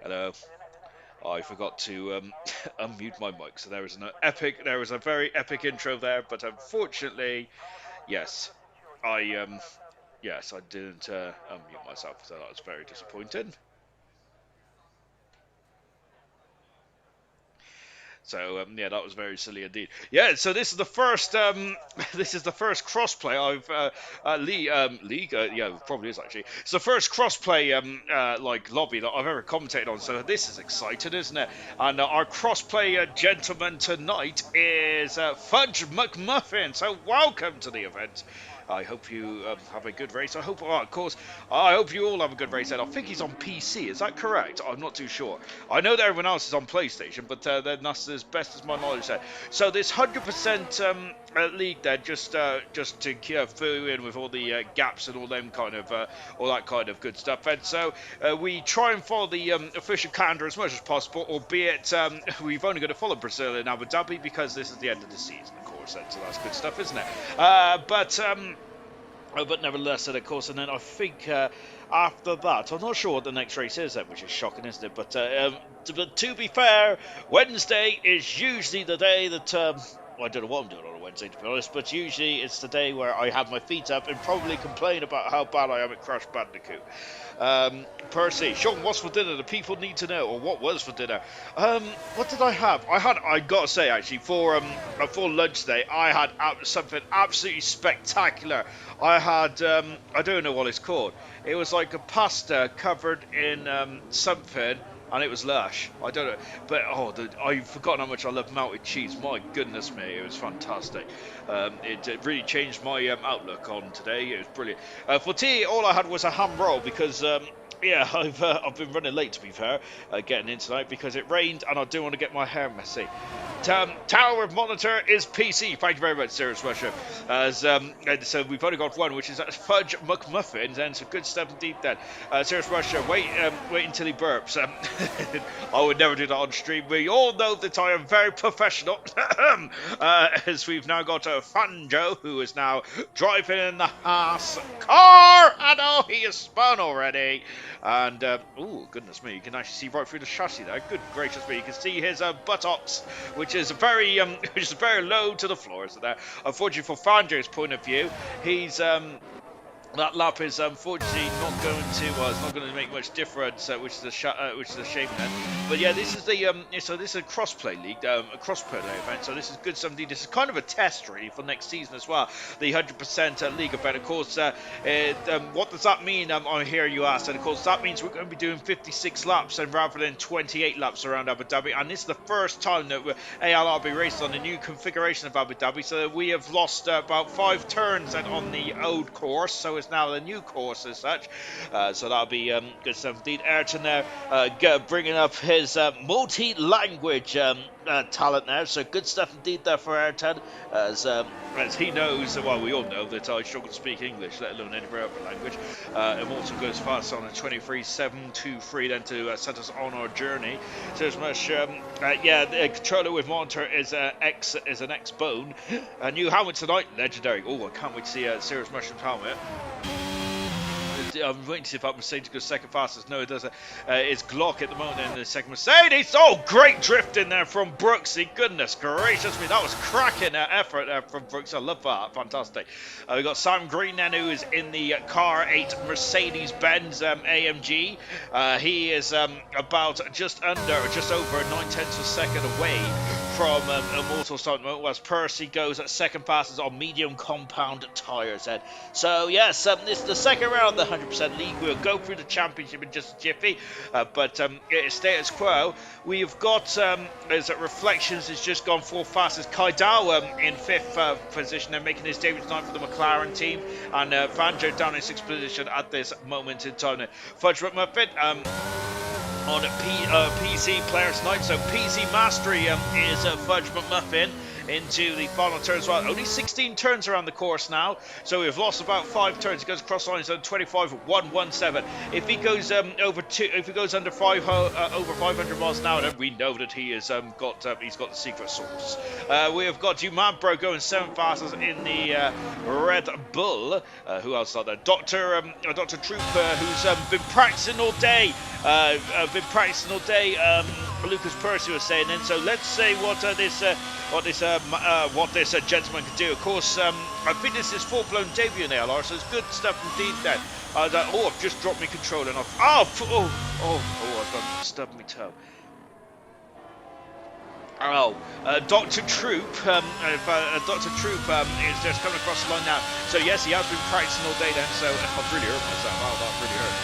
Hello. I forgot to unmute my mic, so there was a very epic intro there, but unfortunately, yes, I yes, I didn't unmute myself, so that was very disappointing. So yeah, that was very silly indeed. Yeah, so this is the first this is the first crossplay I've league yeah, it probably is actually. It's the first crossplay like lobby that I've ever commentated on. So this is exciting, isn't it? And our crossplay gentleman tonight is Fudge McMuffin. So welcome to the event. I hope you have a good race. I hope, oh, of course, I hope you all have a good race. And I think he's on PC. Is that correct? I'm not too sure. I know that everyone else is on PlayStation, but then that's as best as my knowledge there. So this 100% league there, just to fill you in with all the gaps and all them kind of all that kind of good stuff. And so we try and follow the official calendar as much as possible, albeit we've only got to follow Brazil and Abu Dhabi because this is the end of the season, of course. And so that's good stuff, isn't it? But nevertheless, of course, and then I think after that, I'm not sure what the next race is, which is shocking, isn't it? But to be fair, Wednesday is usually the day that well, I don't know what I'm doing on a Wednesday, to be honest, but usually it's the day where I have my feet up and probably complain about how bad I am at Crash Bandicoot. Percy, Sean, what's for dinner? The people need to know, or what was for dinner? What did I have? I gotta say, actually, for lunch today, I had something absolutely spectacular. I had, I don't know what it's called. It was like a pasta covered in something, and it was lush. I don't know, but I've forgotten how much I love melted cheese. My goodness me, it was fantastic. It really changed my outlook on today. It was brilliant. For tea, all I had was a ham roll because. Yeah, I've been running late, to be fair, getting in tonight because it rained and I do want to get my hair messy. Tower of Monitor is PC. Thank you very much, Serious Russia. And so we've only got one, which is Fudge McMuffin, and some good stuff indeed. Then Serious Russia, wait until he burps. I would never do that on stream. We all know that I am very professional, as we've now got a Fanjo who is now driving in the Haas car, and oh, he is spun already. And oh goodness me, you can actually see right through the chassis there. Good gracious me, you can see his buttocks, which is very low to the floor. So there, unfortunately for Fanjo's point of view, he's that lap is unfortunately not going to it's not going to make much difference, which is a shame then. But yeah, this is the so this is a crossplay league, a crossplay event. So this is good. This is kind of a test really for next season as well. The 100% league event, of course. What does that mean? I hear you ask. And of course, that means we're going to be doing 56 laps and rather than 28 laps around Abu Dhabi. And this is the first time that ALR will be raced on the new configuration of Abu Dhabi. So we have lost about 5 turns on the old course. So is now the new course as such, so that'll be good stuff indeed. Ayrton there bringing up his multi-language talent now, so good stuff indeed there for Ayrton, as he knows, well, we all know that I struggle to speak English, let alone any other language. Immortal goes fast on a 23.723 then to set us on our journey. So as much, yeah, the controller with monitor is an X Bone. A new helmet tonight, legendary. Oh, I can't wait to see a Serious Mushroom's helmet. I'm waiting to see if that Mercedes goes second fastest. No, it doesn't. It's Glock at the moment in the second Mercedes. Oh, great drift in there from Brooksy. Goodness gracious me, that was cracking effort from Brooks. I love that. Fantastic. We've got Sam Green then, who is in the Car 8 Mercedes-Benz AMG. He is about just over 9/10 of a second away from Immortal start moment, whilst Percy goes at second fastest on medium compound tyres. So yes, this is the second round of the 100% league. We'll go through the championship in just a jiffy, but it's status quo. We've got as Reflections has just gone fourth fastest. Kaidao in fifth position and making his debut tonight for the McLaren team, and Vanjo down in sixth position at this moment in time. Fudge McMuffin on PC players tonight, so PC Mastery is Fudge McMuffin into the final turn as well. Only 16 turns around the course now, so we've lost about 5 turns. He goes across the line, so 25.117. If he goes if he goes under over 500 miles an hour, then we know that he has he's got the secret sauce. We have got Bro going 7th fastest in the Red Bull. Who else are there? Dr. Trooper, who's been practicing all day been practicing all day. Lucas Percy was saying, and so let's say what this gentleman can do. Of course, I think this is full-blown debut in ALR, so it's good stuff indeed. Then, I've just dropped my controller, and I've stubbed my toe. Oh, Dr. Troop, Dr. Troop is just coming across the line now. So yes, he has been practicing all day then, so I've really hurt myself. Oh, that really hurt.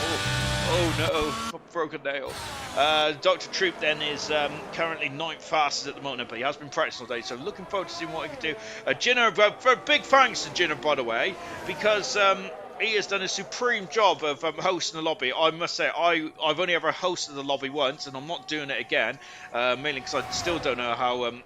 Oh no, broken nail. Dr. Troop then is currently 9th fastest at the moment, but he has been practicing all day, so looking forward to seeing what he can do. Jinner, big thanks to Jinner, by the way, because he has done a supreme job of hosting the lobby. I must say, I've only ever hosted the lobby once, and I'm not doing it again, mainly because I still don't know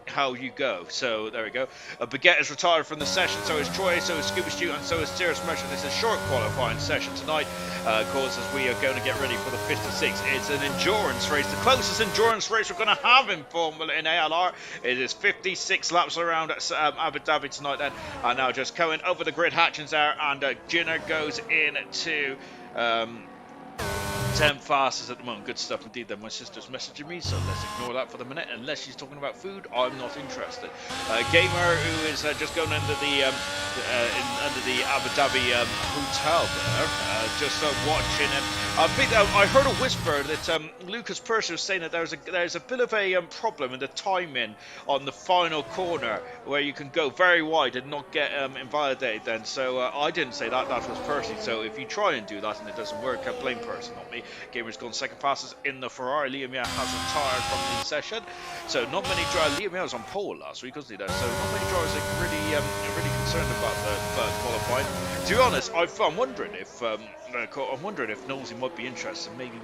how you go. So there we go. Baguette is retired from the session, so is Troy, so is Scuba Stu, and so is Sirius Merchant. It's a short qualifying session tonight, of course, as we are going to get ready for the 56. It's an endurance race, the closest endurance race we're going to have in Formula in ALR. It is 56 laps around at Abu Dhabi tonight then, and now just going over the grid hatchings there, and Jinner goes into 10 fastest at the moment. Good stuff indeed then. My sister's messaging me, so let's ignore that for the minute. Unless she's talking about food, I'm not interested. Gamer, who is just going under the Abu Dhabi hotel there, just watching. I think I heard a whisper that Lucas Percy was saying that there's a bit of a problem in the timing on the final corner where you can go very wide and not get invalidated then. So I didn't say that was Percy. So if you try and do that and it doesn't work, blame Percy, not me. Gamer's gone 2nd fastest in the Ferrari. Liam Yah has retired from the session. So not many drivers. Liam Yah was on pole last week, wasn't he? So not many drivers are really concerned about the qualifying. To be honest, I'm wondering if Nosey might be interested in maybe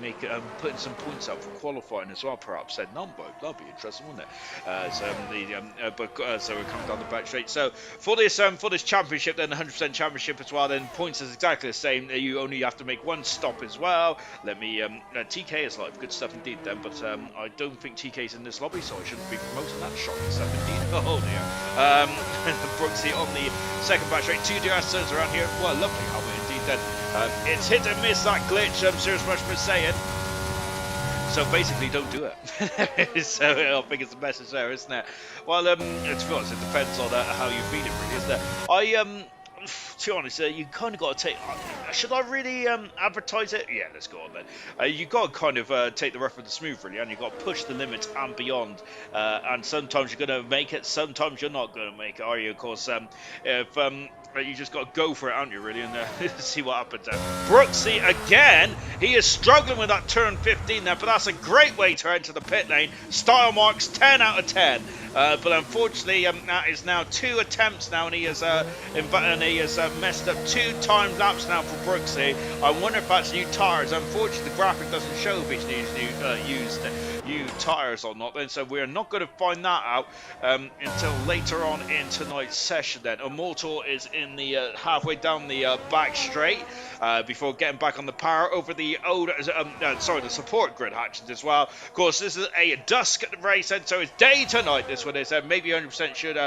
putting some points up for qualifying as well, perhaps. Said that'd be interesting, wouldn't it? So we're coming down the back straight. So for this championship, then the 100% championship as well, then points is exactly the same. You only have to make one stop as well. Let me TK is live, good stuff indeed then, but I don't think TK's in this lobby, so I shouldn't be promoting that. Shocking stuff indeed. Oh dear. Brooksy on the 2nd back straight. 2 DRS turns around here. Well, lovely helmet indeed then. It's hit and miss, that glitch, Serious Much for saying. So basically, don't do it. So I think it's a message there, isn't it? Well, to be honest, it depends on how you feel it, really, isn't it? To be honest, you kind of got to take. Should I really advertise it? Yeah, let's go on then. You got to kind of take the rough with the smooth, really, and you got to push the limits and beyond. And sometimes you're going to make it, sometimes you're not going to make it, are you? Of course, if you just got to go for it, aren't you, really, and see what happens there. Brooksy, again, he is struggling with that turn 15 there, but that's a great way to enter the pit lane. Style marks 10 out of 10. But unfortunately, that is now 2 attempts now, and he has messed up 2 time laps now for Brooksy. I wonder if that's new tyres. Unfortunately, the graphic doesn't show if he's used new tyres or not. Then, so we're not going to find that out until later on in tonight's session. Then, Immortal is in the halfway down the back straight before getting back on the power over the the support grid hatches as well. Of course, this is a dusk race, and so it's day tonight. This one is maybe 100% should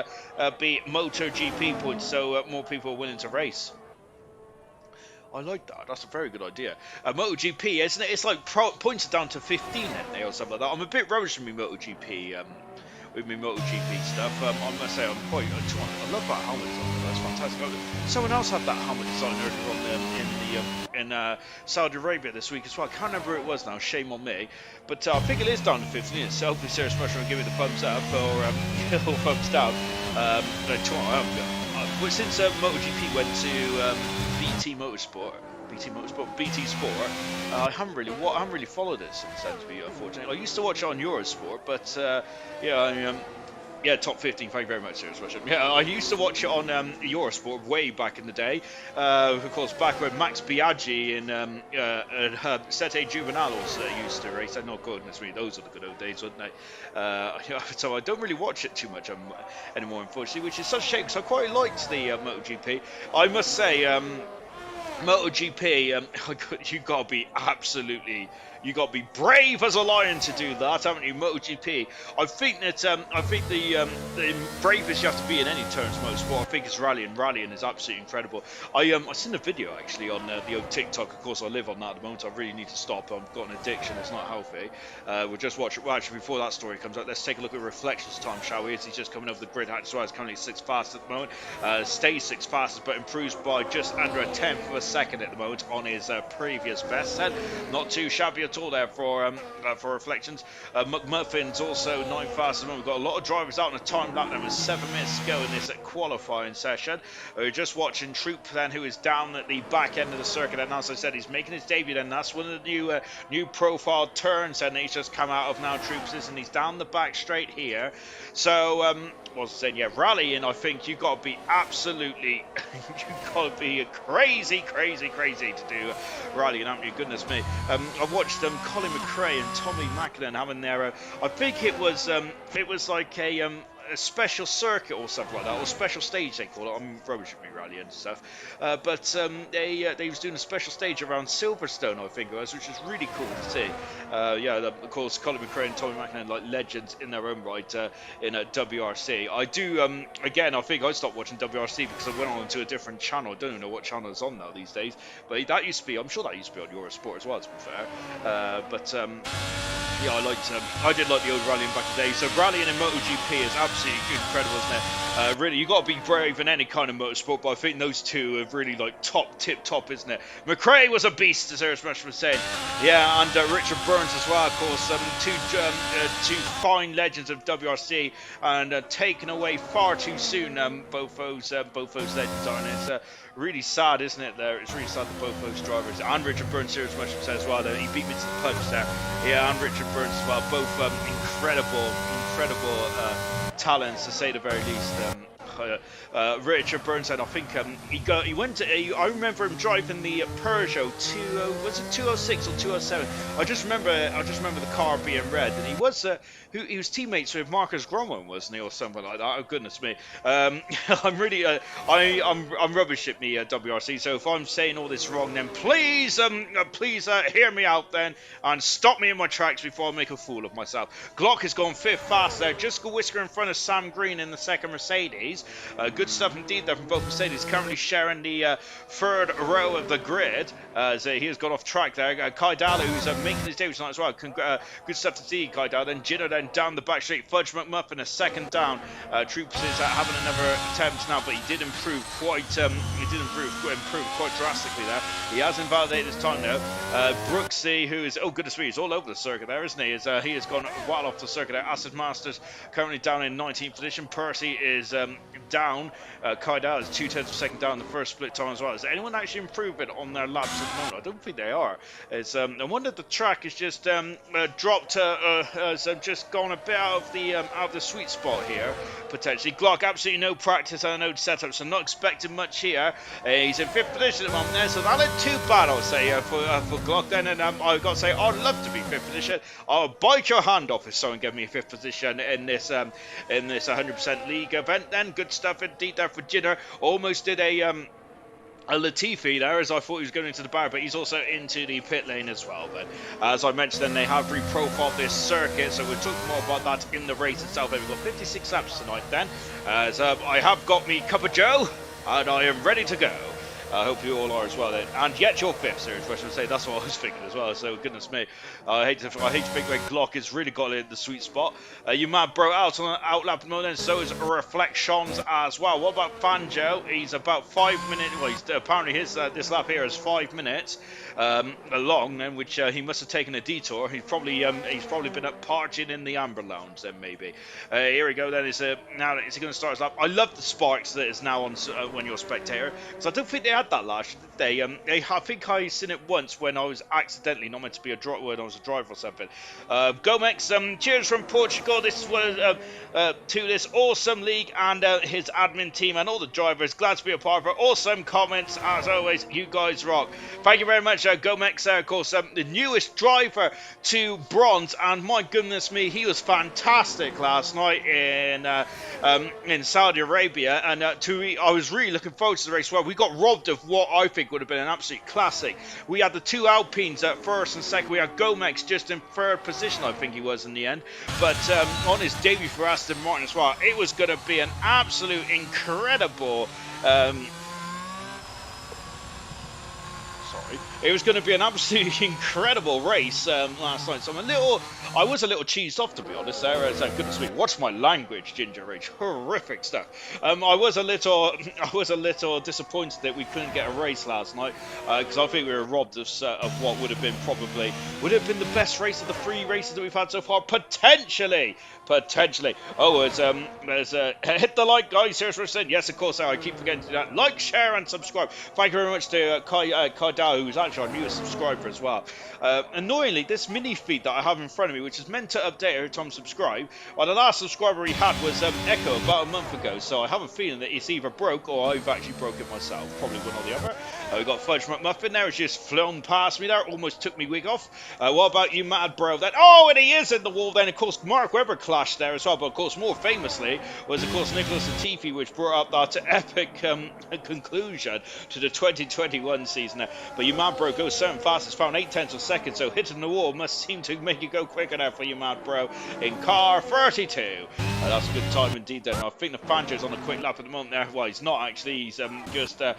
be MotoGP points, so more people are willing to race. I like that. That's a very good idea. MotoGP, isn't it? It's like points are down to 15, isn't they, or something like that. I'm a bit rubbish with my MotoGP stuff. I must say I'm quite into it. I love that helmet design. That's fantastic. Someone else had that helmet design earlier on in Saudi Arabia this week as well. I can't remember who it was now. Shame on me. But I think it is down to 15. So hopefully Serious Mushroom will give me the thumbs up or thumbs down. Since MotoGP went to BT Sport, I haven't really followed it since then, to be unfortunate. I used to watch it on Eurosport, but yeah, top 15. Thank you very much, Serious Russian. Yeah, I used to watch it on Eurosport way back in the day. Of course, back when Max Biaggi and Sete Juvenalos used to race. No, goodness me, those are the good old days, weren't they? So I don't really watch it too much anymore, unfortunately, which is such a shame, because I quite liked the MotoGP. I must say, MotoGP, you gotta be you gotta be brave as a lion to do that, haven't you? MotoGP. I think that the bravest you have to be in any terms of motorsport. I think it's rallying. Rallying is absolutely incredible. I seen a video actually on the old TikTok. Of course, I live on that at the moment. I really need to stop. I've got an addiction. It's not healthy. We'll just watch it. Well, actually, before that story comes out, let's take a look at Reflections time, shall we? As he's just coming over the grid. As well, it's currently 6th fastest at the moment. Stays 6th fastest, but improves by just under a tenth of a second at the moment on his previous best set. Not too shabby at all there for Reflections. McMuffin's also 9th fastest. We've got a lot of drivers out on a time lap there with 7 minutes to go in this qualifying session. We're just watching Troop then, who is down at the back end of the circuit, and as I said, he's making his debut then. That's one of the new profile turns and he's just come out of now. Troops is, and he's down the back straight here. So what was I saying? Yeah, rallying, I think you've got to be absolutely you've got to be crazy to do rallying, haven't you? Goodness me. I watched Colin McRae and Tommy Macklin having their I think it was like a special circuit or something like that, or special stage they call it. I'm rubbish at me rally and stuff, but they was doing a special stage around Silverstone, I think it was, which is really cool to see. Yeah, of course, Colin McRae and Tommy McLaren, like legends in their own right in WRC. I do again, I think I stopped watching WRC because I went on to a different channel. I don't even know what channel it's on now these days, but that used to be, I'm sure that used to be on Eurosport as well, to be fair. Yeah, I did like the old rallying back in the day. So rallying in MotoGP is absolutely incredible, isn't it? Really, you got to be brave in any kind of motorsport, but I think those two are really like tip top, isn't it? McRae was a beast, as Eric Smashman was saying. Yeah, and Richard Burns as well, of course. Two fine legends of WRC, and taken away far too soon. Both those legends are, and it's really sad, isn't it? There, it's really sad that both those drivers and Richard Burns, Eric Smashman said as well. He beat me to the punch there. Yeah, and Richard Burns as well. Both incredible talents, to say the very least. Richard Burns, I think he went to. I remember him driving the Peugeot 206 or 207. I just remember the car being red, and he was teammates with Marcus Gromwell, wasn't he, or something like that? Oh goodness me! I'm really I'm rubbish at me WRC. So if I'm saying all this wrong, then please hear me out then and stop me in my tracks before I make a fool of myself. Glock has gone 5th fast there, just a whisker in front of Sam Green in the second Mercedes. Good stuff indeed there from both Mercedes, currently sharing the 3rd row of the grid. So he has got off track there. Kai Dalla, who's making his debut tonight as well. Good stuff to see, Kai Dalla. Then Jinner then down the back straight. Fudge McMuffin a second down. Troops is having another attempt now, but he did improve quite drastically there. He has invalidated his time now. Brooksy, who is, oh goodness me, he's all over the circuit there, isn't he? He has gone well off the circuit there. Acid Masters currently down in 19th position. Percy is down. Kai Dalla is 2/10 of a second down in the first split time as well. Is anyone actually improving on their laps at the moment? I don't think they are. It's I wonder if the track is just dropped, just gone a bit out of the sweet spot here potentially. Glock absolutely no practice and no setup, so not expecting much here. He's in 5th position at the moment there, so that ain't too bad, I'll say, for Glock then. And I've got to say, I'd love to be 5th position. I'll bite your hand off if someone gave me a 5th position in this 100% league event. Then good stuff indeed there for Jinner. Almost did a Latifi there, as I thought he was going into the bar, but he's also into the pit lane as well. But as I mentioned, then they have reprofiled this circuit, so we'll talk more about that in the race itself. We've got 56 laps tonight then, as I have got me cup of joe, and I am ready to go. I hope you all are as well then. And yet you're 5th, Serious West would say. That's what I was thinking as well. So goodness me, I hate to think when Glock has really got it in the sweet spot. You mad bro out on an outlap at the moment, and so is Reflections as well. What about Fanjo? He's about 5 minutes. Well, apparently his this lap here is 5 minutes long, then, which he must have taken a detour. He's probably been up partying in the Amber Lounge then maybe. Here we go then. Now is he going to start his lap? I love the sparks that is now on when you're a spectator, because I don't think they had that last day. I think I seen it once when I was accidentally not meant to be a driver when I was a driver or something. Gomex, cheers from Portugal. This was to this awesome league and his admin team and all the drivers. Glad to be a part of it. Awesome comments as always. You guys rock. Thank you very much, Gomex. Of course, the newest driver to bronze, and my goodness me, he was fantastic last night in Saudi Arabia. And I was really looking forward to the race. Well, we got robbed of what I think would have been an absolute classic. We had the two Alpines at first and second. We had Gomex just in third position, I think he was in the end. But on his debut for Aston Martin as well, it was going to be an absolute incredible... It was going to be an absolutely incredible race last night. So I was a little cheesed off, to be honest. There, goodness me, watch my language, Ginger Rage, horrific stuff. I was a little disappointed that we couldn't get a race last night because I think we were robbed of what would have been the best race of the 3 races that we've had so far, potentially. Oh, there's hit the like, guys. Seriously said yes, of course. I keep forgetting to do that. Like, share, and subscribe. Thank you very much to Kai Dao, who's actually our newest subscriber as well. Annoyingly, this mini feed that I have in front of me, which is meant to update every time I subscribe, well, the last subscriber he had was Echo about a month ago, so I have a feeling that it's either broke or I've actually broke it myself. Probably one or the other. We got Fudge McMuffin there, who's just flown past me there, almost took me wig off. What about you, mad bro? Then, oh, and he is in the wall then. Of course, Mark Webber clashed there as well, but of course, more famously was, of course, Nicholas Latifi, which brought up that epic conclusion to the 2021 season there. But you mad bro goes certain fastest, found 8/10 of a second, so hitting the wall must seem to make you go quicker there for you mad bro in car 32. That's a good time indeed then. I think the Fanjo's on a quick lap at the moment there. Well, he's not actually, he's just a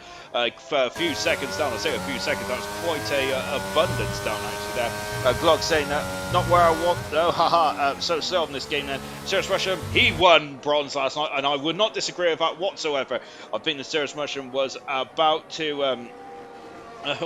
few seconds down. I say a few seconds down, it's quite a abundance down actually there. Glock saying that not where I want, oh haha, so slow on this game then. Serious Russian, he won bronze last night, and I would not disagree with that whatsoever. I think the Serious Russian was about to have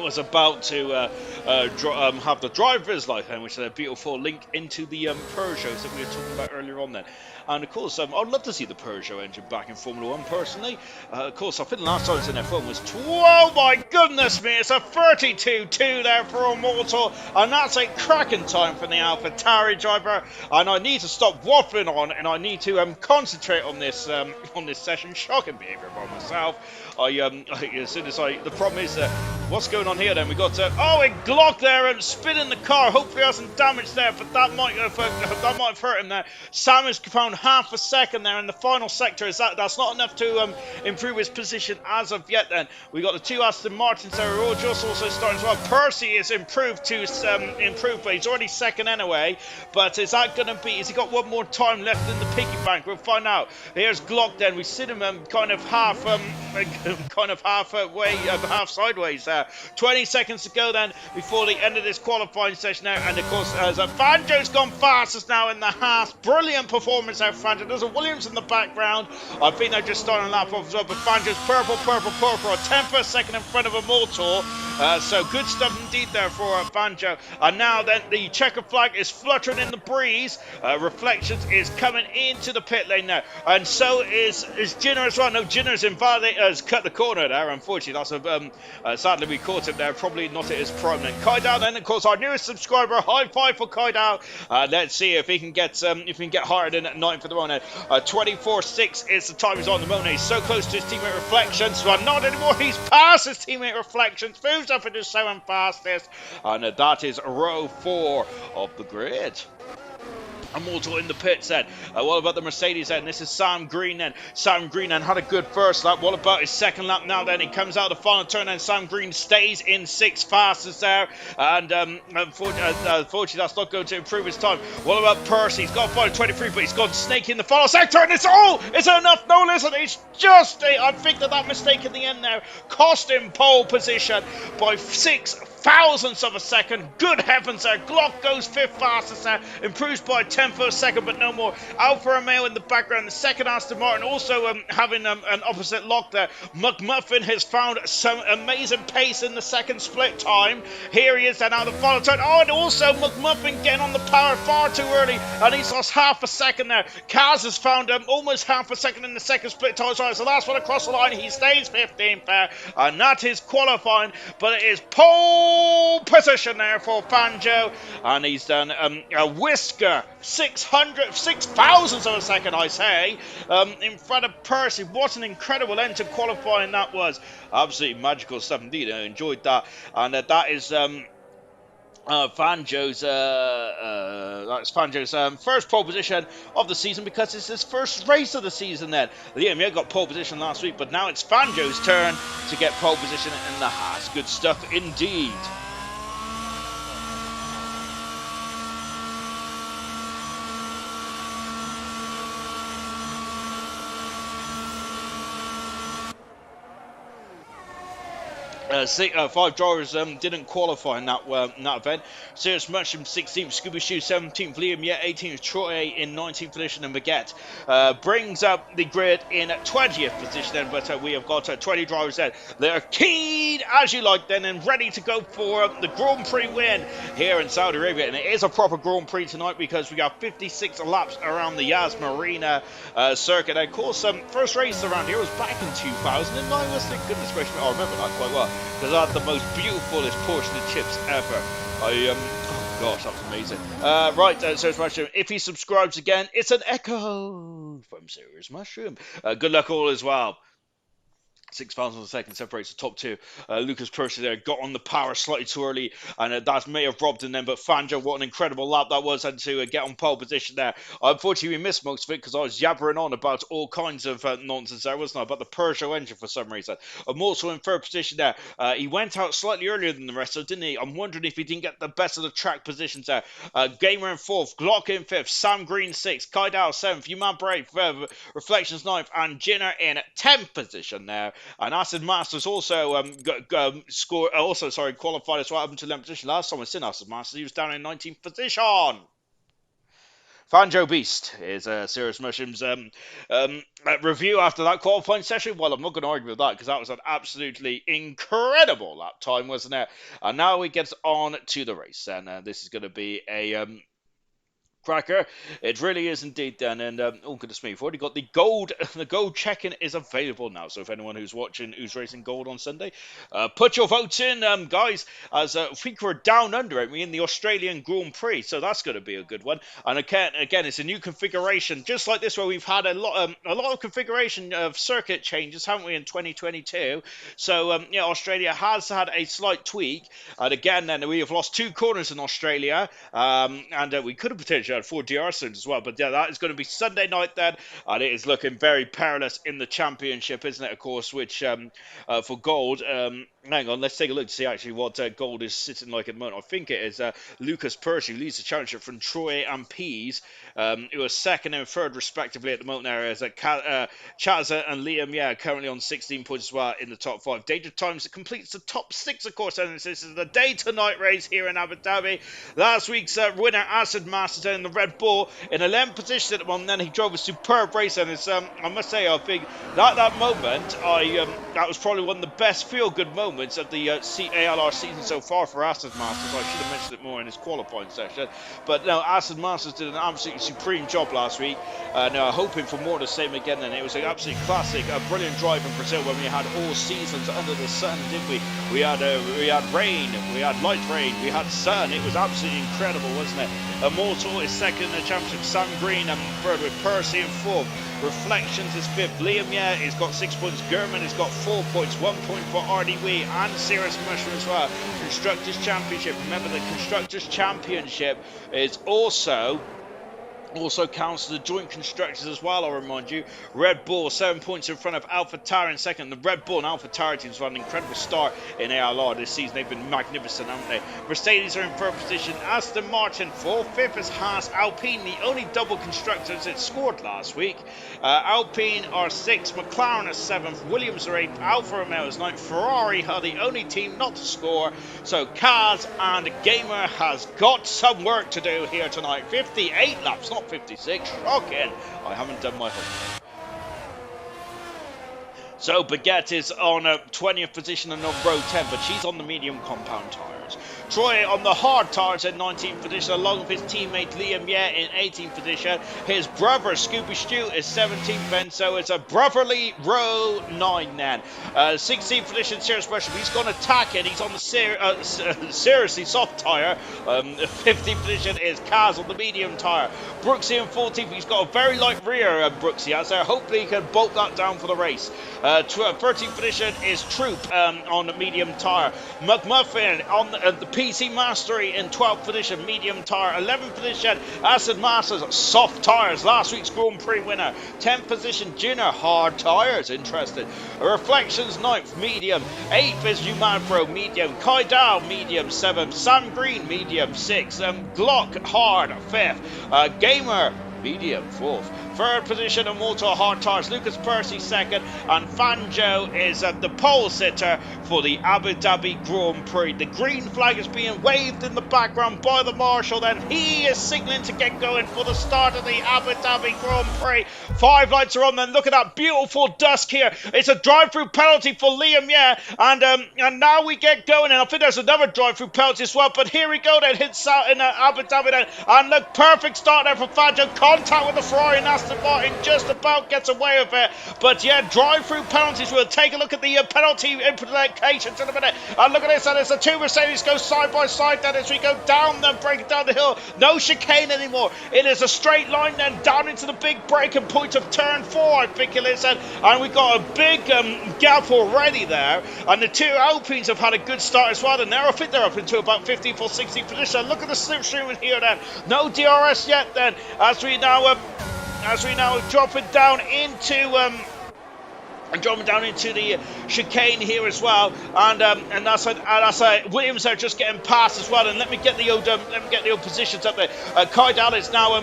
the driver's license, which is a beautiful link into the Peugeots that we were talking about earlier on then. And of course, I'd love to see the Peugeot engine back in Formula 1 personally. Of course, I think the last time I was in F1 was, oh my goodness me, it's a 32.2 there for Immortal, and that's a cracking time for the AlphaTauri driver. And I need to stop waffling on, and I need to concentrate on this session. Shocking behaviour by myself. As soon as the problem is what's going on here then? We got a Glock there and spinning the car. Hopefully hasn't damaged there, but that might have hurt him there. Sam has found half a second there in the final sector. That's not enough to improve his position as of yet then. We got the 2 Aston Martins there, all just also starting as well. Percy is improved, but he's already second anyway. But is that going to be, has he got one more time left in the piggy bank? We'll find out. Here's Glock then. We see him kind of half sideways there. 20 seconds to go then before the end of this qualifying session now. And of course, as Fanjo's gone fastest now in the half. Brilliant performance there, Fanjo. There's a Williams in the background. I think they're just starting a lap off as well, but Fanjo's purple, a 10th per second in front of Immortal. So good stuff indeed there for Fanjo. And now then the checker flag is fluttering in the breeze. Reflections is coming into the pit lane now. And so is Jinner as well. No, Jinner's has cut the corner there. Unfortunately, that's sadly we caught him there. Probably not at his prime then. Kaidao then, of course, our newest subscriber. High five for Kaidao. Let's see if he can get higher than at 9 for the moment. 24.6 is the time he's on the moment. He's so close to his teammate Reflections, but not anymore. He's past his teammate Reflections. Moves up into 7th fastest, and that is row 4 of the grid. Immortal in the pits then. What about the Mercedes then? This is Sam Green then. Sam Green then had a good first lap. What about his second lap now then? He comes out the final turn and Sam Green stays in 6th fastest there. And unfortunately that's not going to improve his time. What about Percy? He's got a final 23, but he's gone snake in the final sector, and it's is it enough? No, listen, it's just I think that mistake in the end there cost him pole position by 6 thousandths of a second. Good heavens there. Glock goes 5th fastest there. Improves by a 10th of a second, but no more. Alfa Romeo in the background. The second Aston Martin also having an opposite lock there. McMuffin has found some amazing pace in the second split time. Here he is then out of the final turn. Oh, and also McMuffin getting on the power far too early, and he's lost half a second there. Kaz has found almost half a second in the second split time. So it's the last one across the line. He stays 15th there, and that is qualifying, but it is pole position there for Fanjo, and he's done a whisker 6 thousandths of a second, I say, in front of Percy. What an incredible end to qualifying that was. Absolutely magical stuff indeed. I enjoyed that, and that is That's Fanjo's first pole position of the season because it's his first race of the season then. Liam yeah, got pole position last week, but now it's Fanjo's turn to get pole position in the Haas. Good stuff indeed. Five drivers didn't qualify in that event. Serious Mushroom 16th, Scooby Shoo 17th, Liam Yet 18th, Troy in 19th position, and Baguette brings up the grid in 20th position then, but we have got 20 drivers then. They're keen as you like then and ready to go for the Grand Prix win here in Saudi Arabia, and it is a proper Grand Prix tonight because we got 56 laps around the Yas Marina circuit. And of course, first race around here was back in 2009, wasn't it? Goodness gracious, I remember that quite well, because I had the most beautifulest portion of chips ever. Oh gosh, that was amazing. Right, Serious Mushroom, if he subscribes again, it's an echo from Serious Mushroom. Good luck all as well. 6 thousandths of a second separates the top two. Lucas Percy there got on the power slightly too early, and that may have robbed him then. But Fanjo, what an incredible lap that was, and to get on pole position there. Unfortunately, we missed most of it because I was yabbering on about all kinds of nonsense there, wasn't I? About the Peugeot engine for some reason. I'm also in third position there. He went out slightly earlier than the rest, so didn't he? I'm wondering if he didn't get the best of the track positions there. Gamer in fourth, Glock in fifth, Sam Green sixth, Kaidal seventh, Human Brave, Reflections ninth, and Jinner in 10th position there. And Acid Masters also qualified as well up into 11th position. Last time I seen Acid Masters, he was down in 19th position. Fanjo Beast is Serious Mushroom's review after that qualifying session. Well, I'm not going to argue with that because that was an absolutely incredible lap time, wasn't it? And now we get on to the race, and this is going to be a cracker. It really is indeed then, and oh goodness me, we've already got the gold. The gold check-in is available now, so if anyone who's watching who's racing gold on Sunday, put your votes in, guys, as I think we're down under it, in the Australian Grand Prix, so that's going to be a good one. And again, it's a new configuration, just like this, where we've had a lot of configuration of circuit changes, haven't we, in 2022? So yeah, Australia has had a slight tweak, and again, then we have lost 2 corners in Australia, and we could have potentially had 4 DR zones as well, but yeah, that is going to be Sunday night then, and it is looking very perilous in the championship, isn't it, of course, which for gold, hang on, let's take a look to see actually what gold is sitting like at the moment. I think it is Lucas Percy, who leads the championship from Troy and Pease, who are second and third respectively at the moment there, as Chaza and Liam, yeah, currently on 16 points as well in the top 5. Danger Times completes the top 6, of course, and this is the day to night race here in Abu Dhabi. Last week's winner, Acid Masters, in the Red Bull in 11th position at the moment. Then he drove a superb race, and it's I must say, I think that moment, that was probably one of the best feel-good moments of the ALR season so far for Acid Masters. I should have mentioned it more in his qualifying session, but no, Acid Masters did an absolutely supreme job last week. Now hoping for more of the same again, and it was an absolute classic, a brilliant drive in Brazil when we had all seasons under the sun, didn't we? We had rain, we had light rain, we had sun. It was absolutely incredible, wasn't it? Immortal is second in the championship, Sam Green and third with Percy in fourth. Reflections is fifth. Liam yeah, he's got 6 points. Gurman has got 4 points. 1 point for RDW and Serious Mushroom as well. Constructors Championship. Remember, the Constructors Championship is also counts as the joint constructors as well, I'll remind you. Red Bull 7 points in front of Alpha Tower in second. The Red Bull and Alpha Tower teams have had an incredible start in ALR this season. They've been magnificent, haven't they? Mercedes are in third position. Aston Martin fourth. Fifth is Haas. Alpine, the only double constructors that scored last week. Alpine are sixth. McLaren are seventh. Williams are eighth. Alfa Romeo is ninth. Ferrari are the only team not to score. So Kaz and Gamer has got some work to do here tonight. 58 laps, not 56. Shocking. I haven't done my homework. So Baguette is on a 20th position and on row 10, but she's on the medium compound tyres. Troy on the hard tyres in 19th position, along with his teammate Liam Yeh in 18th position. His brother Scooby Stew is 17th then, so it's a brotherly row 9 then. 16th position, Serious Mushroom. He's going to attack it. He's on the seriously soft tyre. 15th position is Kaz on the medium tyre. Brooksy in 14th. He's got a very light rear, Brooksy has there. Hopefully he can bolt that down for the race. 13th position is Troop on the medium tyre. McMuffin on the PC Mastery in 12th position, medium tire. 11th position, Acid Masters, soft tires. Last week's Grand Prix winner. 10th position, Jinner, hard tires. Interested. Reflections, 9th, medium. 8th is Umanpro, medium. Kaidal, medium. 7th, Sam Green, medium. 6th, Glock, hard. 5th, Gamer, medium. 4th. Third position, Immortal hard tires, Lucas Percy 2nd, and Fanjo is the pole sitter for the Abu Dhabi Grand Prix. The green flag is being waved in the background by the marshal, then he is signalling to get going for the start of the Abu Dhabi Grand Prix. 5 lights are on, then look at that beautiful dusk here. It's a drive-through penalty for Liam, yeah, and now we get going, and I think there's another drive-through penalty as well, but here we go then, hits out in Abu Dhabi then, and look, perfect start there for Fanjo, contact with the Ferrari, and Aston Martin just about gets away with it. But yeah, drive-through penalties. We'll take a look at the penalty implications in a minute. And look at this, and it's the 2 Mercedes go side by side then as we go down, then breaking down the hill. No chicane anymore. It is a straight line then down into the big breaking point of turn 4, I think it is. And we've got a big gap already there. And the 2 Alpines have had a good start as well. And now I think they're up into about 15th or 16th position. Look at the slipstream in here then. No DRS yet then as we now drop it down into the chicane here as well, and that's Williams are just getting past as well. And let me get the old positions up there. Kaidal is now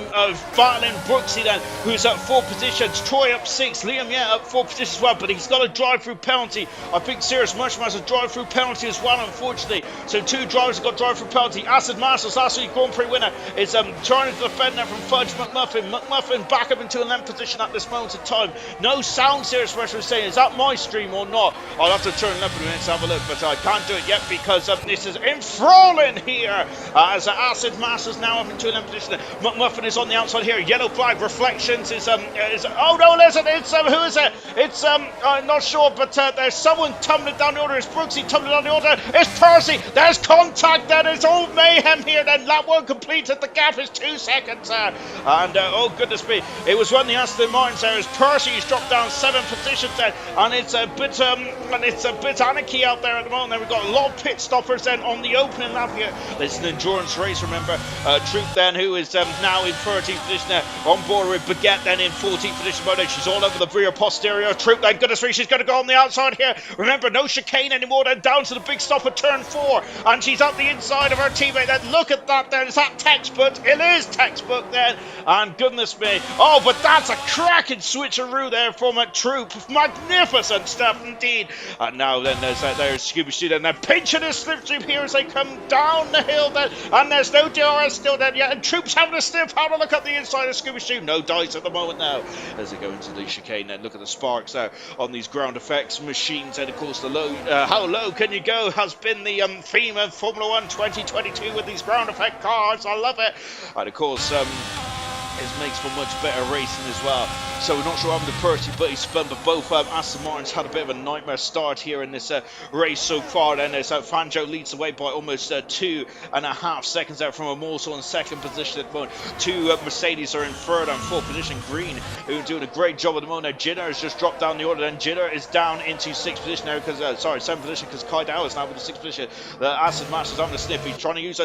battling Brooksy then, who's at 4 positions. Troy up 6, Liam up 4 positions as well, but he's got a drive-through penalty. I think Sirius Mushroom has a drive-through penalty as well, unfortunately. So 2 drivers have got drive-through penalty. Acid Masters, last week Grand Prix winner, is trying to defend that from Fudge McMuffin. McMuffin back up into 11th position at this moment in time. No sound, Sirius Mushroom saying, is that my stream or not? I'll have to turn it up in a minute to have a look, but I can't do it yet because this is enthralling here as Acid Masters now up into 11th position. McMuffin is on the outside here. Yellow flag. Reflections is oh no, listen, it's who is it? It's I'm not sure, but there's someone tumbling down the order. It's Brooksy tumbling down the order. It's Percy. There's contact. Then it's all mayhem here. Then lap 1 completed. The gap is 2 seconds and oh goodness me, it was when the Aston Martins there. As Percy's dropped down 7 positions there. And it's a bit anarchy out there at the moment. Then we've got a lot of pit stoppers then on the opening lap here. It's an endurance race, remember. Troop then, who is now in 13th position there, on board with Baguette then in 14th position. She's all over the rear posterior. Troop then, goodness me, she's going to go on the outside here. Remember, no chicane anymore. Then down to the big stop at turn 4, and she's up the inside of her teammate. Then look at that. Then is that textbook? It is textbook then. And goodness me, oh, but that's a cracking switcheroo there from a Troop. Magnificent stuff indeed. And now then there's Scooby Doo then. They're pinching his slipstream here as they come down the hill then. And there's no DRS still then yet. And Troops having a sniff. Have a look at the inside of Scooby Doo. No dice at the moment now as they go into the chicane then. Look at the sparks there on these ground effects machines. And of course the low, how low can you go has been the theme of Formula 1 2022 with these ground effect cars. I love it. And of course it makes for much better racing as well. So we're not sure what happened to Percy, but he's spun. But both Aston Martins had a bit of a nightmare start here in this race so far. Then as Fanjo leads the way by almost 2.5 seconds out from Immortal in 2nd position at the moment. 2 Mercedes are in 3rd and 4th position. Green, who are doing a great job at the moment. Now Jinner has just dropped down the order. Then Jinner is down into 6th position now because 7th position because Kaidao is now with the 6th position. The Acid Masters having a sniff. He's trying to use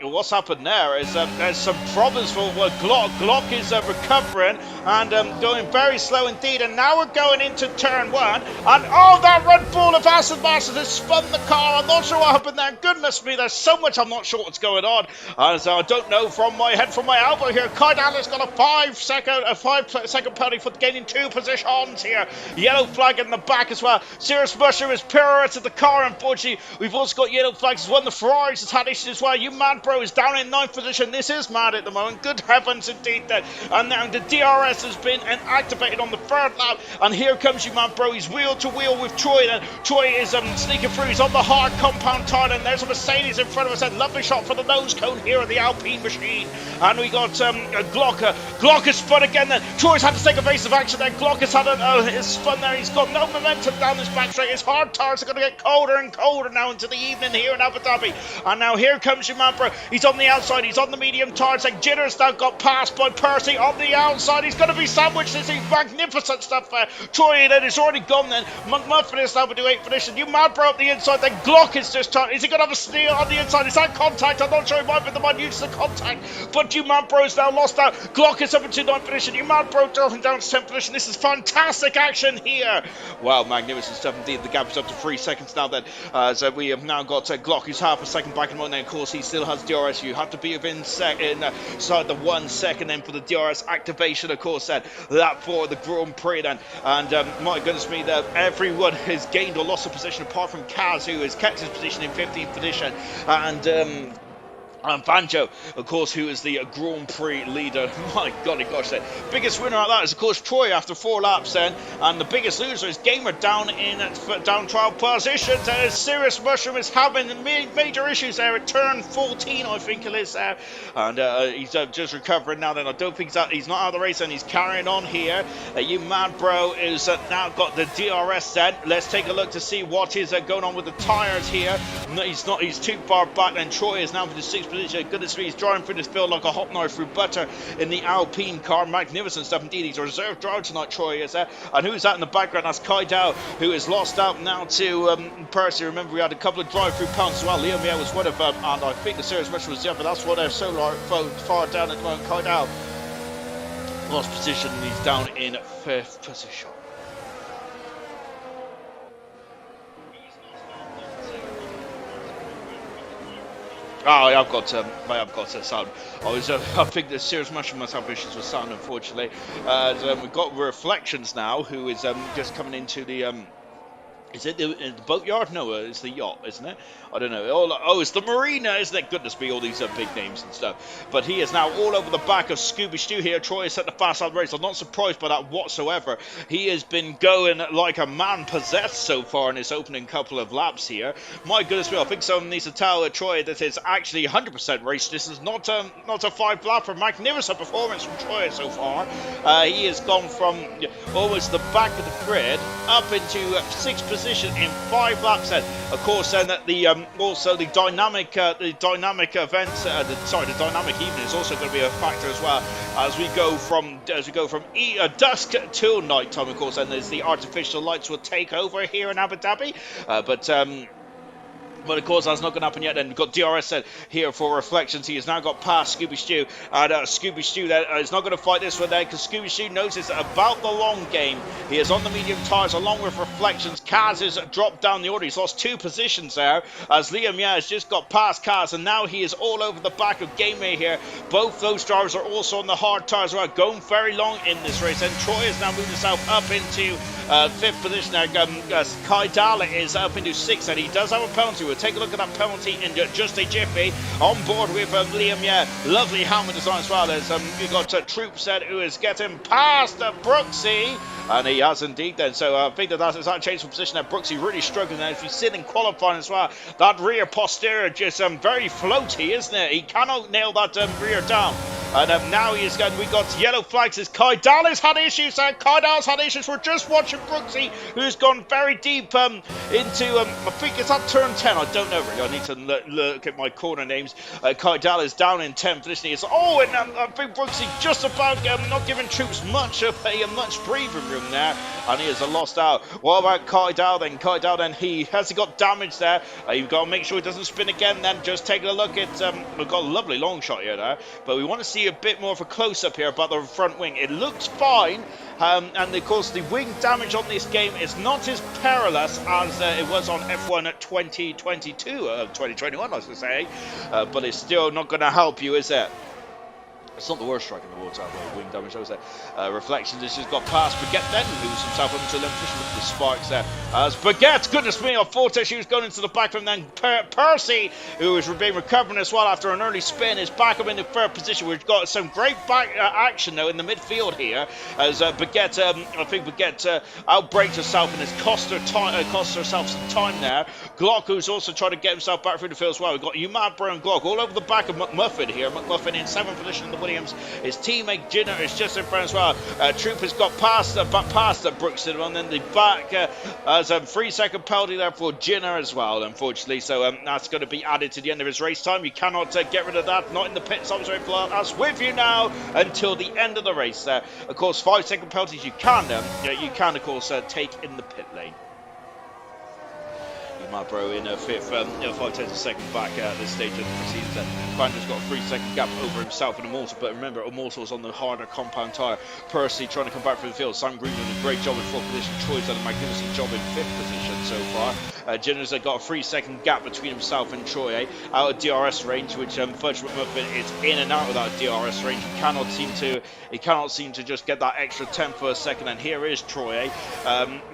what's happened there is there's some problems for Glock. Glock is recovering and going very slow indeed, and now we're going into turn 1, and oh, that Red Bull of Acid Masters has spun the car. I'm not sure what happened there. Goodness me, there's so much I'm not sure what's going on, as I don't know from my elbow here. Kaidal has got a 5 second penalty for gaining 2 positions here. Yellow flag in the back as well. Sirius Mushroom is pirouetted the car, unfortunately. We've also got yellow flags as well. The Ferraris has had issues as well. You mad bro is down in 9th position. This is mad at the moment. Good heavens indeed then. And now the DRS has been activated on the 3rd lap, and here comes you man bro. He's wheel to wheel with Troy, and Troy is sneaking through. He's on the hard compound tire, and there's a Mercedes in front of us. A lovely shot for the nose cone here of the Alpine machine. And we got Glocker. Glocker's spun again then. Troy's had to take evasive action then. Glocker's had his spun there. He's got no momentum down this back straight. His hard tires are going to get colder and colder now into the evening here in Abu Dhabi. And now here comes your man bro. He's on the outside. He's on the medium tires. Like Jinner's now got past passed by Percy on the outside. He's going to be sandwiched. This is magnificent stuff there. Troy then is already gone then. McMuffin is now into 8th position. You Mad Bro up the inside. Then Glock is just turned. Is he going to have a steal on the inside? Is that contact? I'm not sure. He might be the one who used the contact. But you Mad Bro is now lost out. Glock is up into 9th position. You Mad Bro dropping down to 10th position. This is fantastic action here. Wow, magnificent stuff indeed. The gap is up to 3 seconds now then. So we have now got Glock who's half a second back in the moment. Of course, he still has DRS. You have to be within inside the 1 second then for the DRS activation. Of course, then that for the Grand Prix then. And my goodness me, everyone has gained or lost a position apart from Kaz, who has kept his position in 15th position. And Banjo, of course, who is the Grand Prix leader. My golly gosh, the biggest winner out of that is, of course, Troy after 4 laps then. And the biggest loser is Gamer down in down 12 positions. Serious Mushroom is having major issues there at turn 14, I think it is there. And he's just recovering now then. I don't think he's not out of the race and he's carrying on here. You Mad Bro is now got the DRS then. Let's take a look to see what is going on with the tyres here. No, he's too far back then. Troy is now for the 6th position. Goodness me, he's driving through this field like a hot knife through butter in the Alpine car. Magnificent stuff indeed. He's a reserve driver tonight, Troy is there. And who's that in the background? That's Kai Dow, who is lost out now to Percy. Remember, we had a couple of drive-through pounds as well. Liam Mia was one of them, and I think the Serious Mushroom was the other. That's why they're so far down at the moment. Kai Dow lost position, and he's down in 5th position. Oh, I've got sound. I think the Serious Mushroom must have issues with sound, unfortunately. We've got Reflections now, who is just coming into the is it the boatyard? No, it's the yacht, isn't it? I don't know. Oh, it's the marina, isn't it? Goodness me, all these big names and stuff. But he is now all over the back of Scooby Stew here. Troy has set the fast out race. I'm not surprised by that whatsoever. He has been going like a man possessed so far in his opening couple of laps here. My goodness me, I think someone needs to tell Troy that it's actually 100% race. This is not a 5-lapper. Magnificent performance from Troy so far. He has gone from almost the back of the grid up into 6th position in 5 laps. Then, of course, then that the also the dynamic event, the dynamic evening is also going to be a factor as well as we go from dusk till night time. Of course, then there's the artificial lights will take over here in Abu Dhabi, but of course that's not going to happen yet. Then we've got DRS set here for Reflections. He has now got past Scooby Stew, and Scooby Stew is not going to fight this one there because Scooby Stew knows it's about the long game. He is on the medium tyres along with Reflections. Kaz has dropped down the order. He's lost 2 positions there as Liam Yah has just got past Kaz, and now he is all over the back of Gameway here. Both those drivers are also on the hard tyres. We're going very long in this race, and Troy has now moved himself up into 5th position there. Kai Dala is up into 6th, and he does have a penalty. We'll take a look at that penalty in just a jiffy. On board with Liam, yeah, lovely helmet design as well. There's you got Troop set who is getting past Brooksy, and he has indeed then. So I think that's that change of position there. Brooksy really struggling there. If you sit in qualifying as well, that rear posterior just very floaty, isn't it? He cannot nail that rear down. And now he is going. We got yellow flags as Kai Dal has had issues. Kai Dal's had issues. We're just watching Brooksy, who's gone very deep into. I think it's at turn 10. I don't know really. I need to look at my corner names. Kai Dal is down in 10th position. He is. Oh, and I think Brooksy just about not giving Troops much of much breathing room there, and he is lost out. What about Kai Dal then? Kai Dal then he got damage there. You've got to make sure he doesn't spin again. Then just taking a look at. We've got a lovely long shot here there, but we want to see a bit more of a close-up here about the front wing. It looks fine, and of course the wing damage on this game is not as perilous as it was on F1 at 2021 I should say, but it's still not going to help you, is it? It's not the worst strike in the world, wing damage, was it? Reflections has just got past Baguette then, who's himself up into 11th position with the sparks there. As Baguette, goodness me, I thought she was going into the back from then. Percy, who is being recovering as well after an early spin, is back up in the 3rd position. We've got some great back action though in the midfield here, as Baguette, I think Baguette outbraked herself and has cost herself some time there. Glock, who's also trying to get himself back through the field as well. We've got Umabra and Glock all over the back of McMuffin here. McMuffin in 7th position in the Williams. His teammate Jinner is just in front as well. Troop has got past Brooks and then the back as a 3-second penalty there for Jinner as well, unfortunately. So that's going to be added to the end of his race time. You cannot get rid of that. Not in the pits. I'm sorry, that's with you now until the end of the race. Of course, 5-second penalties you can of course take in the pit lane. Bro in fifth, 5/10 second back at this stage of the proceedings. Bander's got a 3-second gap over himself and Immortal, but remember, Immortal's on the harder compound tyre. Percy trying to come back from the field. Sam Green doing a great job in 4th position. Troy's done a magnificent job in 5th position so far. Jenner's got a 3-second gap between himself and Troy, out of DRS range, which Fudge McMuffin is in and out of that DRS range. He cannot seem to just get that extra 10th per second. And here is Troy.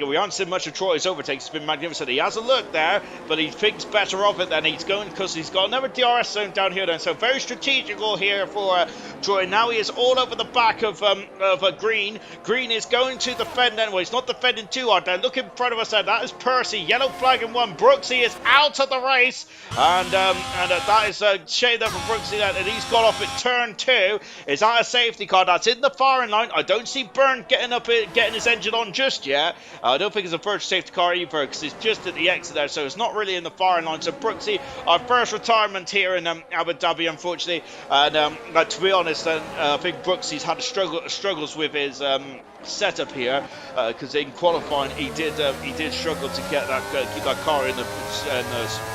We haven't seen much of Troy's overtakes. It's been magnificent. He has a look there, but he thinks better of it than he's going, because he's got another DRS zone down here then. So very strategical here for Troy. Now he is all over the back of Green. Green is going to defend anyway. He's not defending too hard there. Look in front of us there. That is Percy. Yellow flag in 1. Brooksy is out of the race. And that is a shame there for Brooksy that he's got off at turn 2. Is that a safety car? That's in the firing line. I don't see Byrne getting his engine on just yet. I don't think it's a first safety car either, because it's just at the exit there. So it's not really in the firing line. So Brooksy, our first retirement here in Abu Dhabi, unfortunately. And to be honest, I think Brooksy's had struggles with his setup here, because in qualifying he did struggle to get keep that car in the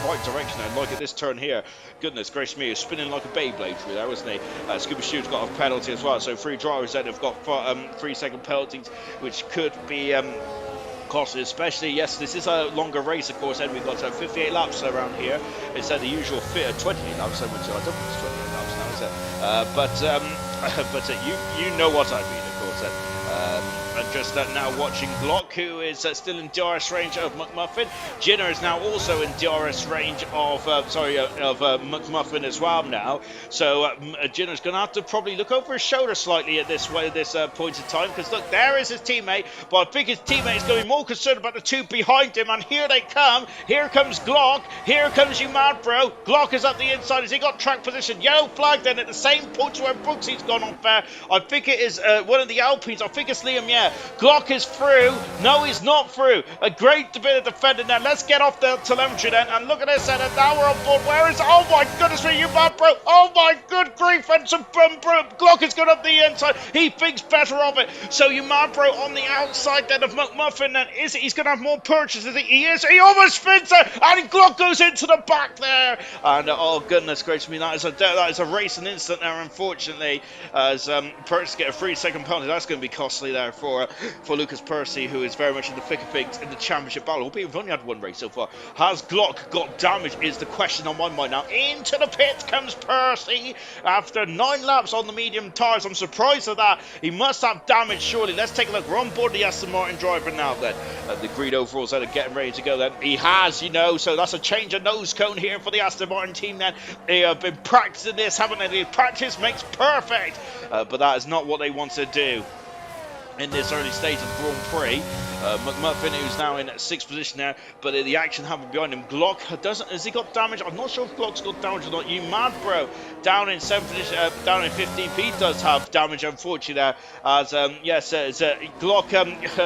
right direction. And like at this turn here, goodness gracious me, he's spinning like a Beyblade through there, wasn't he? Scuba Shoe's got a penalty as well. So 3 drivers that have got 3-second penalties, which could be costly, especially, yes, this is a longer race, of course, and we've got 58 laps around here instead of the usual 28 laps, which I don't think it's 28 laps now, is it? But you know what I mean, of course. And just now watching Glock, who is still in DRS range of McMuffin. Jinner is now also in DRS range of McMuffin as well now. So Jinner's going to have to probably look over his shoulder slightly at this point in time, because look, there is his teammate, but I think his teammate is going to be more concerned about the 2 behind him. And here they come. Here comes Glock. Here comes you mad bro. Glock is up the inside. Has he got track position? Yellow flag then at the same point where Brooksy's gone off there. I think it is one of the Alpines. I think it's Liam, yeah. Glock is through. No, he's not through. A great bit of defending there. Let's get off the telemetry then. And look at this. And now we're on board. Where is... Oh, my goodness me, you mad bro. Oh, my good grief. And some Glock is going up the inside. He thinks better of it. So you mad bro on the outside then of McMuffin. Then is it? He's going to have more purchases. He is. He almost spins it. And Glock goes into the back there. And oh, goodness gracious me. That is a racing instant there, unfortunately. As Percy get a 3-second penalty. That's going to be costly there for Lucas Percy, who is very much in the thick of things in the championship battle. Albeit we've only had 1 race so far. Has Glock got damage is the question on my mind now. Into the pit comes Percy after 9 laps on the medium tyres. I'm surprised at that. He must have damage surely. Let's take a look. We're on board the Aston Martin driver now then. The green overalls that are getting ready to go then. He has, so that's a change of nose cone here for the Aston Martin team then. They have been practicing this, haven't they? Practice makes perfect. But that is not what they want to do in this early stage of the Grand Prix. McMuffin, who's now in 6th position now, but the action happened behind him. Glock has he got damage? I'm not sure if Glock's got damage or not. You mad bro, down in 7th position, down in 15th. He does have damage, unfortunately there. As Glock,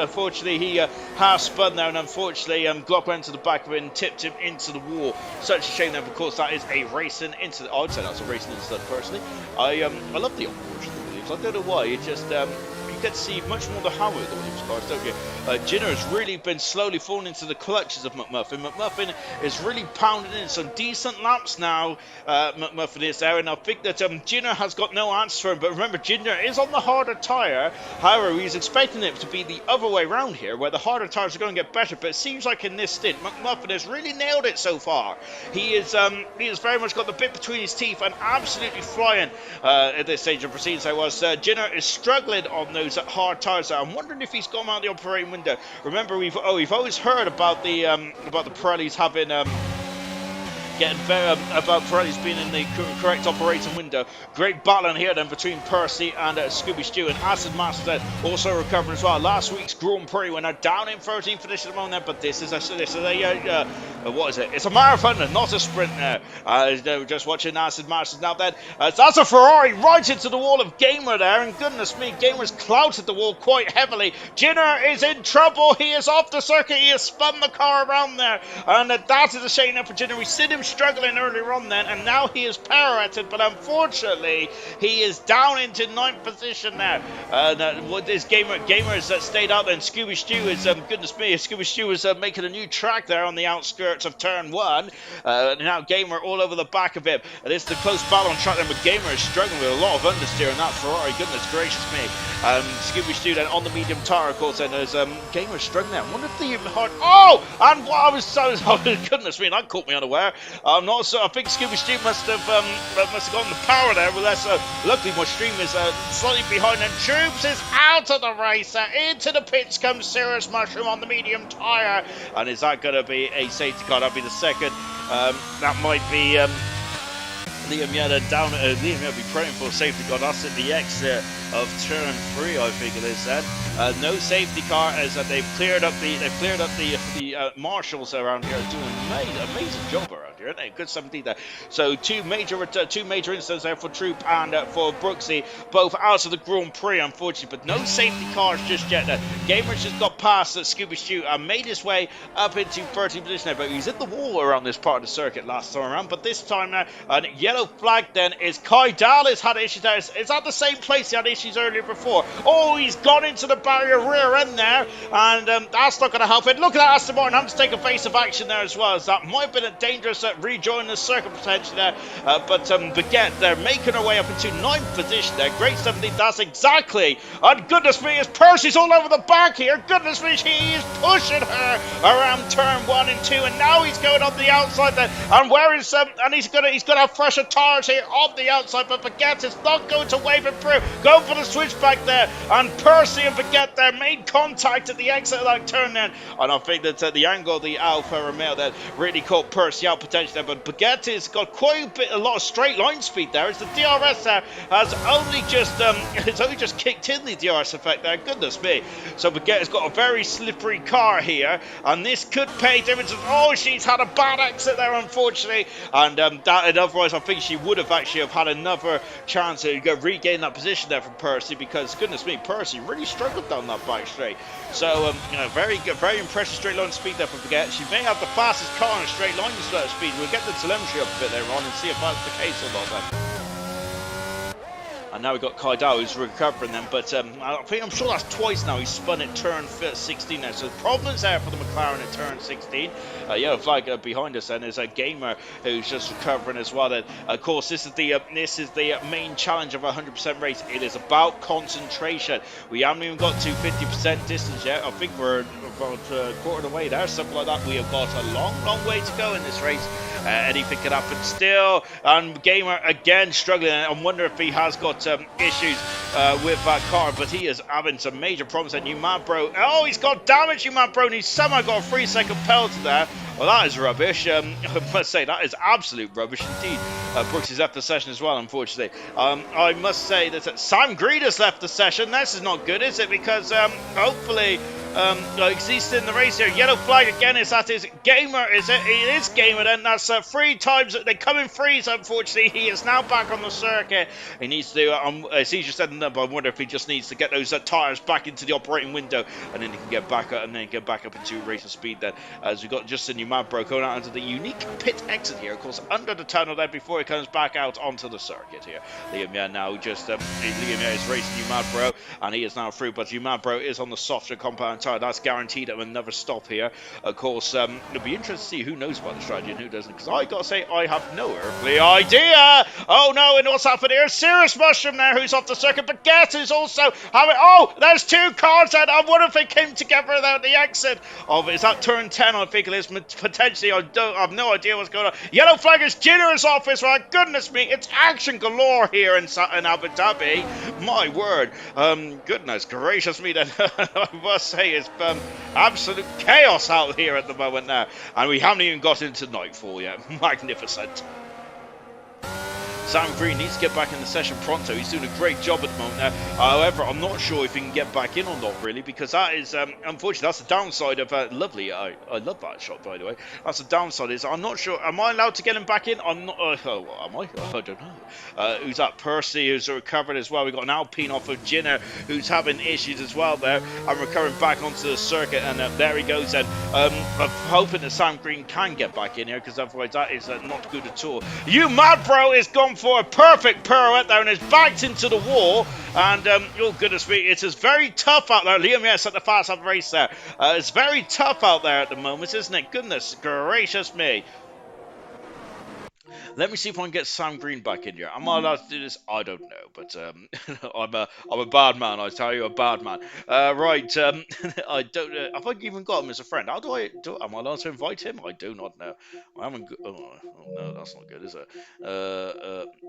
unfortunately he has spun there, and unfortunately Glock went to the back of it and tipped him into the wall. Such a shame there. Of course, that is a racing incident. I'd say that's a racing incident personally. I love the operation of the Williams. I don't know why. It just you get to see much more the Howard of the Williams cars, don't you? Jinner has really been slowly falling into the clutches of McMuffin. McMuffin is really pounding in some decent laps now. McMuffin is there, and I think that Jinner has got no answer for him. But remember, Jinner is on the harder tyre. However, he's expecting it to be the other way around here, where the harder tyres are going to get better. But it seems like in this stint, McMuffin has really nailed it so far. He has very much got the bit between his teeth and absolutely flying at this stage of proceedings. Jinner is struggling on those hard tyres. I'm wondering if he's gone out the operating window. Remember, we've always heard about the Pirellis having getting very about Pirelli's being in the correct operating window. Great battling here then between Percy and Scooby Stew, and Acid Master then also recovering as well. Last week's Grand Prix when they're down in 13th position at the moment, but this is a what is it? It's a marathon, not a sprint now. We're just watching Acid Masters now then. That's a Ferrari right into the wall of Gamer there, and goodness me, Gamer's clouted the wall quite heavily. Jinner is in trouble. He is off the circuit. He has spun the car around there, and that is a shame now for Jinner. We seen him struggling earlier on then, and now he is pirouetted, but unfortunately he is down into 9th position now. What this Gamer has stayed out, and Scooby Stew is goodness me, Scooby Stew is making a new track there on the outskirts of turn 1. Now Gamer all over the back of him. This is the close battle on track then, but Gamer is struggling with a lot of understeer in that Ferrari. Goodness gracious me. Scooby Stew then on the medium tire, of course, and there's Gamer struggling there. I wonder if the hard. Oh, and what I was so goodness me, that caught me unaware. I'm not so. I think Scooby Stew must have gotten the power there. But that's luckily my stream is slightly behind, and Troops is out of the race. Into the pits comes Serious Mushroom on the medium tire, and is that going to be a safety car? That'll be the second. That might be Liam Yada down. Liam Yada be praying for safety car. That's at the exit of turn 3, I think it is then. No safety car, as they've cleared up the marshals around here, doing an amazing job around here, aren't they? Good 17 there. So two major incidents there for Troop and for Brooksy, both out of the Grand Prix, unfortunately, but no safety cars just yet. Gamer's just got past Scooby Stew and made his way up into 13th position there, but he's hit the wall around this part of the circuit last time around. But this time now, yellow flag then is Kai Dahl has had issues there. Is that the same place he had issues earlier before? Oh, he's gone into the barrier rear end there, and that's not going to help it. Look at that, Aston Martin having to take a face of action there as well, as that might have been a dangerous rejoin the circuit potentially there. But Baguette, they're making her way up into 9th position there. Great 17, that's exactly. And goodness me, as Percy's all over the back here. Goodness me, he is pushing her around turn 1 and 2, and now he's going on the outside there. And where is and he's gonna have fresher tires here on the outside, but Baguette is not going to wave it through. Going for the switchback there, and Percy and Baguette there made contact at the exit of that turn then, and I think that the angle of the Alfa Romeo that really caught Percy out potentially there, but Baguette has got quite a lot of straight line speed there, as the DRS there has only just kicked in the DRS effect there. Goodness me. So Baguette has got a very slippery car here, and this could pay dividends. Oh, she's had a bad exit there, unfortunately, and otherwise I think she would have actually had another chance to regain that position there from Percy, because goodness me, Percy really struggled down that back straight. So very good, very impressive straight line speed there for Baguette. She may have the fastest car in straight line speed. We'll get the telemetry up a bit later on and see if that's the case or not then. And now we've got Kaidao who's recovering them, but I'm sure that's twice now he's spun at turn 16 now. So problems there for the McLaren at turn 16. Yellow flag behind us, and there's a Gamer who's just recovering as well. And of course, this is the main challenge of a 100% race. It is about concentration. We haven't even got to 50% distance yet. I think we're about a quarter of the way there, something like that. We have got a long way to go in this race. Anything could happen still, and Gamer again struggling. I wonder if he has got issues with that car, but he is having some major problems. And Umabro, oh, he's got damage, Umabro, and he's somehow got a 3-second penalty there. Well, that is rubbish. I must say, that is absolute rubbish indeed. Brooks has left the session as well, unfortunately. I must say that Sam Greed has left the session. This is not good, is it? Because hopefully he's in the race here. Yellow flag again. Is that his Gamer? Is it? It is Gamer then. That's 3 times. They come in threes, unfortunately. He is now back on the circuit. He needs to, as he just said, I wonder if he just needs to get those tyres back into the operating window, and then he can get back up, and then get back up into racing speed then. As we got just a new Mavbro going out into the unique pit exit here, of course, under the tunnel there before he comes back out onto the circuit here. Liam Yan now just, Liam Yan is racing Umabro, and he is now through, but Umabro is on the softer compound tyre. That's guaranteed at another stop here. Of course, it'll be interesting to see who knows about the strategy and who doesn't, because I gotta say, I have no earthly idea. Oh no, and what's happened here? Serious Mushroom there, who's off the circuit, but Get is also having, oh, there's 2 cars out. I wonder if they came together at the exit of, is that turn 10, I think it is, potentially. I have no idea what's going on. Yellow flag is Ginner's office, right? Goodness me, it's action galore here in Abu Dhabi. My word. Goodness gracious me then. I must say, say, it's absolute chaos out here at the moment now. And we haven't even got into nightfall yet. Magnificent. Sam Green needs to get back in the session pronto. He's doing a great job at the moment now. However, I'm not sure if he can get back in or not, really, because that is, unfortunately, that's the downside of lovely. I love that shot, by the way. That's the downside. Is I'm not sure. Am I allowed to get him back in? I'm not. Oh, am I? I don't know. Who's that? Percy, who's recovered as well. We've got an Alpine off of Jinner, who's having issues as well there. I'm recovering back onto the circuit, and there he goes. And I'm hoping that Sam Green can get back in here, because otherwise that is not good at all. You mad bro is gone for a perfect pirouette there and is backed into the wall. And oh goodness me, it is very tough out there. Liam, yes, at the fast half race there. It's very tough out there at the moment, isn't it? Goodness gracious me. Let me see if I can get Sam Green back in here. Am I allowed to do this? I don't know, but I'm a bad man. I tell you, a bad man. Right, I don't know. Have I even got him as a friend? How do I do? Am I allowed to invite him? I do not know. I haven't. Oh no, that's not good, is it?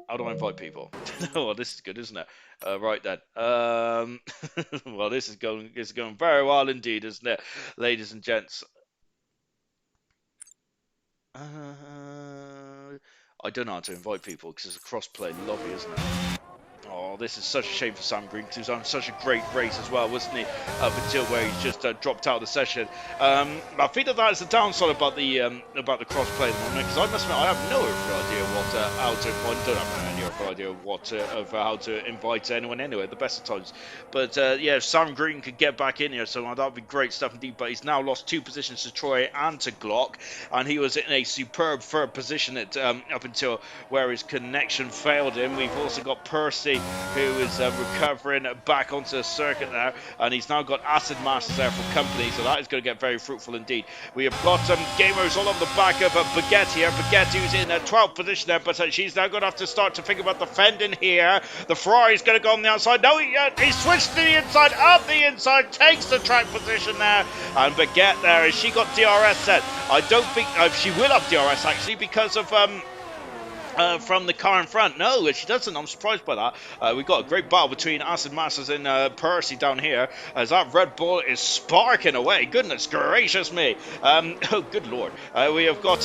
How do I invite people? Well, this is good, isn't it? Right then. Well, this is going very well indeed, isn't it, ladies and gents? I don't know how to invite people because it's a cross-play lobby, isn't it? Oh, this is such a shame for Sam Green because he was on such a great race as well, wasn't he? Up until where he's just dropped out of the session. I think that is the downside about the cross-play at the moment, because I must admit I have no idea of how to invite anyone anyway at the best of times. But yeah, if Sam Green could get back in here, so that would be great stuff indeed. But he's now lost 2 positions to Troy and to Glock, and he was in a superb third position at up until where his connection failed him. We've also got Percy, who is recovering back onto the circuit now, and he's now got Acid Masters there for company, so that is going to get very fruitful indeed. We have got gamers all on the back of Baguette here. Baguette, who's in a 12th position there, but she's now going to have to start to think about defending here. The Ferrari's going to go on the outside. No, he switched to the inside, up the inside, takes the track position there, and Baguette there, has she got DRS set? I don't think she will have DRS actually, because of from the car in front. No, she doesn't. I'm surprised by that. We've got a great battle between Acid Masters and Percy down here, as that Red Bull is sparking away. Goodness gracious me. Oh, good lord. We have got,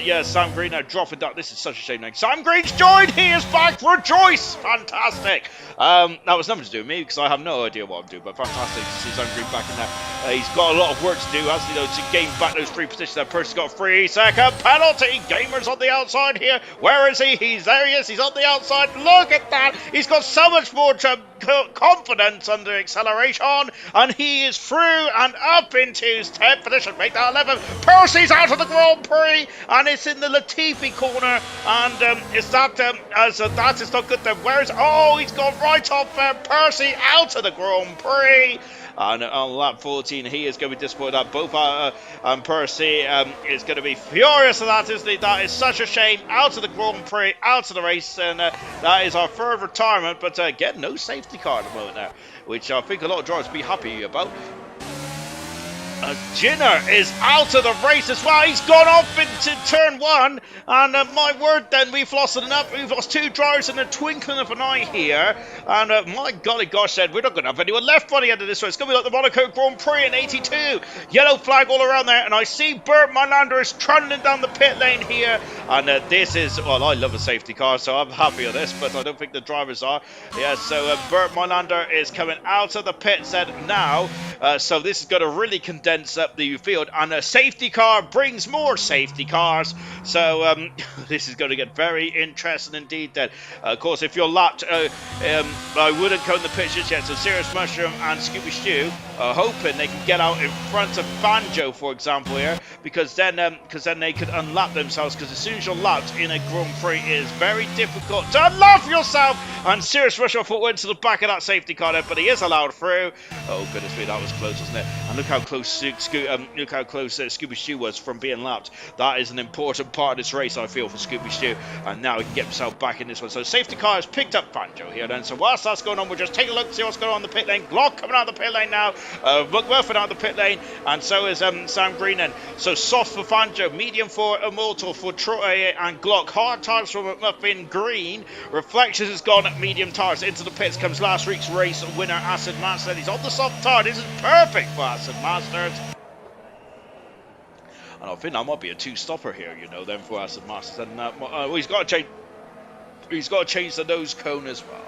yeah, Sam Green dropping down. This is such a shame. Now. Sam Green's joined. He is back. Rejoice. Fantastic. That was nothing to do with me, because I have no idea what I'm doing, but fantastic to see Sam Green back in there. He's got a lot of work to do, hasn't he, though, to gain back those 3 positions. That Percy's got a 3-second penalty. Gamers on the outside here. Where is he? He is. He's on the outside. Look at that. He's got so much more confidence under acceleration, and he is through and up into his 10th position. Make that 11th. Percy's out of the Grand Prix, and it's in the Latifi corner. And is that that is not good then? Where is? Oh, he's gone right off there. Percy out of the Grand Prix. And on lap 14, he is going to be disappointed that both and Percy is going to be furious at that, isn't he? That is such a shame. Out of the Grand Prix, out of the race, and that is our third retirement. But again, no safety car at the moment now, which I think a lot of drivers will be happy about. Jinner is out of the race as well. He's gone off into turn 1, and my word, then we've lost enough. We've lost 2 drivers in a twinkling of an eye here, and my golly gosh, said we're not going to have anyone left by the end of this one. It's going to be like the Monaco Grand Prix in '82. Yellow flag all around there, and I see Bert Mylander is trundling down the pit lane here, and this is, well, I love a safety car, so I'm happy with this, but I don't think the drivers are. Yeah, so Bert Mylander is coming out of the pit set now, so this is going to really condense up the field, and a safety car brings more safety cars, so this is going to get very interesting indeed then. Of course, if you're lapped, I wouldn't go in the pictures yet, so Serious Mushroom and Scooby Stew are hoping they can get out in front of Banjo, for example, here, because then they could unlap themselves, because as soon as you're lapped in a Grand Prix, it is very difficult to unlap yourself, and Serious Mushroom, I thought, went to the back of that safety car there, but he is allowed through. Oh goodness me, that was close, wasn't it? And look how close look how close Scooby Stew was from being lapped. That is an important part of this race, I feel, for Scooby Stew. And now he can get himself back in this one. So safety car has picked up Banjo here then. So whilst that's going on, we'll just take a look, see what's going on in the pit lane. Glock coming out of the pit lane now. McMurphy out of the pit lane. And so is Sam Green then. So soft for Banjo, medium for Immortal, for Troy and Glock. Hard tires for McMuffin. Green. Reflections has gone at medium tires. Into the pits comes last week's race winner, Acid Master. He's on the soft tire. This is perfect for Acid Masters. And I think that might be a two-stopper here, you know, then for Acid Masters. And he's got to change. He's got to change the nose cone as well.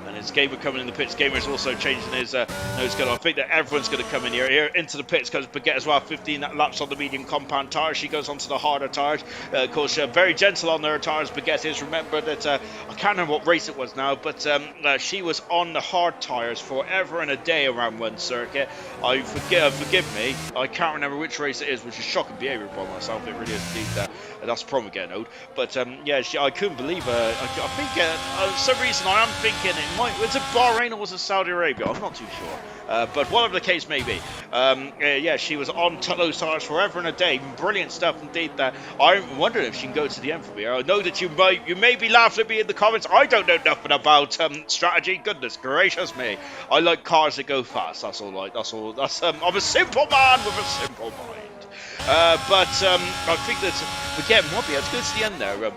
And his Gamer coming in the pits. Gamer's also changing his nose cone. I think that everyone's going to come in here. Here into the pits comes Baguette as well. 15 laps on the medium compound tires. She goes onto the harder tires. Of course, very gentle on her tires. Baguette is. Remember that I can't remember what race it was now, but she was on the hard tires forever and a day around one circuit. Forgive me. I can't remember which race it is, which is shocking behaviour by myself. It really is indeed. That's the problem getting old. But yeah, I couldn't believe her. I think for some reason I am thinking was it Bahrain or was it Saudi Arabia? I'm not too sure. But whatever the case may be, yeah, she was on those tires forever and a day. Brilliant stuff indeed. I'm wondering if she can go to the end for me. I know that you may be laughing at me in the comments. I don't know nothing about strategy. Goodness gracious me. I like cars that go fast. That's all. I'm a simple man with a simple mind. But I think that again might be able to go to the end there,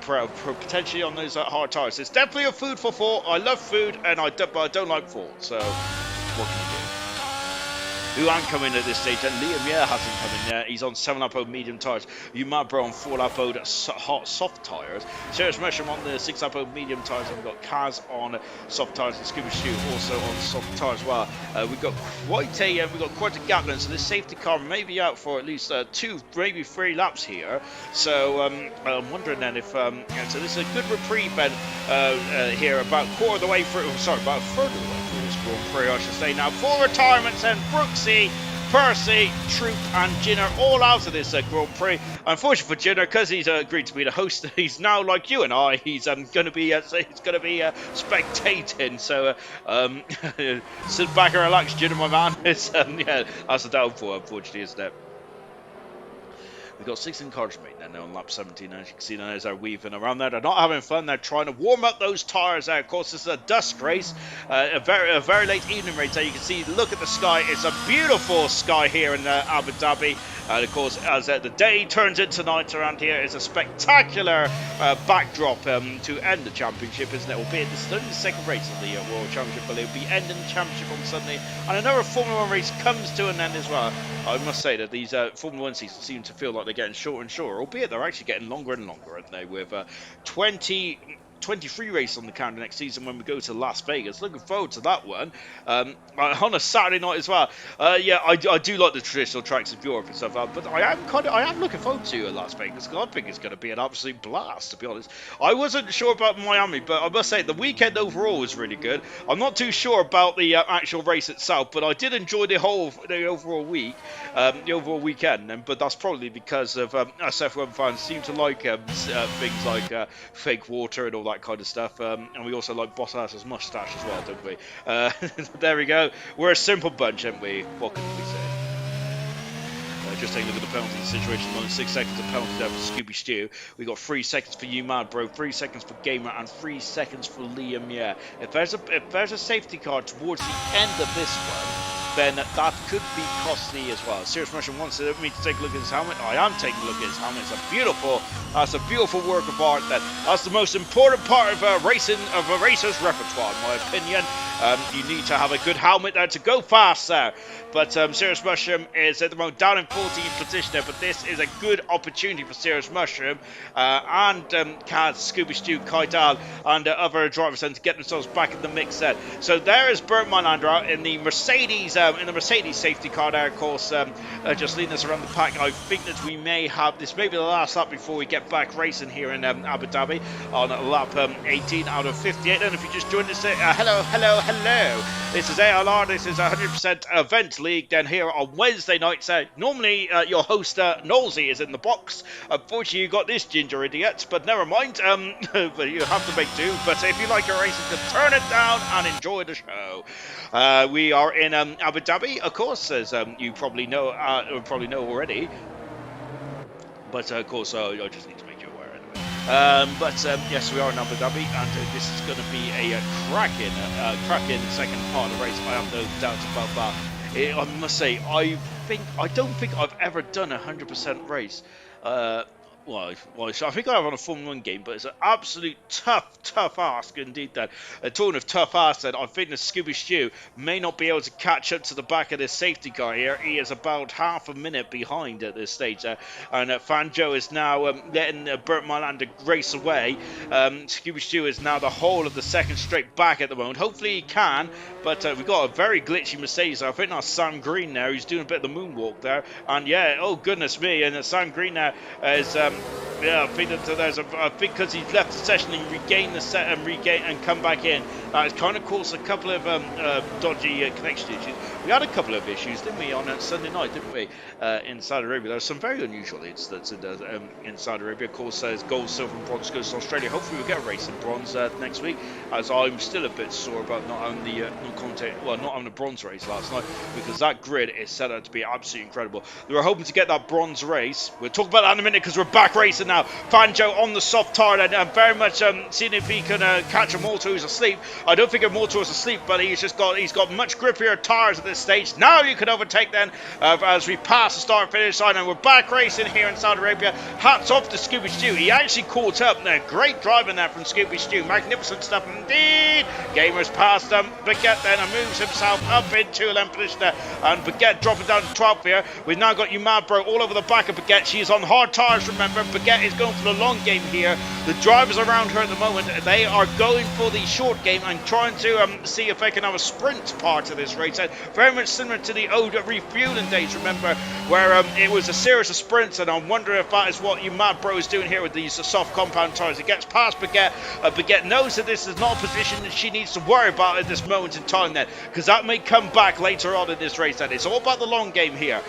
potentially on those hard tires. It's definitely a food for thought. I love food, and I don't like thought. So what can you do? Who ain't coming at this stage? And Liam hasn't come in there. He's on 7-lap-old medium tyres. You might bro on 4-lap-old hot soft tyres. Serious Mushroom on the 6-lap-old medium tyres. And we've got Kaz on soft tyres and Scooby Stew also on soft tyres as well. We've got quite a gap then. So this safety car may be out for at least 2, maybe 3 laps here. So I'm wondering then if so this is a good reprieve then here about quarter of the way through. Sorry, about a third of the way through this Grand Prix, I should say now. 4 retirements and Brooksy, Percy, Troop and Jinner all out of this Grand Prix. Unfortunately for Jinner, because he's agreed to be the host, he's now like you and I. He's going to be spectating. So sit back and relax, Jinner, my man. It's yeah, that's a downfall, unfortunately, isn't it? We've got 16 cars remaining now on lap 17. As you can see, there's our weaving around there. They're not having fun. They're trying to warm up those tyres there. Of course, this is a dust race, a very late evening race. There you can see, look at the sky. It's a beautiful sky here in Abu Dhabi. And of course, as the day turns into night around here, it's a spectacular backdrop to end the championship, isn't it? Albeit this is only the second race of the World Championship, but it'll be ending the championship on Sunday. And another Formula 1 race comes to an end as well. I must say that these Formula 1 seasons seem to feel like they're getting shorter and shorter, albeit they're actually getting longer and longer, aren't they? With 23 races on the calendar next season when we go to Las Vegas. Looking forward to that one on a Saturday night as well. Yeah, I do like the traditional tracks of Europe and stuff, but I am looking forward to Las Vegas because I think it's going to be an absolute blast, to be honest. I wasn't sure about Miami, but I must say the weekend overall was really good. I'm not too sure about the actual race itself, but I did enjoy the overall week, the overall weekend. But that's probably because of us F1 fans seem to like things like fake water and all that kind of stuff, and we also like Bottas's mustache as well, don't we? There we go. We're a simple bunch, aren't we? What can we say? Just taking a look at the penalty situation. Only 6 seconds of penalty there for Scooby Stew. We got 3 seconds for you, Mad Bro, 3 seconds for Gamer, and 3 seconds for Liam. Yeah, if there's a safety car towards the end of this one, then that could be costly as well. Serious Mushroom wants me to take a look at his helmet. I am taking a look at his helmet. That's a beautiful work of art. That's the most important part of a racer's repertoire, in my opinion. You need to have a good helmet there to go fast there. But Serious Mushroom is at the moment down in 14th position there. But this is a good opportunity for Serious Mushroom and Kaz, Scooby Stew, Kaital, and other drivers then to get themselves back in the mix there. So there is Bert Manander in the Mercedes safety car there, of course, just leading us around the pack. I think that we may have this maybe the last lap before we get back racing here in Abu Dhabi on lap 18 out of 58. And if you just joined us, hello hello. This is ALR, this is 100% Event League. Then here on Wednesday nights, normally your host, Nosey, is in the box. Unfortunately, you got this ginger idiot, but never mind. But you have to make do. But if you like your racing, just turn it down and enjoy the show. We are in Abu Dhabi, of course, as you probably know already. But of course, I just need to make you aware anyway. Yes, we are in Abu Dhabi, and this is going to be a cracking second part of the race. I have no doubts about that. I must say, I don't think I've ever done a 100% race. Well, I think I have on a Formula 1 game, but it's an absolute tough ask indeed. Then, talking of tough ask, then I think the Scooby Stew may not be able to catch up to the back of this safety car here. He is about half a minute behind at this stage, and Fanjo is now letting Burt Mylander race away. Scooby Stew is now the whole of the second straight back at the moment. Hopefully he can, but we've got a very glitchy Mercedes. I think that's Sam Green now. He's doing a bit of the moonwalk there, and yeah, oh goodness me, and Sam Green now is. I think that there's because he's left the session and regained the set and come back in. It's kind of caused a couple of dodgy connection issues. We had a couple of issues, didn't we, on Sunday night, didn't we, in Saudi Arabia? There were some very unusual incidents in Saudi Arabia. Of course, there's gold, silver, and bronze goes to Australia. Hopefully, we'll get a race in bronze next week, as I'm still a bit sore about not having not having a bronze race last night, because that grid is set out to be absolutely incredible. We were hoping to get that bronze race. We'll talk about that in a minute, because we're back racing now. Fanjo on the soft tire, and very much seeing if he can catch a Morto who's asleep. I don't think a Morto is asleep, but he's got much grippier tires at this stage. Now you can overtake then as we pass the start finish line, and we're back racing here in Saudi Arabia. Hats off to Scooby Stew. He actually caught up there. Great driving there from Scooby Stew. Magnificent stuff indeed. Gamers past Baguette then and moves himself up into 11th position there, and Baguette dropping down to 12th here. We've now got Umabro all over the back of Baguette. She is on hard tires, remember. Baguette is going for the long game here. The drivers around her at the moment, they are going for the short game and trying to see if they can have a sprint part of this race. Very much similar to the old refueling days, remember, where it was a series of sprints, and I'm wondering if that is what Umabro is doing here with these soft compound tires. It gets past Baguette. Baguette knows that this is not a position that she needs to worry about at this moment in time then, because that may come back later on in this race then. It's all about the long game here.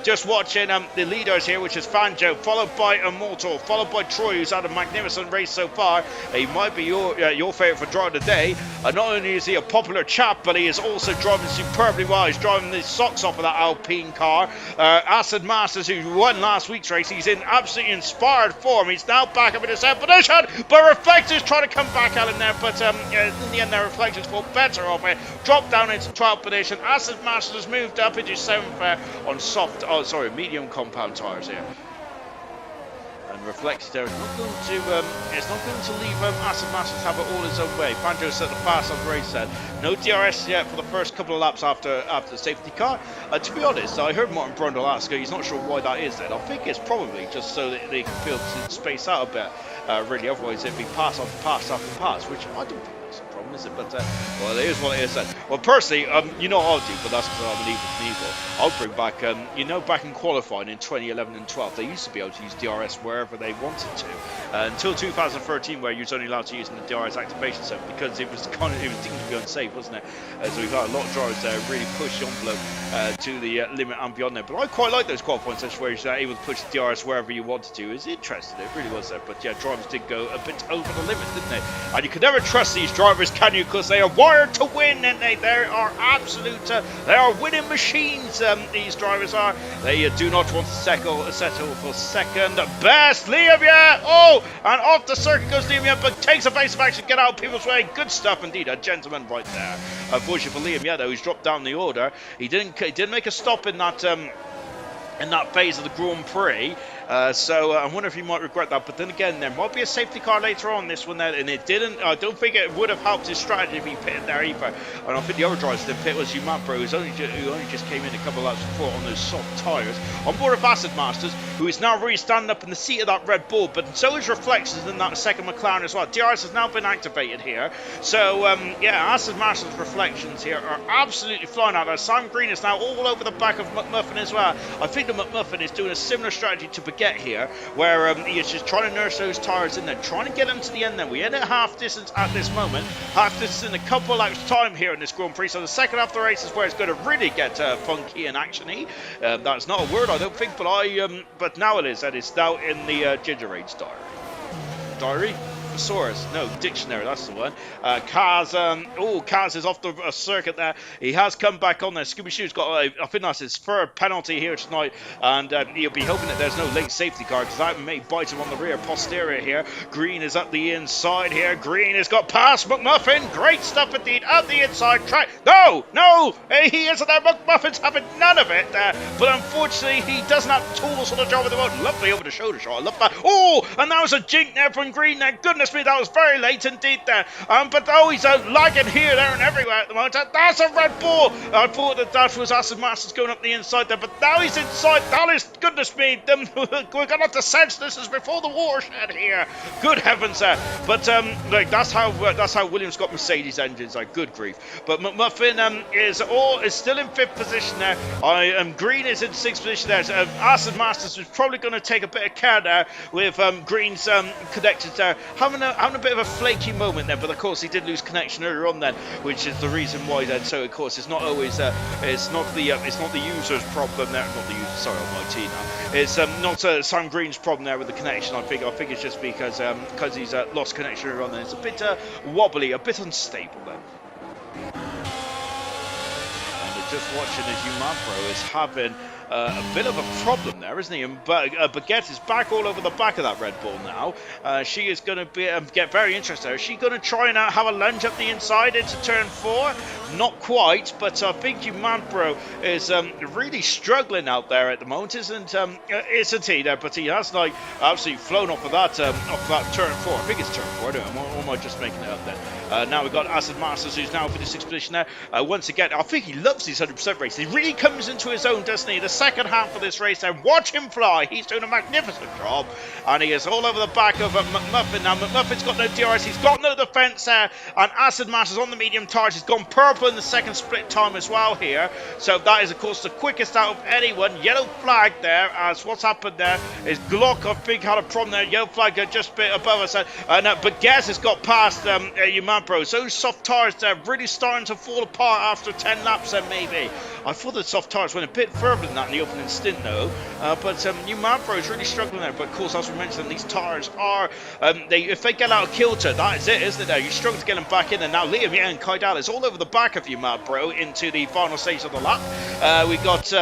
Just watching the leaders here, which is Fanjo, followed by Immortal, followed by Troy, who's had a magnificent race so far. He might be your favourite for driver today. Not only is he a popular chap, but he is also driving superbly well. He's driving the socks off of that Alpine car. Acid Masters, who won last week's race, he's in absolutely inspired form. He's now back up in the 7th position, but Reflectors trying to come back out in there, but in the end their Reflectors fall better off it. Dropped down into 12th position. Acid Masters moved up into 7th on medium compound tyres here. And Reflects there is not going to leave Acid Masters have it all his own way. Banjo set the fast on the race set. No DRS yet for the first couple of laps after the safety car. To be honest, I heard Martin Brundle ask, he's not sure why that is then. I think it's probably just so that they can feel to space out a bit. Really, otherwise it'd be pass after pass after pass, which I don't think that's a problem, is it? But well, it is what it is then. Well, personally, you know what I'll do, but that's because I'm an evil. I'll bring back, back in qualifying in 2011 and 12, they used to be able to use DRS wherever they wanted to, until 2013, where you was only allowed to use in the DRS activation zone, because it was deemed to be unsafe, wasn't it? So we've got a lot of drivers there really push the envelope to the limit and beyond there. But I quite like those qualifying sessions where you're able to push the DRS wherever you wanted to. It's interesting, it really was there. But yeah, drivers did go a bit over the limit, didn't they? And you can never trust these drivers, can you? Because they are wired to win, and they are absolute, they are winning machines. These drivers are. They do not want to settle for second best. Liam, yeah. Oh, and off the circuit goes Liam, yeah, but takes a base of action, get out of people's way. Good stuff indeed, a gentleman right there. Unfortunately for Liam, yeah, though, he's dropped down the order. He didn't make a stop in that phase of the Grand Prix. So I wonder if he might regret that. But then again, there might be a safety car later on this one there, and it didn't. I don't think it would have helped his strategy if he pitted there either. And I think the other drivers that pit was Umabro, who only just came in a couple of laps before on those soft tyres. On board of Acid Masters, who is now really standing up in the seat of that Red Bull, but so is Reflections in that second McLaren as well. DRS has now been activated here. So yeah, Acid Masters' Reflections here are absolutely flying out there. Sam Green is now all over the back of McMuffin as well. I think the McMuffin is doing a similar strategy to Baguette Baguette here, where he is just trying to nurse those tires in there, trying to get them to the end. Then we end at half distance at this moment, half distance in a couple laps time here in this Grand Prix. So the second half of the race is where it's going to really get funky and actiony. That's not a word, I don't think, but now it is. That is now in the Ginger Age diary. Thesaurus, no, dictionary, that's the one. Kaz is off the circuit there. He has come back on there. Scooby Shoo's got, I think that's his third penalty here tonight, and he'll be hoping that there's no late safety car, because that may bite him on the rear posterior here. Green is at the inside here. Green has got past McMuffin. Great stuff indeed at the inside track. No, he isn't there. McMuffin's having none of it there, but unfortunately he doesn't have tools for the job at the moment. Lovely over the shoulder shot. I love that. Oh, and that was a jink there from Green there. Goodness me, that was very late indeed there. But he's lagging here, there, and everywhere at the moment. That's a Red Bull. I thought that was Acid Masters going up the inside there, but now he's inside. That is, goodness me, we're going to have to sense this is before the watershed here. Good heavens there. But like that's how Williams got Mercedes engines. Like, good grief. But McMuffin is still in 5th position there. Green is in 6th position there. So, Acid Masters was probably going to take a bit of care there with Green's connections there. Having a bit of a flaky moment there, but of course he did lose connection earlier on then, which is the reason why then. So of course it's not always it's not the user's problem there. Not the user, sorry, on my team now. It's not Sam Green's problem there with the connection. I think it's just because he's lost connection earlier on then. It's a bit wobbly, a bit unstable then. And just watching as Umapro is having a bit of a problem there, isn't he? And Baguette is back all over the back of that Red Bull now. She is going to get very interested. Is she going to try and have a lunge up the inside into turn 4? Not quite, but I think Umapro is really struggling out there at the moment, isn't he? There, but he has like absolutely flown off of that turn 4. I think it's turn 4. I don't know. Or am I just making it up then? Now we've got Acid Masters, who's now in the 6th position there. Once again, I think he loves these 100% races. He really comes into his own, doesn't he? The second half of this race there, watch him fly. He's doing a magnificent job, and he is all over the back of McMuffin. Now McMuffin's got no DRS, he's got no defense there, and Acid Masters on the medium tires. He's gone purple in the second split time as well here, so that is of course the quickest out of anyone. Yellow flag there, as what's happened there is Glock, I think, had a problem there. Yellow flag just a bit above us, and Baguette has got past Umapro. So those soft tires there really starting to fall apart after 10 laps then maybe. I thought the soft tires went a bit further than that in the opening stint though, but Umapro is really struggling there. But of course, as we mentioned, these tires are, if they get out of kilter, that is it, isn't it? You struggle to get them back in, and now Liam and Kaidal is all over the back of Umapro into the final stage of the lap. We got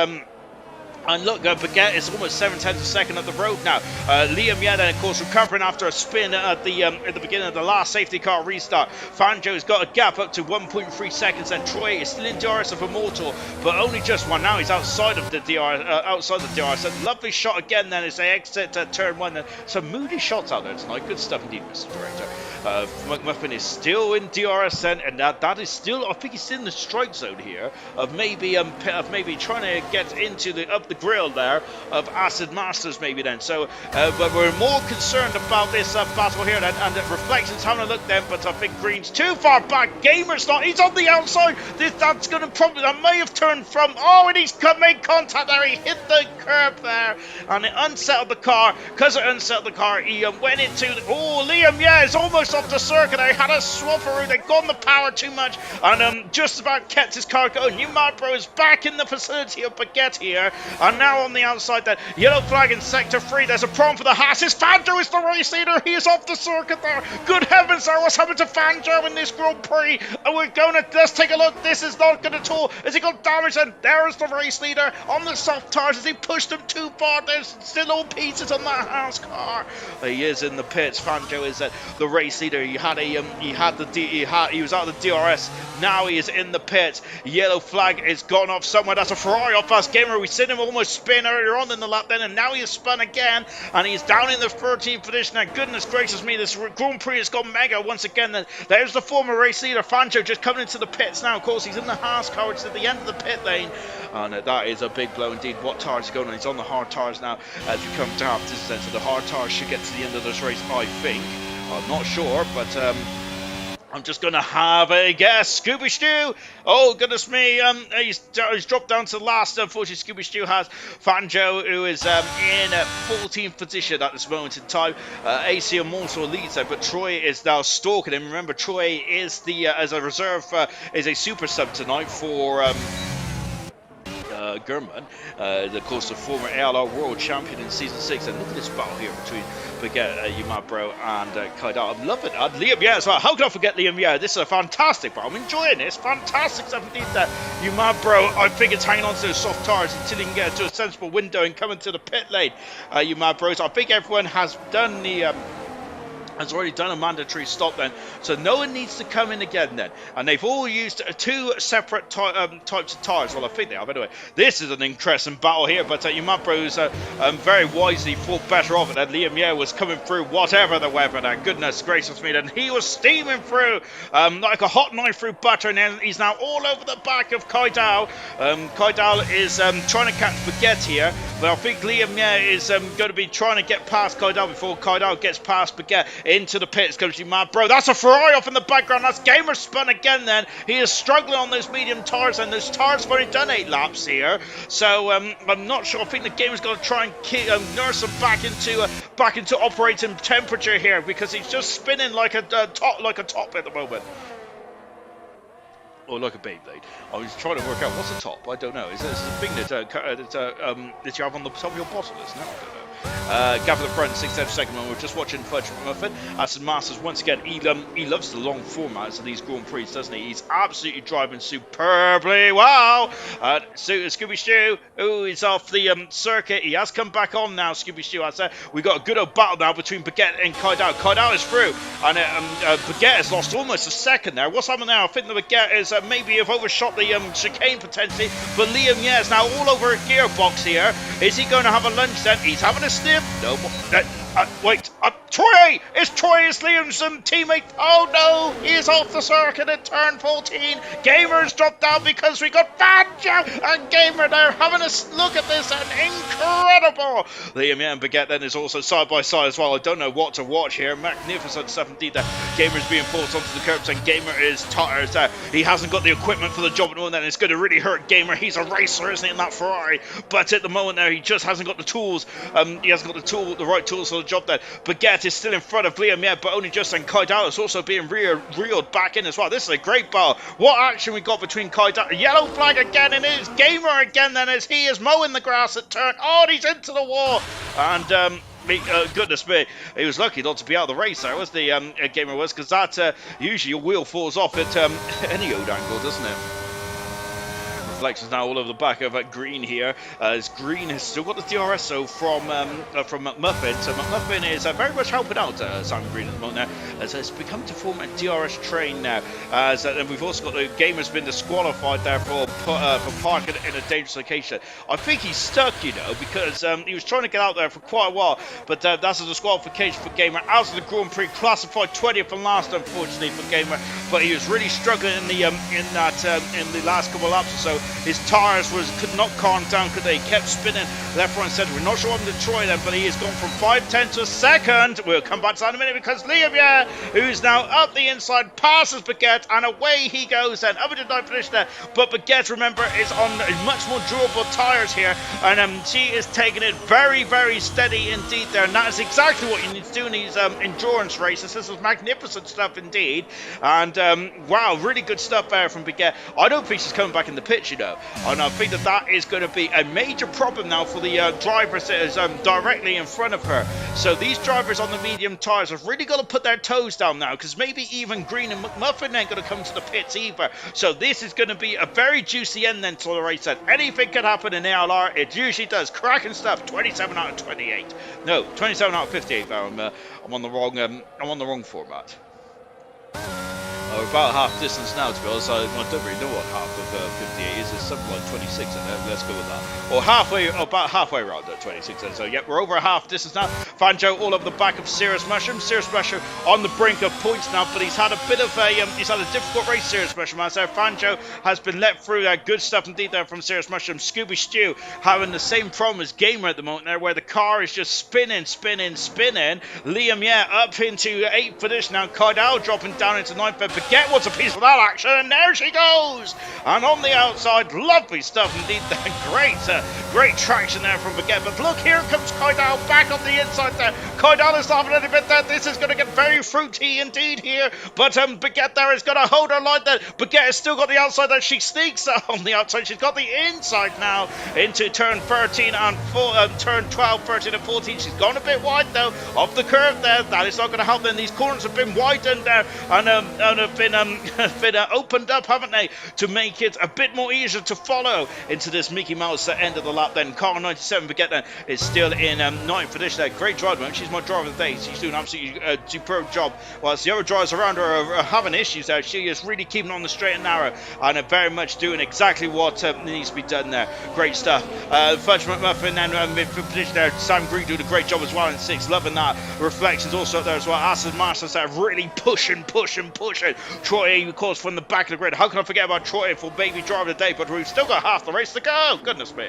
and look, Baguette is almost 7/10 of a second up the road now. Liam Yeda, of course, recovering after a spin at the beginning of the last safety car restart. Fanjo's got a gap up to 1.3 seconds, and Troy is still in DRS of Immortal, but only just one. Now he's outside of the DRS. A lovely shot again then as they exit turn 1. Some moody shots out there tonight. Good stuff indeed, Mr. Director. McMuffin is still in DRS then, and that is still, I think he's still in the strike zone here of maybe trying to get into up the grill there of Acid Masters maybe then. So but we're more concerned about this battle here then, and Reflections having a look then, but I think Green's too far back. Gamer's not, he's on the outside. That's going to probably, that may have turned from, and he's made contact there. He hit the curb there and it unsettled the car. Because it unsettled the car, he went into Liam, yeah, is almost off the circuit there. He had a swafferoo, they'd gone the power too much, and just about kept his car going. Umapro is back in the facility of Baguette here, and now on the outside there. Yellow flag in sector 3. There's a problem for the Haas. Fangio is the race leader. He is off the circuit there. Good heavens, there, what's happened to Fangio in this Grand Prix? And let's take a look. This is not good at all. Has he got damage? And there's the race leader on the soft tires. Has he pushed him too far? There's still all pieces on that Haas car. He is in the pits. Fangio is the race leader. He was out of the DRS. Now he is in the pits. Yellow flag is gone off somewhere. That's a Ferrari off us. Gamer, we seen him almost spin earlier on in the lap then, and now he has spun again, and he's down in the 13th position. And goodness gracious me, this Grand Prix has gone mega once again. There's the former race leader Fangio just coming into the pits now. Of course, he's in the Haas car, which is at the end of the pit lane, and that is a big blow indeed. What tires are going on? He's on the hard tires now as we come to half distance, so the hard tires should get to the end of this race, I think. I'm not sure, but I'm just going to have a guess. Scooby Stew. Oh, goodness me. He's dropped down to the last. Unfortunately, Scooby Stew has Fanjo, who is in 14th position at this moment in time. AC and also leads there, but Troy is now stalking him. Remember, Troy is the, as a reserve, is a super sub tonight for... Gurman, of course, the former ALR World Champion in Season 6. And look at this battle here between Baguette, Bro, and Kaidar. I'm loving it. And Liam Yeh as well. How can I forget Liam Yeh? This is a fantastic battle. I'm enjoying this. Fantastic stuff indeed. Bro, I think it's hanging on to those soft tires until he can get to a sensible window and come into the pit lane. Bros. I think everyone has done the... has already done a mandatory stop then, so no one needs to come in again then. And they've all used two separate types of tyres. Well, I think they have anyway. This is an interesting battle here, but Bros very wisely thought better of it. And Liam Yeh was coming through whatever the weather. Now, goodness gracious me, and he was steaming through like a hot knife through butter, and then he's now all over the back of Kaidal. Kaidal is trying to catch Baguette here, but I think Liam Yeh is going to be trying to get past Kaidal before Kaidal gets past Baguette. Into the pits comes Bro. That's a Ferrari off in the background. That's Gamer spun again then. He is struggling on those medium tyres, and those tyres have only done 8 laps here. So I'm not sure. I think the Gamer's going to try and nurse him back into operating temperature here, because he's just spinning like a top at the moment. Or like a Beyblade. I was trying to work out what's a top. I don't know. Is this the thing that you have on the top of your bottle? Isn't it? I don't know. Gavin the front, 6th second one. We're just watching Fudge Muffin. Aston Masters once again. He loves the long formats of these Grand Prix, doesn't he? He's absolutely driving superbly. Wow! Scooby Stew, who is off the circuit. He has come back on now. Scooby Stew. We got a good old battle now between Baguette and Kaidal. Kaidal is through, and Baguette has lost almost a second there. What's happening now? I think the Baguette is maybe have overshot the chicane potentially, but Liam Yeh is now all over a gearbox here. Is he going to have a lunge then? He's having a sniff. No more. Wait. Troy! It's Liam's teammate. Oh no! He is off the circuit at turn 14. Gamer's dropped down because we got Fanjo and Gamer there having a look at this, and incredible! Liam Yeh and Baguette then is also side by side as well. I don't know what to watch here. Magnificent stuff indeed. Gamer's being forced onto the curbs, and Gamer is tired. He hasn't got the equipment for the job at the moment, and it's going to really hurt Gamer. He's a racer, isn't he, in that Ferrari? But at the moment there, he just hasn't got the tools. He hasn't got the right tools for the job there. Baguette is still in front of Liam Yeh, but only just, and Kaidal is also being reeled back in as well. This is a great battle. What action we got between Kaidal. Yellow flag again, and it is Gamer again then, as he is mowing the grass at turn. Oh, and he's into the wall. And goodness me, he was lucky not to be out of the race there, was the Gamer was, because that usually your wheel falls off at any old angle, doesn't it? Reflections now all over the back of Green here, as Green has still got the DRS so from McMuffin. So McMuffin is very much helping out Simon Green at the moment now, as it's become to form a DRS train now. And we've also got the Gamer's been disqualified there for parking in a dangerous location. I think he's stuck, because he was trying to get out there for quite a while, but that's a disqualification for Gamer. Out of the Grand Prix, classified 20th from last, unfortunately for Gamer, but he was really struggling in the last couple of laps or so. His tyres could not calm down, could they? He kept spinning left, right, and centre. We're not sure what happened to Troy then, but he has gone from 5-10 to a second. We'll come back to that in a minute, because Liam Yeh, who's now up the inside, passes Baguette, and away he goes then. Up to 9th finish there, but Baguette, remember, is on much more durable tyres here, and she is taking it very, very steady indeed there, and that is exactly what you need to do in these endurance races. This is magnificent stuff indeed, and wow, really good stuff there from Baguette. I don't think she's coming back in the pitch, and I think that is going to be a major problem now for the drivers that is directly in front of her. So these drivers on the medium tyres have really got to put their toes down now, because maybe even Green and McMuffin ain't going to come to the pits either. So this is going to be a very juicy end then to the race. That anything can happen in ALR. It usually does. Cracking stuff. 27 out of 28. No, 27 out of 58. I'm on the wrong format. We're about half distance now, to be honest. I don't really know what half of 58 is. It's something like 26, and let's go with that. Or about halfway around at 26. So, yeah, we're over half distance now. Fanjo all over the back of Cirrus Mushroom. Cirrus Mushroom on the brink of points now, but he's had a bit of a difficult race, Cirrus Mushroom. As Fanjo has been let through. Good stuff indeed there from Cirrus Mushroom. Scooby Stew having the same problem as Gamer at the moment there, where the car is just spinning. Liam Yeh up into 8th position now. Kaidal dropping down into 9th. Baguette wants a piece of that action, and there she goes. And on the outside, lovely stuff indeed. Great traction there from Baguette. But look, here comes Kaidal back on the inside there. Kaidal is laughing a little bit there. This is going to get very fruity indeed here. But Baguette there is going to hold her line there. Baguette has still got the outside there. She sneaks on the outside. She's got the inside now into turn 13 and turn 12, 13 and 14. She's gone a bit wide though off the curve there. That is not going to help them. These corners have been widened there and have been opened up, haven't they, to make it a bit more easier to follow into this Mickey Mouse end of the lap. Then car 97 Baguette then is still in ninth position there. Great driver. She's my driver of the day. She's doing an absolutely superb job. Whilst the other drivers around her are having issues there, she is really keeping on the straight and narrow and very much doing exactly what needs to be done there. Great stuff. Fudge McMuffin then mid position there. Sam Green doing a great job as well in 6th. Loving that. Reflections also up there as well. Acid Masters there really pushing. Troy, of course, from the back of the grid. How can I forget about Troy for baby driver of the day? But we've still got half the race to go. Goodness me.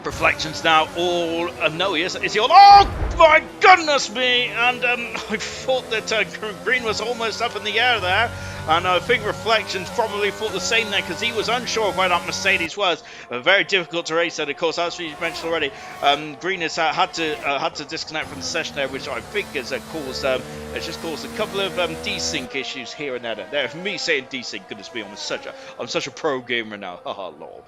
Reflections now all no, he is he all, oh my goodness me, and I thought that Green was almost up in the air there, and I think Reflections probably thought the same there because he was unsure of where that Mercedes was. Very difficult to race, and of course, as we mentioned already, Green has had to disconnect from the session there, which I think has caused it's just caused a couple of desync issues here and there. There, me saying desync, goodness me, I'm such a pro gamer now. Haha, lol.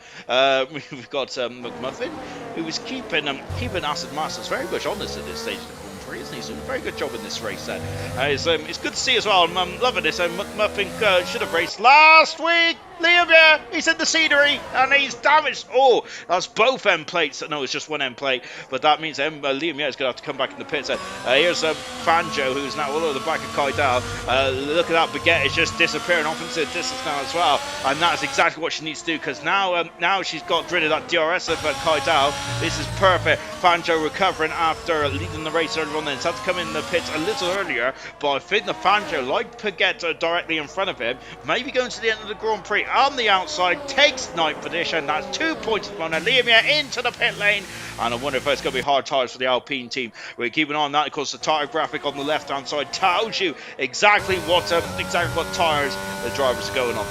We've got McMuffin, who is keeping Acid Masters very much on this at this stage of the Grand Prix, isn't he? He's doing a very good job in this race there. It's good to see as well. I'm loving this. McMuffin should have raced last week. Liam, yeah, he's in the scenery and he's damaged. Oh, that's both end plates. No, it's just one end plate, but that means Liam, yeah, is going to have to come back in the pits. Here's Fanjo, who's now all over the back of Kaidal. Look at that, Baguette is just disappearing off into the distance now as well, and that's exactly what she needs to do because now she's got rid of that DRS of Kaidal. This is perfect. Fanjo recovering after leading the race earlier on, then he's had to come in the pits a little earlier, but I think the Fanjo, like Baguette directly in front of him, maybe going to the end of the Grand Prix on the outside, takes 9th position. That's 2 points at the moment. Liamia into the pit lane, and I wonder if it's going to be hard tyres for the Alpine team. We're keeping on that. Of course, the tyre graphic on the left hand side tells you exactly what tyres the drivers are going on.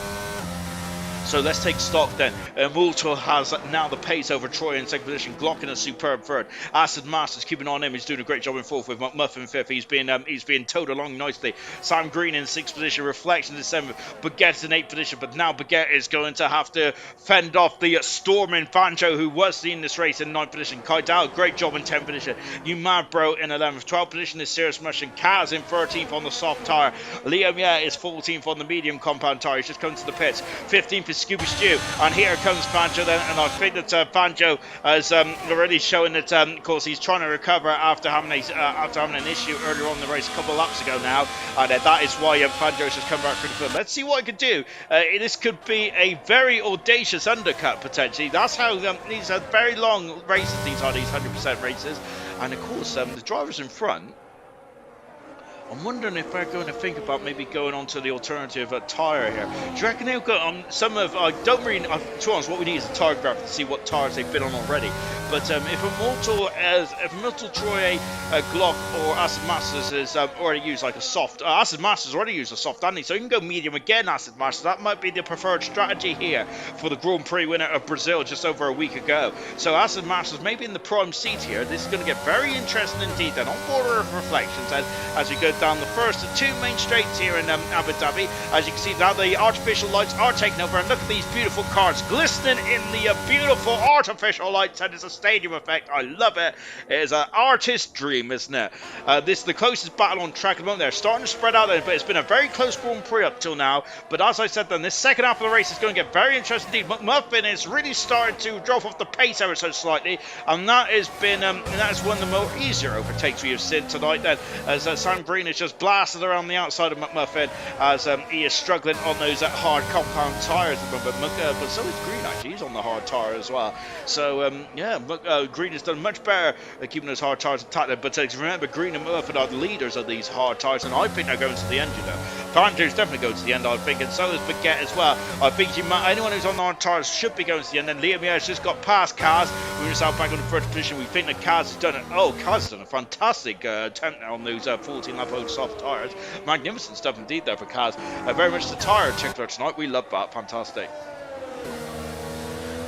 So let's take stock then. Multo has now the pace over Troy in 2nd position. Glock in a superb 3rd. Acid Masters keeping on him. He's doing a great job in 4th with McMuffin 5th. He's being towed along nicely. Sam Green in 6th position. Reflection in 7th. Baguette's in 8th position. But now Baguette is going to have to fend off the storming Fanjo, who was seeing this race in 9th position. Kaidal, great job in 10th position. You Mad Bro in 11th. 12th position is Serious Mush, and Kaz in 13th on the soft tyre. Liam, yeah, is 14th on the medium compound tyre. He's just coming to the pits. 15th is Scooby Stew, and here comes Fanjo then, and I think that Fanjo has already shown that of course he's trying to recover after having an issue earlier on in the race a couple of laps ago now, and that is why Fanjo's just come back pretty good. Let's see what he can do. This could be a very audacious undercut potentially. That's how these are very long races, these 100% races, and of course the drivers in front, I'm wondering if they're going to think about maybe going on to the alternative tyre here. Do you reckon they'll go on some of... I don't really... To be honest, what we need is a tyre graph to see what tyres they've been on already. But if a Multo Troy, Glock or Acid Masters has already used like a soft... Acid Masters already used a soft, hasn't he? So you can go medium again, Acid Masters. That might be the preferred strategy here for the Grand Prix winner of Brazil just over a week ago. So Acid Masters maybe in the prime seat here. This is going to get very interesting indeed then on Border of Reflections as we go down the first of 2 main straights here in Abu Dhabi. As you can see now, the artificial lights are taking over, and look at these beautiful cars glistening in the beautiful artificial lights, and it's a stadium effect. I love it. It is an artist's dream, isn't it? This is the closest battle on track at the moment. They're starting to spread out there, but it's been a very close Grand Prix up till now. But as I said then, this second half of the race is going to get very interesting indeed. McMuffin is really starting to drop off the pace ever so slightly, and that has been that is one of the more easier overtakes we have seen tonight then, as Sam Green is just blasted around the outside of McMuffin as he is struggling on those hard compound tyres. But so is Green actually. He's on the hard tyre as well. So yeah, Green has done much better at keeping those hard tyres intact. But remember, Green and McMuffin are the leaders of these hard tyres, and I think they're going to the end, you know. Panthers definitely go to the end, I think, and so is Baguette as well. I think anyone who's on our tires should be going to the end. And Liam has just got past Kaz. We're just back on the first position. We think that Kaz has done it. Oh, Kaz has done a fantastic attempt on those 14-lap old soft tires. Magnificent stuff indeed there for Kaz. Very much the tire tickler tonight. We love that. Fantastic.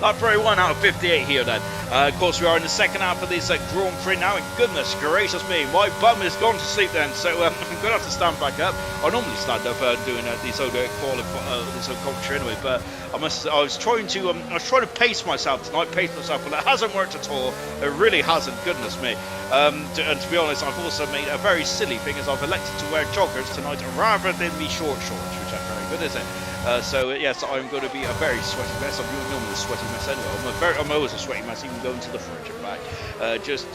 Lap 31 out of 58 here then. Of course, we are in the second half of this Grand Prix now, and goodness gracious me, my bum has gone to sleep then, so I'm going to have to stand back up. I normally stand up doing these old commentary anyway, but I was trying to pace myself tonight, but it hasn't worked at all. It really hasn't, goodness me. And to be honest, I've also made a very silly thing, as I've elected to wear joggers tonight rather than the short shorts, which ain't very good, is it? So yes, I'm going to be a very sweaty mess. I'm normally a sweaty mess anyway. I'm always a sweaty mess, even going to the fridge and back. Just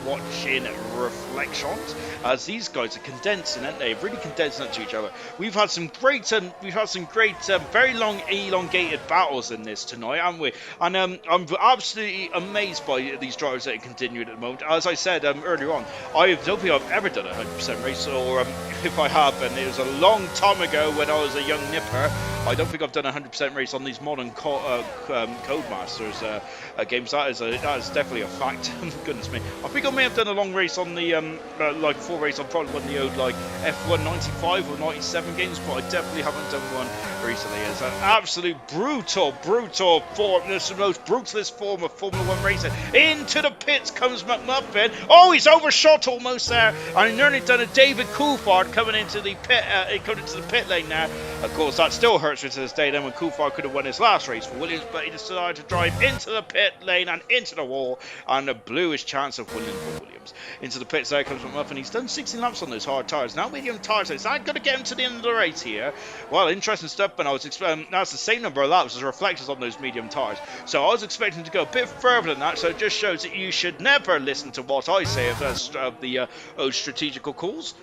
watching reflections as these guys are condensing, aren't they? Really condensing into each other. We've had some great, very long, elongated battles in this tonight, haven't we? And I'm absolutely amazed by these drivers that are continuing at the moment. As I said earlier on, I don't think I've ever done a 100% race, or if I have, and it was a long time ago when I was a young nipper. I don't think I've done a 100% race on these modern Codemasters games. That is definitely a fact. Goodness me. I think I may have done a long race on the full race on probably one of the old F1 95 or 97 games, but I definitely haven't done one recently. It's an absolute brutal form. This is the most brutalist form of Formula 1 racing. Into the pits comes McMuffin. Oh, he's overshot almost there, and he nearly done a David Coulthard coming into the pit lane now. Of course, that still hurts me to this day then, when Coulthard could have won his last race for Williams, but he decided to drive into the pit lane and into the wall, and blew his chance of winning for Williams. Into the pits there comes McMuffin. He's done 16 laps on those hard tyres. Now medium tyres, so I'm going to get him to the end of the race here. Well, interesting stuff, but that's the same number of laps as reflectors on those medium tyres. So I was expecting to go a bit further than that, so it just shows that you should never listen to what I say of the strategical calls.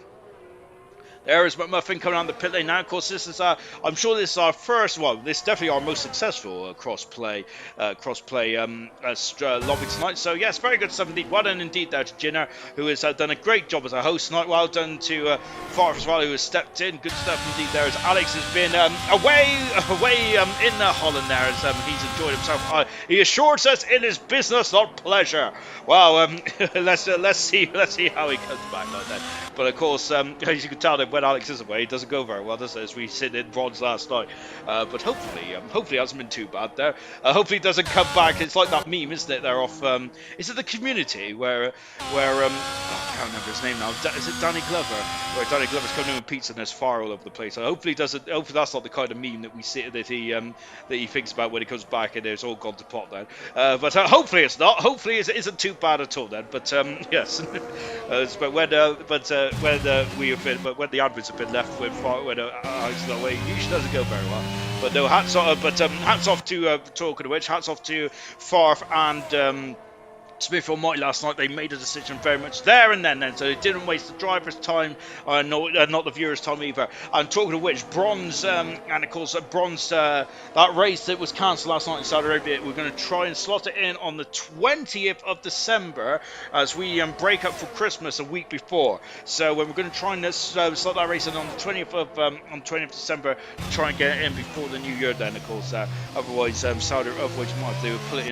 There is McMuffin coming on the pit lane now. Of course, this is I'm sure this is our first, well, this is definitely our most successful cross-play lobby tonight. So yes, very good stuff indeed. Well done indeed there to Jinner, who has done a great job as a host tonight. Well done to Farf as well, who has stepped in. Good stuff indeed there, as Alex has been away in Holland there, as he's enjoyed himself. He assures us it is business, not pleasure. Well, let's see how he comes back like that. But of course, as you can tell, that when Alex is away, it doesn't go very well, does it? As we sit in bronze last night. But hopefully it hasn't been too bad there. Hopefully it doesn't come back. It's like that meme, isn't it? They're off. Is it the Community where I can't remember his name now. Is it Danny Glover? Where Danny Glover's coming in with pizza and there's fire all over the place. So hopefully that's not the kind of meme that we see that he thinks about when he comes back and it's all gone to pot then. But hopefully it's not. Hopefully it isn't too bad at all then. But yes. But when the admins have been left with when Alex that way, usually doesn't go very well. But no, hats off to talking of which, hats off to Farf and Smith or Mighty last night. They made a decision very much there and then, so they didn't waste the driver's time, not the viewer's time either. And talking of which, bronze, and of course bronze, that race that was cancelled last night in Saudi Arabia, we're going to try and slot it in on the 20th of December as we break up for Christmas a week before. So we're going to try and slot that race in on the 20th of December to try and get it in before the New Year. Then, of course, otherwise you might have to put it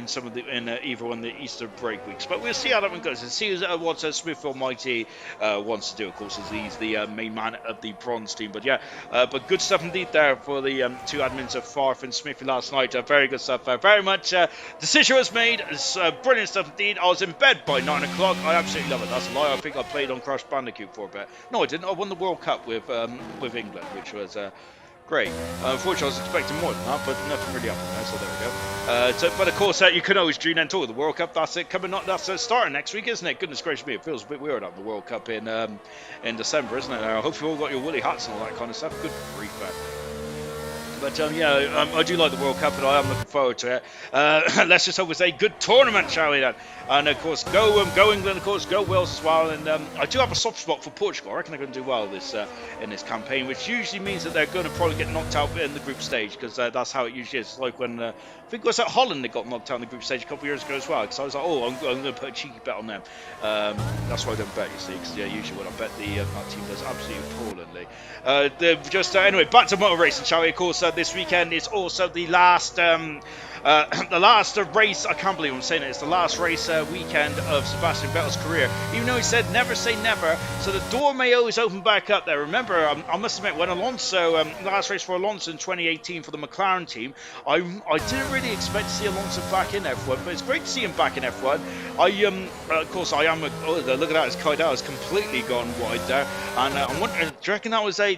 in either on the Easter break weeks, but we'll see how that one goes and see what Smith Almighty wants to do. Of course, as he's the main man of the bronze team. But yeah, but good stuff indeed there for the two admins of Farf and Smithy last night. Very good stuff. Very much decision was made. It's brilliant stuff indeed. I was in bed by 9 o'clock. I absolutely love it. That's a lie. I think I played on Crash Bandicoot for a bit. No, I didn't. I won the World Cup with England, which was great. Unfortunately, I was expecting more than that, but nothing really happened there, so there we go. But of course, you can always dream and talk of the World Cup. That's it coming up. That's starting next week, isn't it? Goodness gracious me, it feels a bit weird having the World Cup in December, isn't it? I hope you all got your woolly hats and all that kind of stuff. Good grief, But yeah, I do like the World Cup, and I am looking forward to it. Let's just hope it's a good tournament, shall we then? And of course, go England, of course, go Wales as well. And I do have a soft spot for Portugal. I reckon they're going to do well this in this campaign, which usually means that they're going to probably get knocked out in the group stage, because that's how it usually is. It's like when I think it was at Holland they got knocked out in the group stage a couple of years ago as well. Because I was like, oh, I'm going to put a cheeky bet on them. That's why I don't bet, you see, because yeah, usually when I bet that team does absolutely appallingly. Anyway, back to motor racing, shall we? Of course, this weekend is also the last race. I can't believe I'm saying it. It's the last race weekend of Sebastian Vettel's career. Even though he said never say never, so the door may always open back up there. Remember, I must admit, when Alonso, last race for Alonso in 2018 for the McLaren team, I didn't really expect to see Alonso back in F1, but it's great to see him back in F1. Of course, I am. Look at that! His Kydal has completely gone wide there, and I'm wondering, do you reckon that was a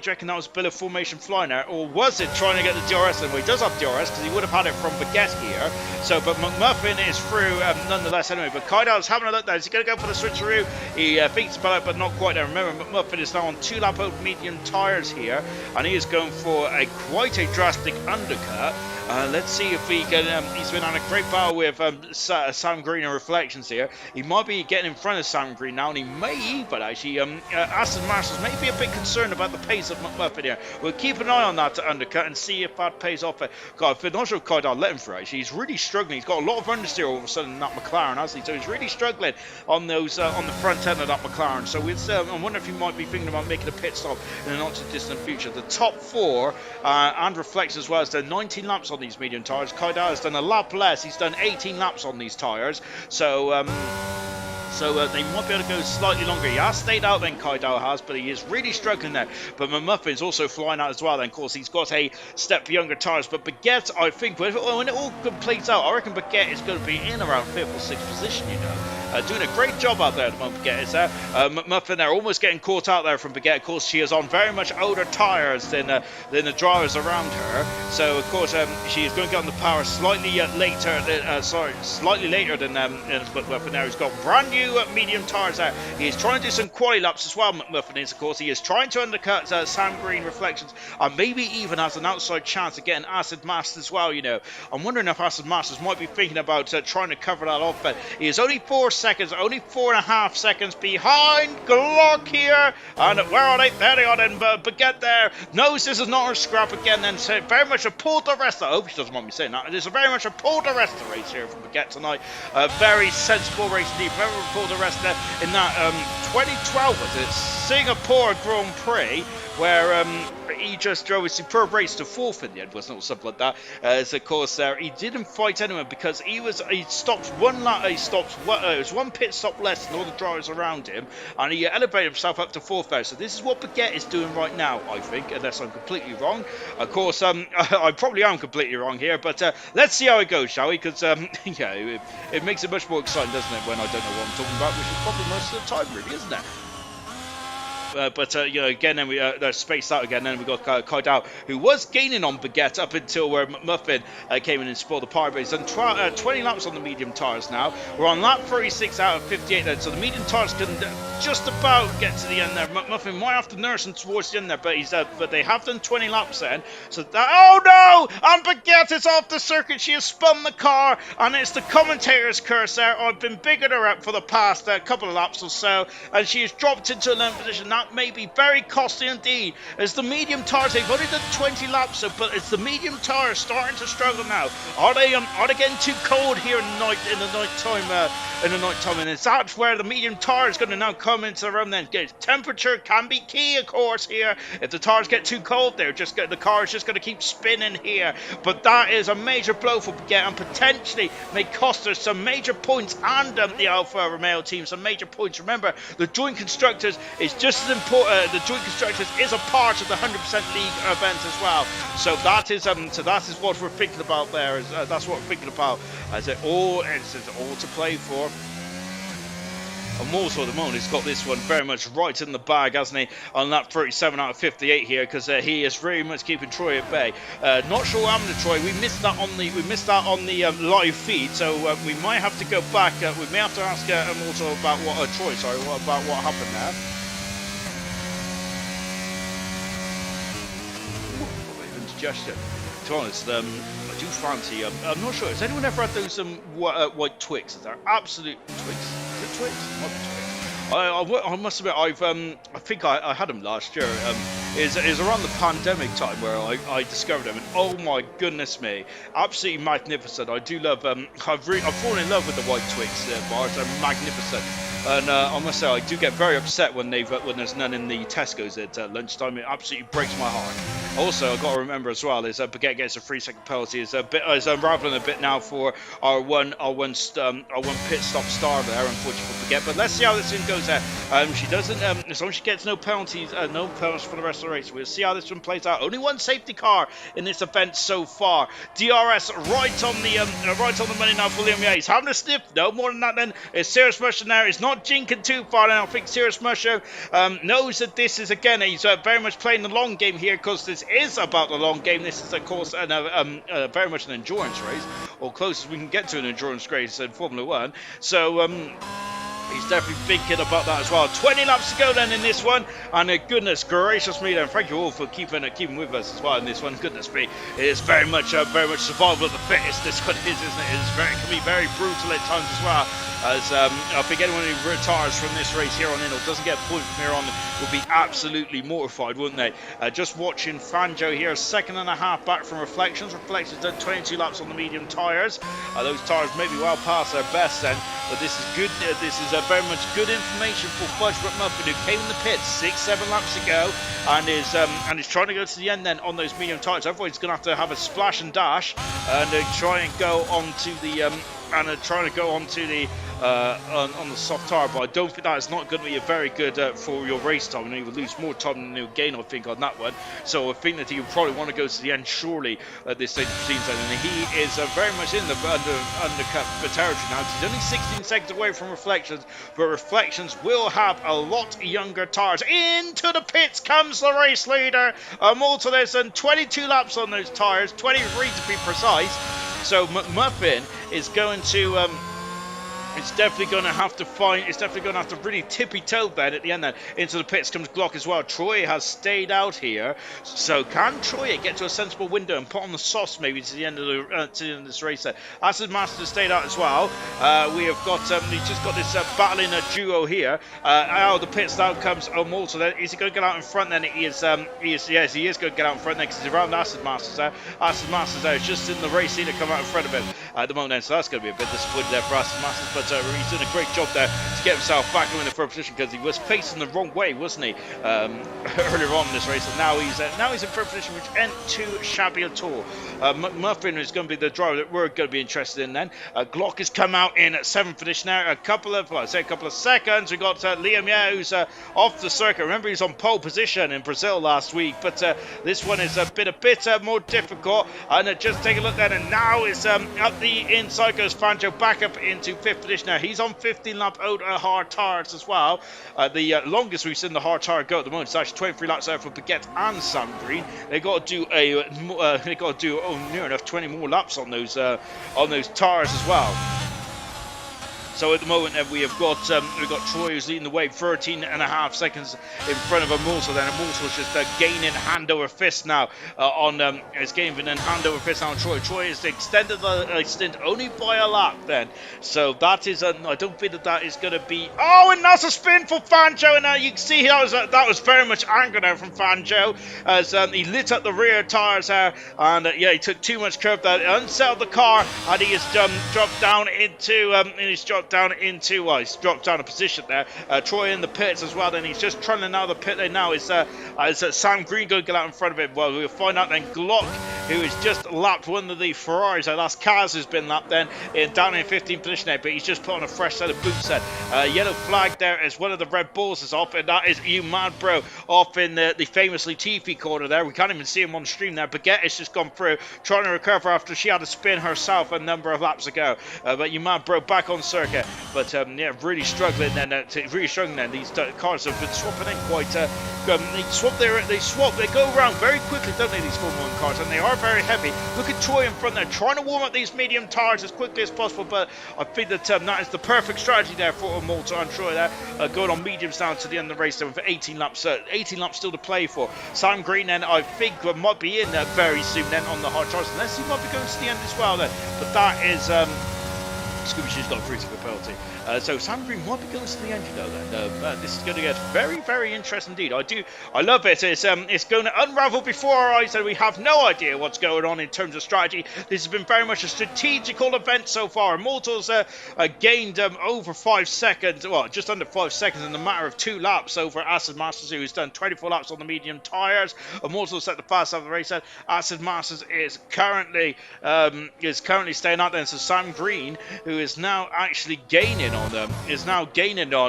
Bill of formation flying there, or was it trying to get the DRS? And well, he does have DRS because he would have had it from Baguette here. So, but McMuffin is through nonetheless anyway. But Kydal's having a look there. Is he going to go for the switcheroo? He thinks about it, but not quite there. Remember, McMuffin is now on 2-lap old medium tyres here, and he is going for quite a drastic undercut. Let's see if he can. He's been on a great battle with Sam Green and Reflections here. He might be getting in front of Sam Green now, and he may even actually. Aston Martins may be a bit concerned about the pace of McMuffin here. We'll keep an eye on that undercut and see if that pays off. God, I'm not sure if Kydal let him through. Actually, he's really struggling. He's got a lot of understeer all of a sudden in that McLaren, hasn't he? So he's really struggling on those on the front end of that McLaren. So I wonder if he might be thinking about making a pit stop in the not too distant future. The top four and Reflects as well has done 19 laps on these medium tyres. Kydal has done a lap less. He's done 18 laps on these tyres. So they might be able to go slightly longer. He has stayed out then, Kydal has, but he is really struggling there. But Muffin's also flying out as well. Then, of course, he's got a step younger tyres. But Baguette, I think, when it all completes out, I reckon Baguette is going to be in around 5th or 6th position, you know. Doing a great job out there at the moment, Baguette is there. Muffin there, almost getting caught out there from Baguette. Of course, she is on very much older tyres than the drivers around her. So, of course, she is going to get on the power slightly later than Muffin there. He's got brand new medium tyres there. He is trying to do some quali laps as well, McMuffin is, of course. He is trying to undercut Sam Green Reflections, and maybe even has an outside chance of getting Acid Masters as well, you know. I'm wondering if Acid Masters might be thinking about trying to cover that off, but he is only only 4.5 seconds behind Glock here. And where are they? There they are then. Baguette there knows this is not a scrap again, then so very much a pull to rest. I hope she doesn't mind me saying that. It is very much a pull to rest race here from Baguette tonight. A very sensible race indeed. Very much pull to rest there in that 2012 was it? Singapore Grand Prix, where he just drove a superb race to 4th in the end, wasn't it, or something like that. As of course, he didn't fight anyone because he stopped one lap. It was one pit stop less than all the drivers around him, and he elevated himself up to 4th there. So this is what Baguette is doing right now, I think, unless I'm completely wrong. Of course, I probably am completely wrong here, but let's see how it goes, shall we? Because yeah, it makes it much more exciting, doesn't it, when I don't know what I'm talking about, which is probably most of the time, really, isn't it? You know, again, then they're spaced out again. Then we got Kydal, who was gaining on Baguette up until where Muffin came in and spoiled the power base. And 20 laps on the medium tyres now. We're on lap 36 out of 58 then, so the medium tyres can just about get to the end there. Muffin might have to nurse him towards the end there, but they have done 20 laps then. So that, oh no! And Baguette is off the circuit. She has spun the car, and it's the commentator's curse there. I've been bigging her up for the past couple of laps or so, and she has dropped into 11th position. That may be very costly indeed, as the medium tyres, they've only done 20 laps, but it's the medium tyres starting to struggle now. Are they getting too cold here in the night time, and is that where the medium tyre is going to now come into their own then? Temperature can be key, of course, here. If the tyres get too cold, the car is just going to keep spinning here. But that is a major blow for Baguette, and potentially may cost us some major points, and the Alfa Romeo team some major points. Remember, the joint constructors is just as important. The joint constructors is a part of the 100% league event as well. So that is what we're thinking about there. That's what we're thinking about. It's all to play for. And Mortal at the moment has got this one very much right in the bag, hasn't he? On lap 37 out of 58 here, because he is very much keeping Troy at bay. Not sure what happened to Troy. We missed that on the live feed, so we might have to go back. We may have to ask Mortal about what happened there. Indigestion. to be honest, I do fancy. I'm not sure. Has anyone ever had those white Twix? They're absolute Twix. Is it Twix? Not Twix. I must admit, I think I had them last year. Is around the pandemic time where I discovered them, and oh my goodness me, absolutely magnificent. I do love. I've fallen in love with the white Twix bars. They're magnificent. And I must say, I do get very upset when there's none in the Tesco's at lunchtime. It absolutely breaks my heart. Also, I've got to remember as well is Baguette gets a 3-second penalty. Is unraveling a bit now for our one pit stop star there, unfortunately for Baguette. But let's see how this one goes there. She doesn't. As long as she gets no penalties for the rest of the race. We'll see how this one plays out. Only one safety car in this event so far. DRS right on the money now for Liam Yates. Having a sniff. No more than that. Then it's Serious Musher now. It's not jinking too far, and I think Serious Musher knows that this is again. He's very much playing the long game here because this is about the long game. This is of course very much an endurance race, or close as we can get to an endurance race in Formula 1. So he's definitely thinking about that as well. 20 laps to go then in this one, and goodness gracious me then, thank you all for keeping with us as well in this one. Goodness me, it is very much survival of the fittest. This one is, isn't it? It can be very brutal at times as well. As I think anyone who retires from this race here on in or doesn't get a point from here on will be absolutely mortified, wouldn't they? Just watching Fangio here, 2.5 back from Reflections. Reflections done 22 laps on the medium tyres. Those tyres may be well past their best then, but this is good. This is very much good information for Fudge McMuffin, who came in the pits 6-7 laps ago and is trying to go to the end then on those medium tyres. Otherwise, he's going to have a splash and dash and try and go onto the on the soft tyre, but I don't think that is not going to be a very good for your race time, and he will lose more time than he'll gain, I think, on that one. So I think that he will probably want to go to the end surely at this stage of the season, and he is very much in the undercut territory now. He's only 16 seconds away from Reflections, but Reflections will have a lot younger tyres. Into the pits comes the race leader. Malta, there's done 22 laps on those tyres, 23 to be precise. So McMuffin is going to it's definitely going to have to really tippy-toe then at the end. Then into the pits comes Glock as well. Troy has stayed out here, so can Troy get to a sensible window and put on the sauce maybe to the end of this race? There, Acid Master stayed out as well. We have got he's just got this battling a duo here. Out of the pits now comes Malta. Then is he going to get out in front? Then he is going to get out in front because he's around Acid Masters there. Acid Masters there is just in the race leader come out in front of him at the moment. Then, so that's going to be a bit disappointing there for Acid Masters, but he's done a great job there to get himself back in the third position because he was facing the wrong way, wasn't he, earlier on in this race, and now he's in third position, which ain't too shabby at all. McMuffin is going to be the driver that we're going to be interested in then. Glock has come out in 7th position now. A couple of seconds. We got Liam Yao, who's off the circuit. Remember, he's on pole position in Brazil last week, but this one is a bit more difficult. And just take a look then, and now it's up the inside goes Fangio back up into 5th position. Now he's on 15 lap out hard tyres as well. The longest we've seen the hard tyre go at the moment is actually 23 laps out for Baguette and Sam Green. They got to do near enough 20 more laps on those tyres as well. So at the moment we've got Troy who's leading the way, 13.5 seconds in front of Malta. Then Malta's just gaining hand over fist now is gaining hand over fist on Troy. Troy has extended the stint only by a lap then. So that is I don't think that is going to be. Oh, and that's a spin for Fangio, and you can see that was very much anger there from Fangio as he lit up the rear tyres there, and he took too much curve there, unsettled the car, and he has dropped down a position there. Troy in the pits as well. Then he's just trundling out of the pit lane now. Is Sam Green going to get out in front of him? Well, we'll find out then. Glock, who has just lapped one of the Ferraris. That's Kaz who's been lapped then down in 15th position there, but he's just put on a fresh set of boots then. Yellow flag there as one of the Red Bulls is off, and that is You Mad Bro off in the famously TV corner there. We can't even see him on stream there. Baguette has just gone through trying to recover after she had a spin herself a number of laps ago. But You Mad Bro back on circuit. But really struggling then. These cars have been swapping in quite. They go around very quickly, don't they? These Formula 1 cars, and they are very heavy. Look at Troy in front there, trying to warm up these medium tires as quickly as possible, but I think that that is the perfect strategy there for Malta and Troy there, going on mediums down to the end of the race there with 18 laps still to play for. Sam Green then, I think, might be in there very soon then on the hard tires, unless he might be going to the end as well then, but that is... Scooby Shoe's got a critical penalty. So Sam Green might be going to the end, you know, then. This is going to get very, very interesting indeed. I love it. It's going to unravel before our eyes, and we have no idea what's going on in terms of strategy. This has been very much a strategical event so far. Immortals gained over 5 seconds, well, just under 5 seconds in the matter of 2 laps over Acid Masters, who's done 24 laps on the medium tyres. Immortals set the fast half of the race. Acid Masters is currently staying out there. So Sam Green, who is now actually gaining on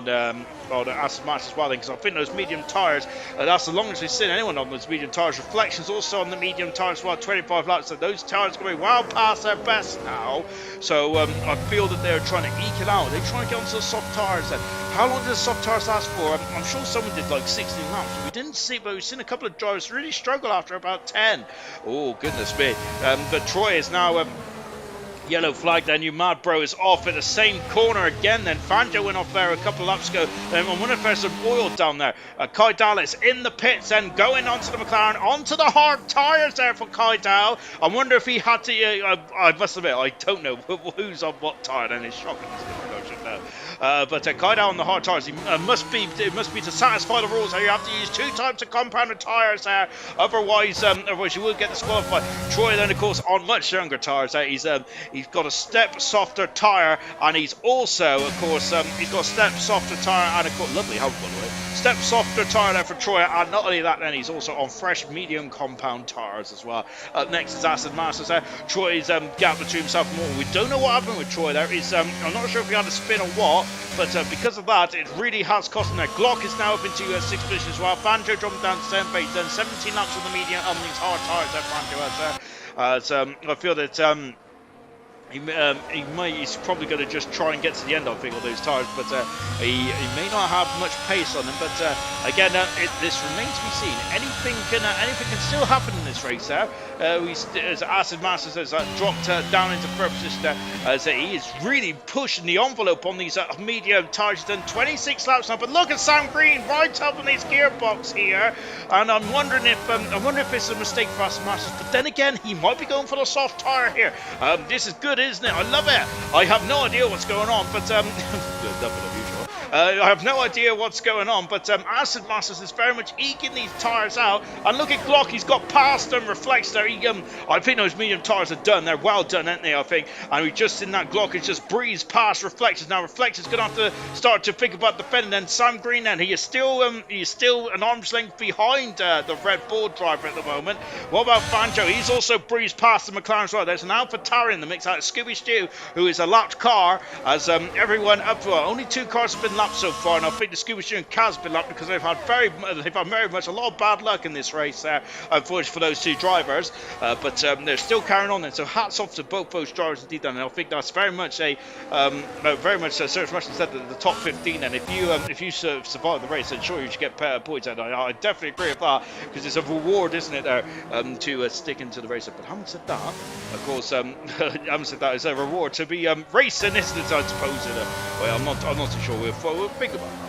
them, on Acid Masters as well, because I think those medium tyres, that's the longest we've seen anyone on those medium tyres. Reflections also on the medium tyres as well, 25 laps, so those tyres are going to be well past their best now. So I feel that they're trying to eke it out. They're trying to get onto the soft tyres then. How long did the soft tyres last for? I'm sure someone did like 16 laps. We didn't see, but we've seen a couple of drivers really struggle after about 10. Oh, goodness me. But Troy is now... yellow flag then, you mad bro is off at the same corner again then. Fangio went off there a couple of laps ago. I wonder if there's some oil down there. Kai Dallas in the pits and going onto the McLaren, onto the hard tyres there for Kai Dal. I wonder if he had to, I must admit, I don't know who's on what tyre, and it's shocking. But Kai Dal on the hard tyres, it must be to satisfy the rules. You have to use 2 types of compounded tyres there, otherwise you will get disqualified. Troy then, of course, on much younger tyres there. He's got a step softer tyre, and he's also, of course, he's got a step softer tyre, and of course, lovely help by the way. Step softer tyre there for Troy, and not only that, then he's also on fresh medium compound tyres as well. Up next is Acid Masters there. Troy's gap between himself and more. We don't know what happened with Troy there. I'm not sure if he had a spin or what, but because of that, it really has cost him there. Glock is now up into 6th position as well. Banjo dropping down to 7th base, then 17 laps on the medium on these hard tyres there. Banjo has there. I feel that. He's probably going to just try and get to the end, I think, of those tyres, but he may not have much pace on him. But again, this remains to be seen. Anything can still happen in this race there. As Acid Masters has dropped down into 3rd position there, as he is really pushing the envelope on these medium tyres. He's done 26 laps now, but look at Sam Green right up in his gearbox here, and I'm wondering if it's a mistake for Acid Masters. But then again, he might be going for the soft tyre here. This is good, isn't it? I love it. I have no idea what's going on, but I have no idea what's going on, but Acid Masters is very much eking these tyres out. And look at Glock, he's got past them, reflects there. I think those medium tyres are done. They're well done, aren't they, I think? And we've just seen that Glock has just breezed past Reflectors. Now Reflectors going to have to start to think about defending. Then Sam Green, then he is still an arm's length behind the Red Bull driver at the moment. What about Banjo? He's also breezed past the McLaren as well. There's an AlphaTauri in the mix out of Scooby Stew, who is a lapped car, as everyone up for only 2 cars have been lapped so far, and I think the Scooby Stew and Kaz have been lapped because they've had very much a lot of bad luck in this race there, unfortunately for those 2 drivers, but they're still carrying on then. So hats off to both those drivers indeed, and I think that's very much serves much instead of the top 15. And if you survive the race, then sure you should get better points. And I definitely agree with that, because it's a reward, isn't it, there, to stick into the race. But having said that, of course, having said that, it's a reward to be racing, isn't it? I suppose. I'm not too sure. We'll think about that.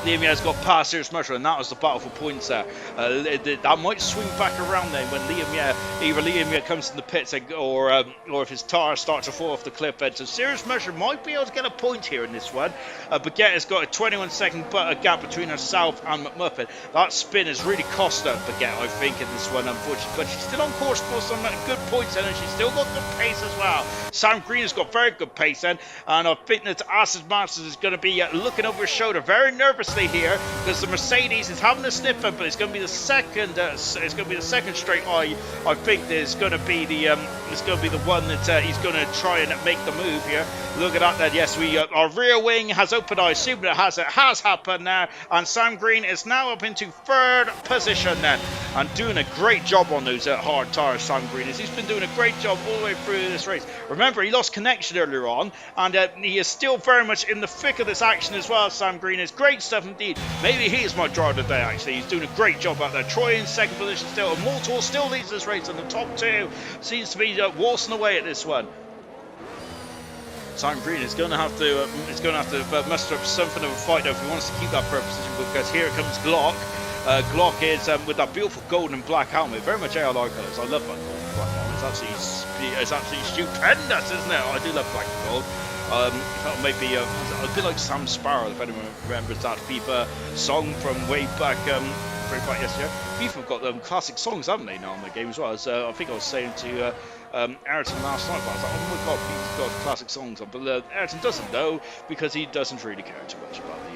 Liam has got past Serious Musher, and that was the battle for points there. That might swing back around then when either Liam comes in the pits, or if his tyres start to fall off the cliff bed. So Serious Musher might be able to get a point here in this one. Baguette has got a 21-second gap between herself and McMuffin. That spin has really cost her, Baguette, I think, in this one, unfortunately. But she's still on course for some good points then, and she's still got good pace as well. Sam Green has got very good pace then, and I think that Acid Masters is going to be looking over his shoulder, very nervously here, because the Mercedes is having a sniffer, but it's going to be the second. It's going to be the second straight eye. I think there's going to be the one that he's going to try and make the move here. Look at that then. Yes, our rear wing has opened. I assume it has happened now, and Sam Green is now up into 3rd position then, and doing a great job on those hard tyres. Sam Green he's been doing a great job all the way through this race. Remember, he lost connection earlier on, and he is still very much in the thick of this action as well. Sam Green is great stuff himself indeed. Maybe he is my driver today, actually. He's doing a great job out there. Troy in second position still. Immortal still leads this race, and the top two seems to be waltzing away at this one. Simon Green is going to have to muster up something of a fight though if he wants to keep that pole position, because here comes Glock. Glock is with that beautiful gold and black helmet, very much ALR colours. I love that gold and black helmet. It's absolutely stupendous, isn't it? I do love black and gold. Maybe a bit like Sam Sparrow, if anyone remembers that FIFA song from way back yesterday. FIFA have got classic songs, haven't they, now in the game as well? So I think I was saying to Ayrton last night, but I was like, oh my god, FIFA's got classic songs on. But Ayrton doesn't know, because he doesn't really care too much about the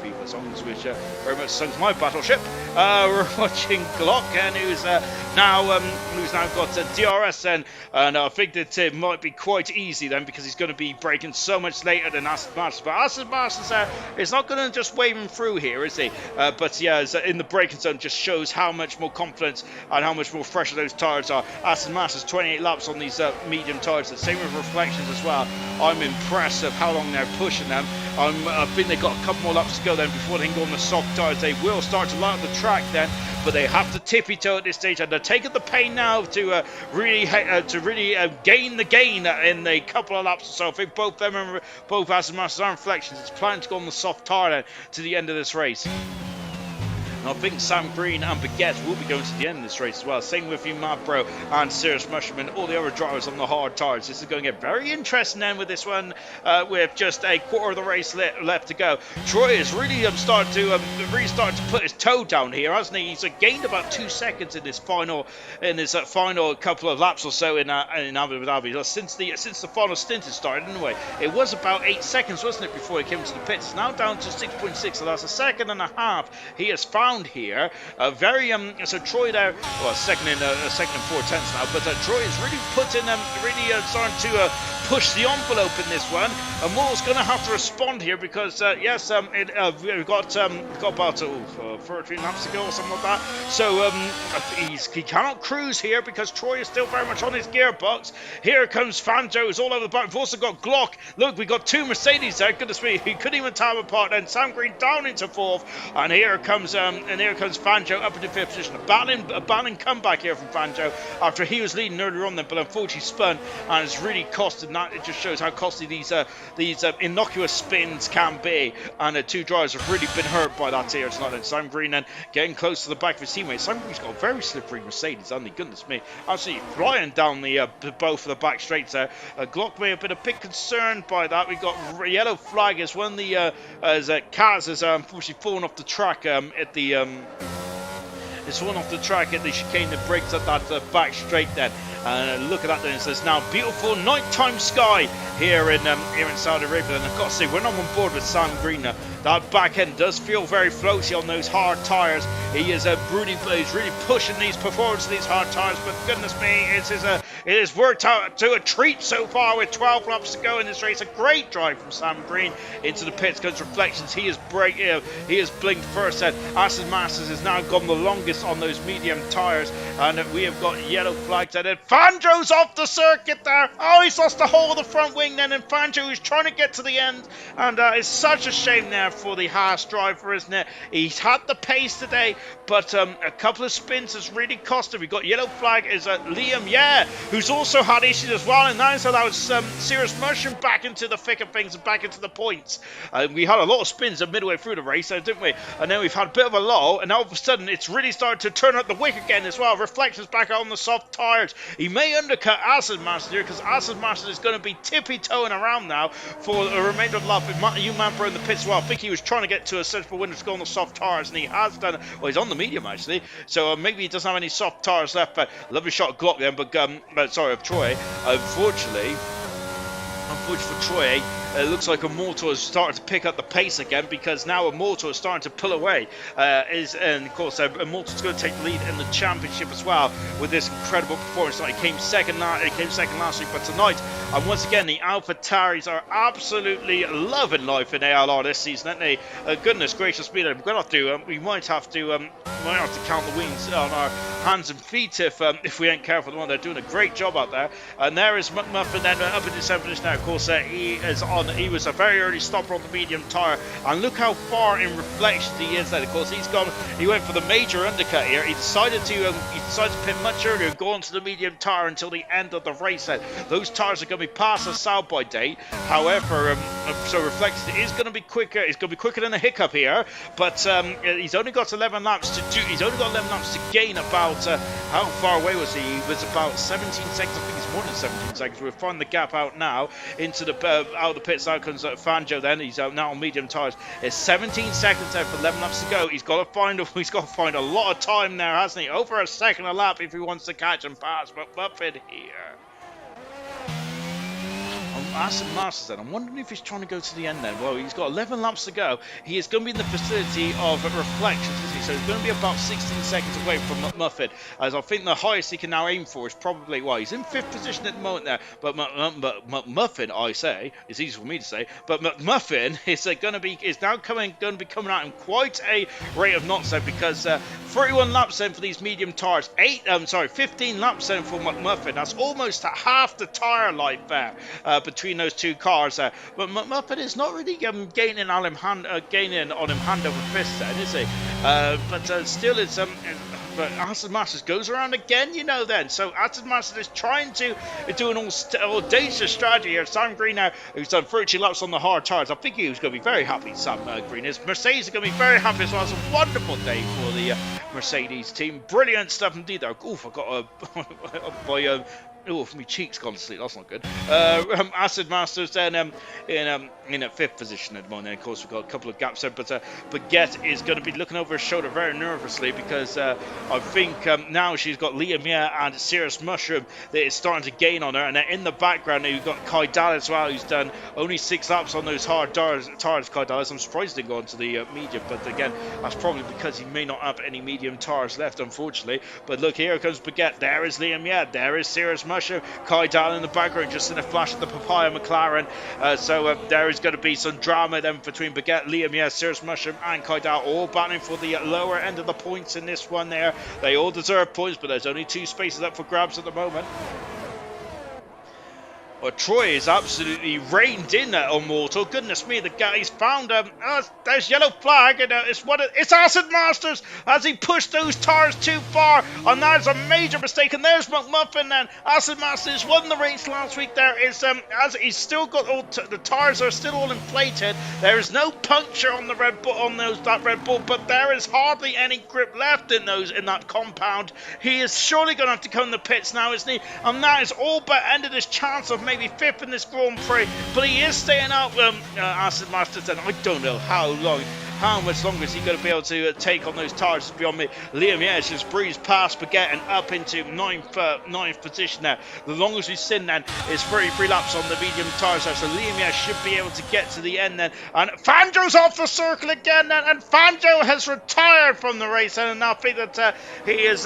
FIFA songs, which very much sung my battleship. We're watching Glock, and who's now got DRS, and I think that it might be quite easy then, because he's going to be braking so much later than Aston Martin. But Aston Martin's is not going to just wave him through here, is he? But yeah, in the braking zone just shows how much more confidence and how much more fresher those tyres are. Aston Martin's 28 laps on these medium tyres. The same with reflections as well. I'm impressed of how long they're pushing them. I think they've got a couple more laps to go then before they can go on the soft tyres. They will start to light up the track then, but they have to tippy-toe at this stage, and they're taking the pain now to really gain the gain in a couple of laps or so. I think both Aston Martin's are reflections. It's planning to go on the soft tyre then to the end of this race. I think Sam Green and Baguette will be going to the end of this race as well. Same with you, Mavbro and Sirius Mushroom and all the other drivers on the hard tyres. This is going to get very interesting then with this one, with just a quarter of the race left to go. Troy is really starting to put his toe down here, hasn't he? He's gained about 2 seconds in this final couple of laps or so in Abu Dhabi. Since the final stint has started, anyway, it was about 8 seconds, wasn't it, before he came to the pits? It's now down to 6.6, so that's a second and a half he has found here. So Troy there, well, second and 4/10 now, but Troy is really starting to push the envelope in this one. And Moore's going to have to respond here, because yes, we've got about 13 laps to go or something like that. So he cannot cruise here, because Troy is still very much on his gearbox. Here comes Fanjo, who's all over the back. We've also got Glock. Look, we got two Mercedes there. Goodness me, he couldn't even tell them apart. Then Sam Green down into fourth, and here comes Fanjo up into fifth position. A battling comeback here from Fanjo after he was leading earlier on then, but unfortunately spun, and it's really costed that. It just shows how costly these innocuous spins can be, and the two drivers have really been hurt by that here tonight. And Sam Green then getting close to the back of his teammate. Sam Green's got a very slippery Mercedes, hasn't he? Goodness me, absolutely flying down the both of the back straights there. Glock may have been a bit concerned by that. We've got yellow flag as one of the Kaz has unfortunately fallen off the track at the it's fallen off the track at the chicane that breaks up that back straight then. Look at that then, it says now beautiful nighttime sky here in Saudi Arabia. And I've got to say, when I'm on board with Sam Green, that back end does feel very floaty on those hard tyres. He is he's really pushing these performances, these hard tyres, but goodness me, it has worked out to a treat so far with 12 laps to go in this race. A great drive from Sam Green into the pits, goes reflections. He has blinked first, and Aston Martin has now gone the longest on those medium tyres, and we have got yellow flags at it. Fanjo's off the circuit there. Oh, he's lost the whole of the front wing then, and Fanjo is trying to get to the end, and it's such a shame there for the Haas driver, isn't it? He's had the pace today, but a couple of spins has really cost him. We've got yellow flag is Liam, who's also had issues as well, and now allowed Sirius Mushroom back into the thick of things and back into the points. We had a lot of spins midway through the race, didn't we? And then we've had a bit of a lull, and all of a sudden it's really started to turn up the wick again as well. Reflections back out on the soft tyres. He may undercut Aston Martin here, because Aston Martin is going to be tippy-toeing around now for the remainder of the lap. You Manbro in the pits as well. I think he was trying to get to a sensible window to go on the soft tyres, and he has done. Well, he's on the medium actually, so maybe he doesn't have any soft tyres left. But lovely shot of Glock then, but sorry, of Troy. Unfortunately for Troy, it looks like Immortal is starting to pick up the pace again, because now Immortal is starting to pull away. And of course, Immortal's going to take the lead in the championship as well with this incredible performance. He came second last week, but tonight, and once again, the AlphaTauris are absolutely loving life in ALR this season, aren't they? Goodness gracious me, we might have to count the wings on our hands and feet if we ain't careful. They're doing a great job out there. And there is McMuffin then up in the 7th position now. Of course, he is on He was a very early stopper on the medium tyre, and look how far in reflections he is then. Of course, he went for the major undercut here. He decided to pit much earlier and go onto the medium tyre until the end of the race. Those tyres are going to be past the sell by date. However, so reflections is going to be quicker. It's going to be quicker than a hiccup here, but he's only got 11 laps to do. He's only got 11 laps to gain. About how far away was he? He was about 17 seconds. I think it's more than 17 seconds. We'll find the gap out now into the out of the pits. Out comes Fangio. Then he's out now on medium tyres. It's 17 seconds there for 11 laps to go. He's got to find a lot of time there, hasn't he? Over a second a lap if he wants to catch and pass Muffin here. Aston Masters then. I'm wondering if he's trying to go to the end then. Well, he's got 11 laps to go. He is going to be in the vicinity of reflections, isn't he? So he's going to be about 16 seconds away from Muffin. As I think the highest he can now aim for is probably, well, he's in 5th position at the moment there. But Muffin, I say, it's easy for me to say, but Muffin is now going to be coming out in quite a rate of knots then, because 31 laps then for these medium tyres. 15 laps then for Muffin. That's almost half the tyre life there between those two cars. But Muppet is not really gaining on him hand over fist then, is he? But still it's but Aston Masters goes around again, you know then. So Aston Masters is trying to do an audacious strategy here. Sam Green now, who's done 30 laps on the hard tyres. I think he was going to be very happy, Sam Green is. Mercedes are going to be very happy as well. It's a wonderful day for the Mercedes team. Brilliant stuff indeed there. Oof, I got oh, my cheek's gone to sleep. That's not good. Aston Masters then in a 5th position at the moment. And of course, we've got a couple of gaps there. But Baguette is going to be looking over his shoulder very nervously, because I think now she's got Liam Muir and Cirrus Mushroom that is starting to gain on her. And then in the background, you've got Kai Dallas as well, who's done only 6 laps on those hard tyres. Kai Dallas, I'm surprised he didn't go onto the medium. But again, that's probably because he may not have any medium tyres left, unfortunately. But look, here comes Baguette. There is Liam Muir. There is Cirrus Mushroom. Kai Dal in the background, just in a flash of the Papaya McLaren. So there is going to be some drama then between Baguette, Liam, yes, Cirrus Mushroom and Kai Dal, all battling for the lower end of the points in this one there. They all deserve points, but there's only 2 spaces up for grabs at the moment. Well, Troy is absolutely reined in at Immortal. Goodness me, the guy's found there's yellow flag, and it's Acid Masters as he pushed those tyres too far, and that's a major mistake. And there's McMuffin, and Acid Masters won the race last week. There is as he's still got all the tyres are still all inflated. There is no puncture on the Red Bull that Red Bull, but there is hardly any grip left in that compound. He is surely going to have to come in the pits now, isn't he? And that is all but ended his chance of maybe 5th in this Grand Prix, but he is staying up Acid Masters, and I don't know how much longer is he going to be able to take on those tyres beyond me. Liam Yash has breezed past Baguette and up into 9th position now. The longest we've seen then is 33 laps on the medium tyres there, so Liam Yash should be able to get to the end then. And Fangio's off the circle again then, and Fangio has retired from the race, and I think that he's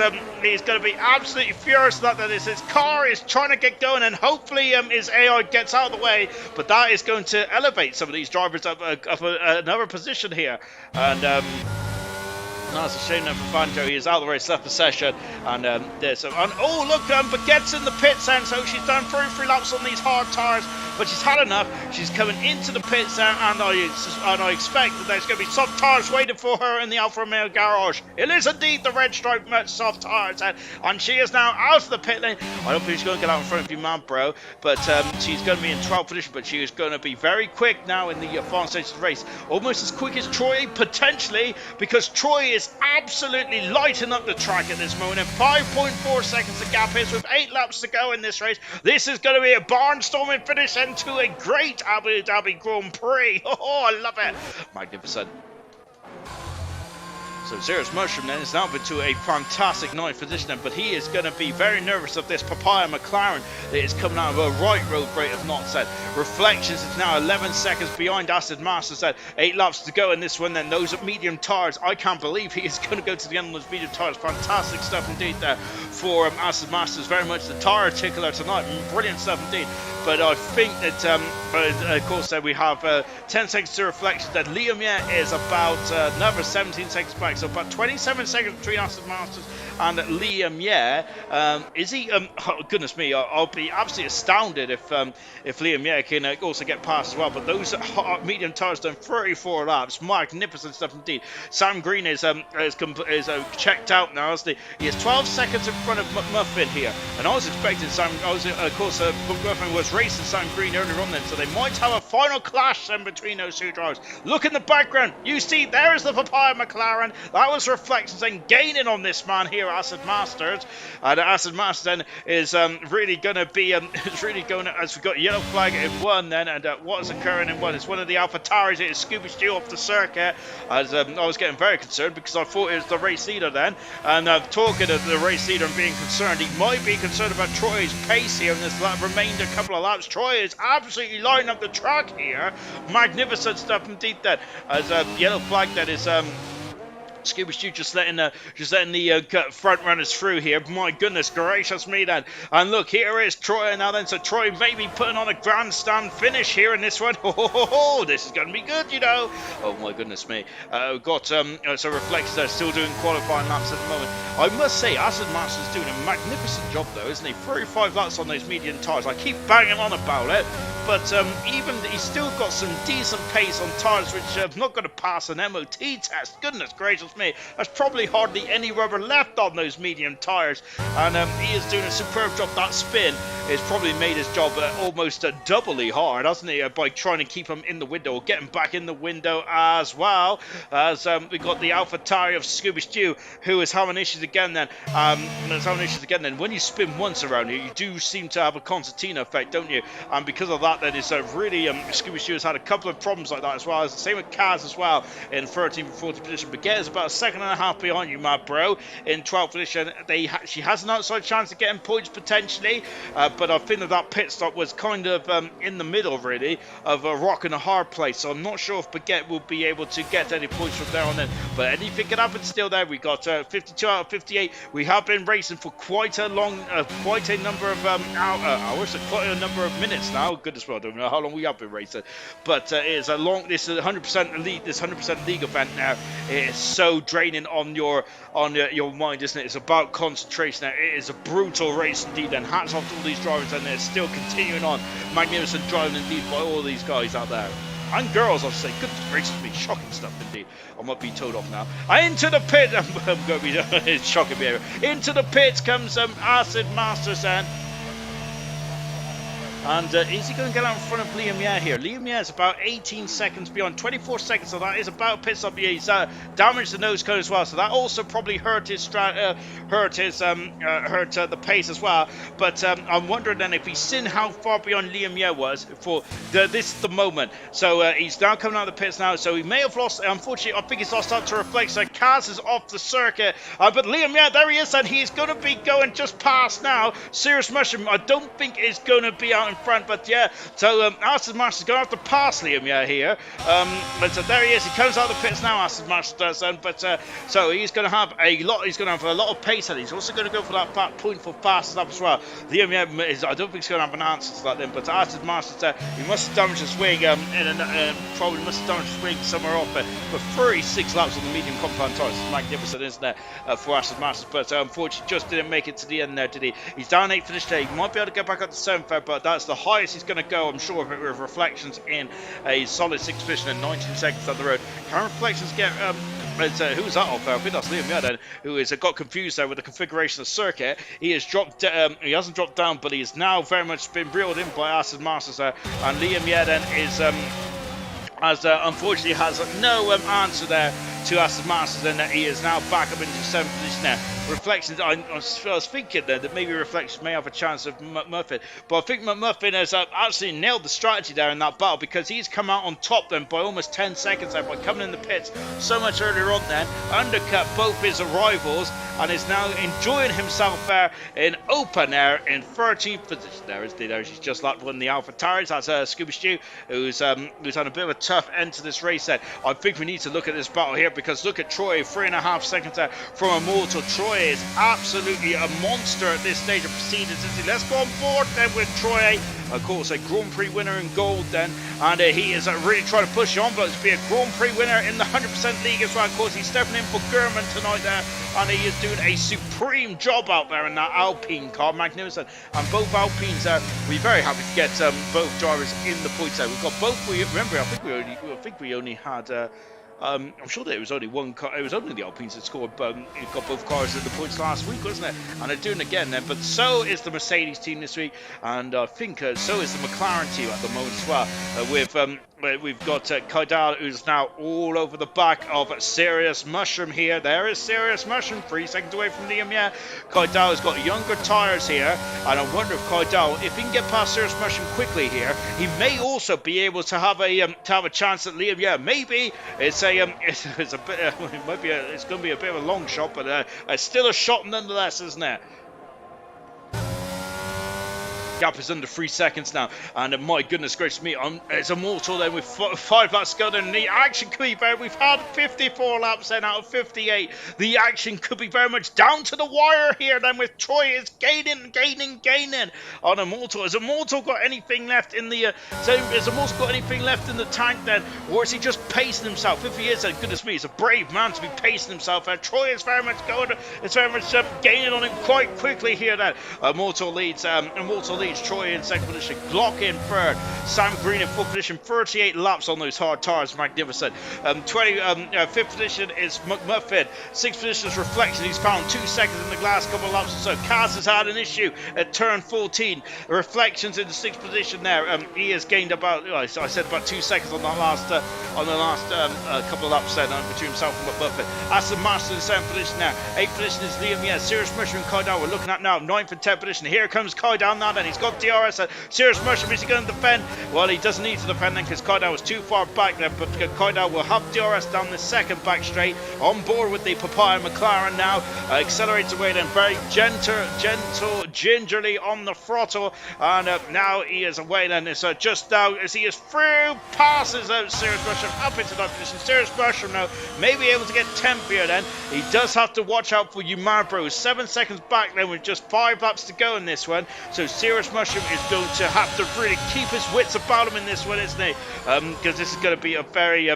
going to be absolutely furious that his car is trying to get going, and hopefully his AI gets out of the way, but that is going to elevate some of these drivers up another position here. And that's a shame then for Fangio. He is out of the race, left the session, and oh look, Baguette's in the pits, and so she's done 33 laps on these hard tyres, but she's had enough. She's coming into the pits, and I expect that there's going to be soft tyres waiting for her in the Alfa Romeo garage. It is indeed the red stripe soft tyres, and she is now out of the pit lane. I don't think she's going to get out in front of you, man, bro, but she's going to be in 12th position, but she is going to be very quick now in the final stage of the race, almost as quick as Troy potentially, because Troy is absolutely lighting up the track at this moment, and 5.4 seconds the gap is with 8 laps to go in this race. This is going to be a barnstorming finish into a great Abu Dhabi Grand Prix. Oh, I love it. Magnificent. So Cirrus Mushroom then is now been to a fantastic 9th position, but he is going to be very nervous of this Papaya McLaren that is coming out of a right road rate of knots. Reflections is now 11 seconds behind Acid Masters. 8 laps to go in this one. Then those medium tyres, I can't believe he is going to go to the end of those medium tyres. Fantastic stuff indeed there for Acid Masters. Very much the tyre tickler tonight. Brilliant stuff indeed. But I think that, of course, we have 10 seconds to reflections. That Liam is about another 17 seconds back. So about 27 seconds between Aston Masters and Liam Yeh. Is he? Oh, goodness me! I'll be absolutely astounded if Liam Yeh can also get past as well. But those medium tires done 34 laps. Magnificent stuff indeed. Sam Green is checked out now. He has 12 seconds in front of McMuffin here, and I was expecting McMuffin was racing Sam Green earlier on then, so they might have a final clash then between those two drivers. Look in the background, you see there's the Papaya McLaren. That was reflections and gaining on this man here, Acid Masters, and Acid Masters then is really going to be as we've got yellow flag in one then, and what is occurring in one? It's one of the AlphaTauris. It is Scooby Stew off the circuit, as I was getting very concerned because I thought it was the race leader then, and talking of the race leader and being concerned, he might be concerned about Troy's pace here in this remainder couple of laps. Troy is absolutely lining up the track here. Magnificent stuff indeed then, as yellow flag that is Scooby Stew just letting the front runners through here. My goodness gracious me then. And look, here is Troy now then. So Troy may be putting on a grandstand finish here in this one. Oh, this is going to be good, you know. Oh my goodness me. We've got so Reflex still doing qualifying laps at the moment. I must say, Acid Master's doing a magnificent job though, isn't he? 35 laps on those medium tyres. I keep banging on about it, but even he's still got some decent pace on tyres which are not going to pass an MOT test. Goodness gracious me, there's probably hardly any rubber left on those medium tyres, and he is doing a superb job. That spin has probably made his job almost doubly hard, hasn't he, by trying to keep him in the window or get him back in the window as well. As we got the AlphaTauri of Scooby Stew, who is having issues again then. When you spin once around here, you do seem to have a concertina effect, don't you? And because of that, it's really Scooby Stew has had a couple of problems like that as well. As the same with Kaz as well in 13th and 14th position. But Get is about a second and a half behind you, my bro, in 12th position. She has an outside chance of getting points potentially, but I think that pit stop was kind of in the middle really of a rock and a hard place. So I'm not sure if Baguette will be able to get any points from there on in. But anything can happen still there. We got 52 out of 58. We have been racing for quite a number of hours, quite a number of minutes now. Goodness, well, I don't know how long we have been racing, but this is 100% elite. This 100% league event now is so draining on your mind, isn't it? It's about concentration now. It is a brutal race indeed, and hats off to all these drivers, and they're still continuing on. Magnificent driving indeed by all these guys out there. And girls, I'll say, goodness gracious me, shocking stuff indeed. I might be told off now. Into the pit, I'm going to be, it's shocking me. Into the pit comes Acid Masters and is he going to get out in front of Liam Yeh here? Liam Yeh is about 18 seconds beyond, 24 seconds, so that is about a pit stop. He's damaged the nose cone as well, so that also probably hurt the pace as well. But I'm wondering then if he's seen how far beyond Liam Yeh was for the moment. So he's now coming out of the pits now, so he may have lost. Unfortunately, I think he's lost out to Reflex. So Kaz is off the circuit, but Liam Yeh, there he is, and he's going to be going just past now. Serious Mushroom, I don't think is going to be out in front, but yeah, so Acid Master's going to have to pass Liam Yeh here, but there he is. He comes out of the pits now, Acid Master does, but so he's going to have a lot of pace, and he's also going to go for that point for fastest lap as well. Liam Yeh is, I don't think he's going to have an answer to that then, but Acid Master, he must have damaged his wing, probably must have damaged his wing somewhere off, but 36 laps on the medium compound tyres is magnificent, isn't it, for Acid Masters, but unfortunately just didn't make it to the end there, did he? He's down 8 finish today. He might be able to get back up to 7th there, but that's the highest he's going to go, I'm sure, with Reflections in a solid 6th position and 19 seconds down the road. Can Reflections get who's that off there? I think that's Liam Yeh then, who has got confused there with the configuration of the circuit. He has dropped, he hasn't dropped down, but he is now very much been reeled in by Acid Masters there, and Liam Yeh then is unfortunately has no answer there to Acid Masters, and he is now back up into 7th position now. Reflections, I was thinking there that maybe Reflections may have a chance of McMuffin, but I think McMuffin has absolutely nailed the strategy there in that battle, because he's come out on top then by almost 10 seconds there by coming in the pits so much earlier on then, undercut both his rivals, and is now enjoying himself there in open air in 13th position. There she's just like one of the AlphaTauris. That's Scooby Stew, who's had a bit of a tough end to this race then. I think we need to look at this battle here. here, because look at Troy, 3.5 seconds out from Immortal. Troy is absolutely a monster at this stage of proceedings. Let's go on board then with Troy. Of course, a Grand Prix winner in gold then, and he is really trying to push on, but to be a Grand Prix winner in the 100% league as well. Of course, he's stepping in for Gurman tonight there, and he is doing a supreme job out there in that Alpine car. Magnificent. And both Alpines are, we're very happy to get both drivers in the points there. We've got both. Remember, I think we only had. I'm sure that it was only one car. It was only the Alpines that scored. It got both cars in the points last week, wasn't it? And they're doing it again then. But so is the Mercedes team this week, and I think so is the McLaren team at the moment as well. We've got Kaidal, who's now all over the back of Serious Mushroom here. There is Serious Mushroom, 3 seconds away from Liam. Yeah, Kaidal has got younger tyres here, and I wonder if Kaidal, if he can get past Serious Mushroom quickly here, he may also be able to have a chance at Liam. Yeah, maybe it's a it's a bit it might be it's going to be a bit of a long shot, but it's still a shot nonetheless, isn't it? Gap is under 3 seconds now, and my goodness gracious me, it's Immortal then with 5 laps to go. And the action could be better. We've had 54 laps then out of 58. The action could be very much down to the wire here then, with Troy is gaining on Immortal. Has Immortal got anything left in the has Immortal got anything left in the tank then, or is he just pacing himself? If he is, then goodness me, he's a brave man to be pacing himself. Troy is very much gaining on him quite quickly here then. Immortal leads Troy in second position, Glock in third, Sam Green in fourth position, 38 laps on those hard tires, magnificent. Fifth position is McMuffin, sixth position is Reflection, he's found 2 seconds in the last couple of laps or so. Kaz has had an issue at turn 14, Reflection's in the sixth position there. He has gained about, I said about 2 seconds on the last couple of laps then, between himself and McMuffin. Aston Martin in seventh position now, eighth position is Liam, yeah, Serious Mushroom and Kaidal we're looking at now, ninth and 10th position. Here comes Kaidal now then, he's got DRS. Serious Mushroom, is he going to defend? Well, he doesn't need to defend then, because Kaidal was too far back there, but Kaidal will have DRS down the second back straight, on board with the Papaya McLaren now, accelerates away then, very gentle, gingerly on the throttle, and now he is away then. It's just now as he is through, passes out Serious Mushroom up into that position. Serious Mushroom now may be able to get 10th here then. He does have to watch out for Umabro, 7 seconds back then with just 5 laps to go in this one, so Serious Mushroom is going to have to really keep his wits about him in this one, isn't he? Because this is going to be a very,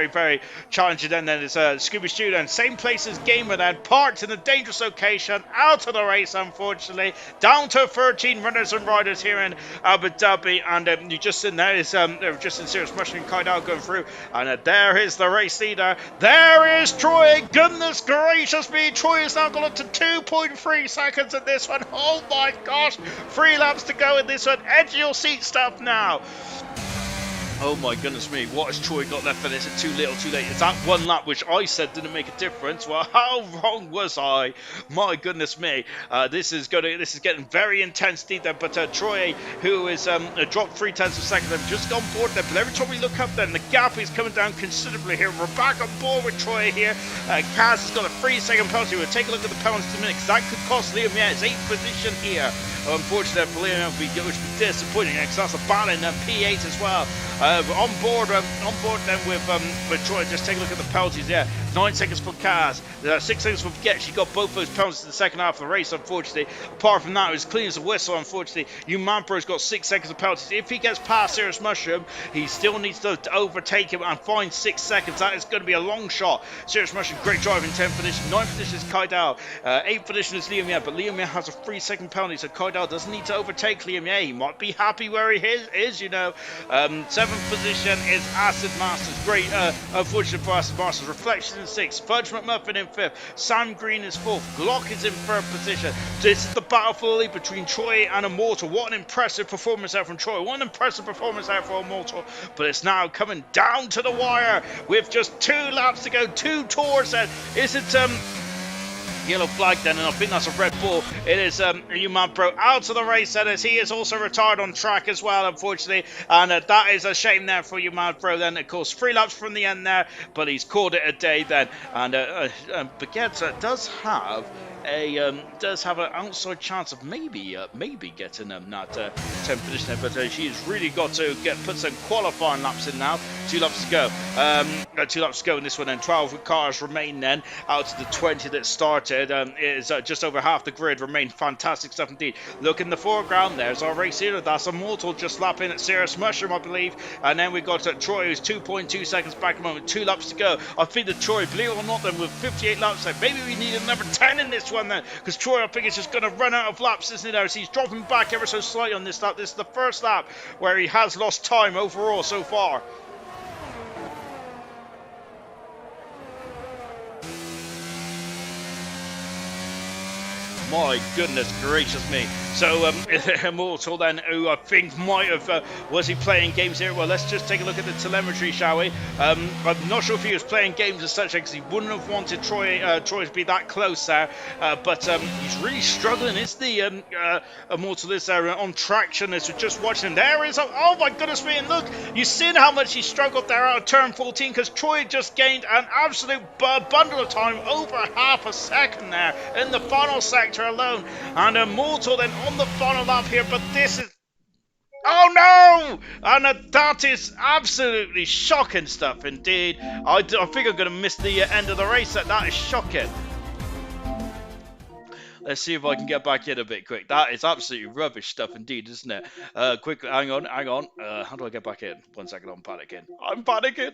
very challenging then. Then it's Scooby Stew then, same place as Gamer then, parked in a dangerous location, out of the race unfortunately, down to 13 runners and riders here in Abu Dhabi, and you just seen there is just in Serious Mushroom and Kaidal going through, and there is the race leader. There is Troy. Goodness gracious me, Troy has now gone up to 2.3 seconds in this one. Oh my gosh, 3 laps to go in this one. Edge of your seat stuff now. Oh my goodness me, what has Troy got left for this? It's too little, too late. It's that 1 lap which I said didn't make a difference. Well, how wrong was I? My goodness me. This is getting very intense deep there, but Troy, who is dropped 0.3 of a second, have just gone forward there, but every time we look up then, the gap is coming down considerably here. We're back on board with Troy here. Kaz has got a 3-second penalty. We'll take a look at the penalties in a minute, because that could cost Liam, yeah, his 8th position here. Unfortunately for Liam, which would be disappointing, because that's a ban in P8 as well. On board then with Troy. Just take a look at the penalties. Yeah, 9 seconds for Kaz, 6 seconds for Get. She got both those penalties in the second half of the race, unfortunately. Apart from that, it was clean as a whistle, unfortunately. Umanpro's got 6 seconds of penalties. If he gets past Serious Mushroom, he still needs to overtake him and find 6 seconds. That is going to be a long shot. Serious Mushroom, great drive in 10th position. 9th position is Kaidal. 8th position is Liam, yeah, but Liam has a 3-second penalty, so Kaidal doesn't need to overtake Liam. Yeah, he might be happy where he is, you know. 7th position is Acid Masters. Great, unfortunate for Acid Masters. Reflection in 6th. Fudge McMuffin in 5th. Sam Green is 4th. Glock is in 3rd position. This is the battle for the lead between Troy and Immortal. What an impressive performance out from Troy. What an impressive performance out for Immortal. But it's now coming down to the wire with just 2 laps to go. 2 tours then. Is it yellow flag then, and I think that's a Red Bull. It is Umabro out of the race then, as he is also retired on track as well, unfortunately, and that is a shame there for Umabro then. Of course, 3 laps from the end there, but he's called it a day then. And Baguette does have an outside chance of maybe getting that 10th position there, but she's really got to put some qualifying laps in now. 2 laps to go. 2 laps to go in this one, and 12 cars remain then out of the 20 that started. Is just over half the grid remain. Fantastic stuff indeed. Look in the foreground, there's our race here. That's Immortal just lapping at Cirrus Mushroom, I believe. And then we got Troy, who's 2.2 seconds back at the moment. 2 laps to go. I think that Troy, believe it or not, then with 58 laps, like maybe we need another 10 in this one then, because Troy, I think, is just going to run out of laps, isn't he? There, so he's dropping back ever so slightly on this lap. This is the first lap where he has lost time overall so far. My goodness gracious me. So Immortal then, who I think might have, was he playing games here? Well, let's just take a look at the telemetry, shall we? I'm not sure if he was playing games as such, because he wouldn't have wanted Troy to be that close there. But he's really struggling. It's the Immortal is there on traction as we're just watching. There is, oh my goodness me, and look, you've seen how much he struggled there out of turn 14, because Troy just gained an absolute bundle of time, over half a second there in the final sector alone. And Immortal then on the final lap here, but this is, oh no! And that is absolutely shocking stuff indeed. I think I'm going to miss the end of the race. That is shocking. Let's see if I can get back in a bit quick. That is absolutely rubbish stuff indeed, isn't it? Quickly, hang on. How do I get back in? 1 second, I'm panicking. I'm panicking.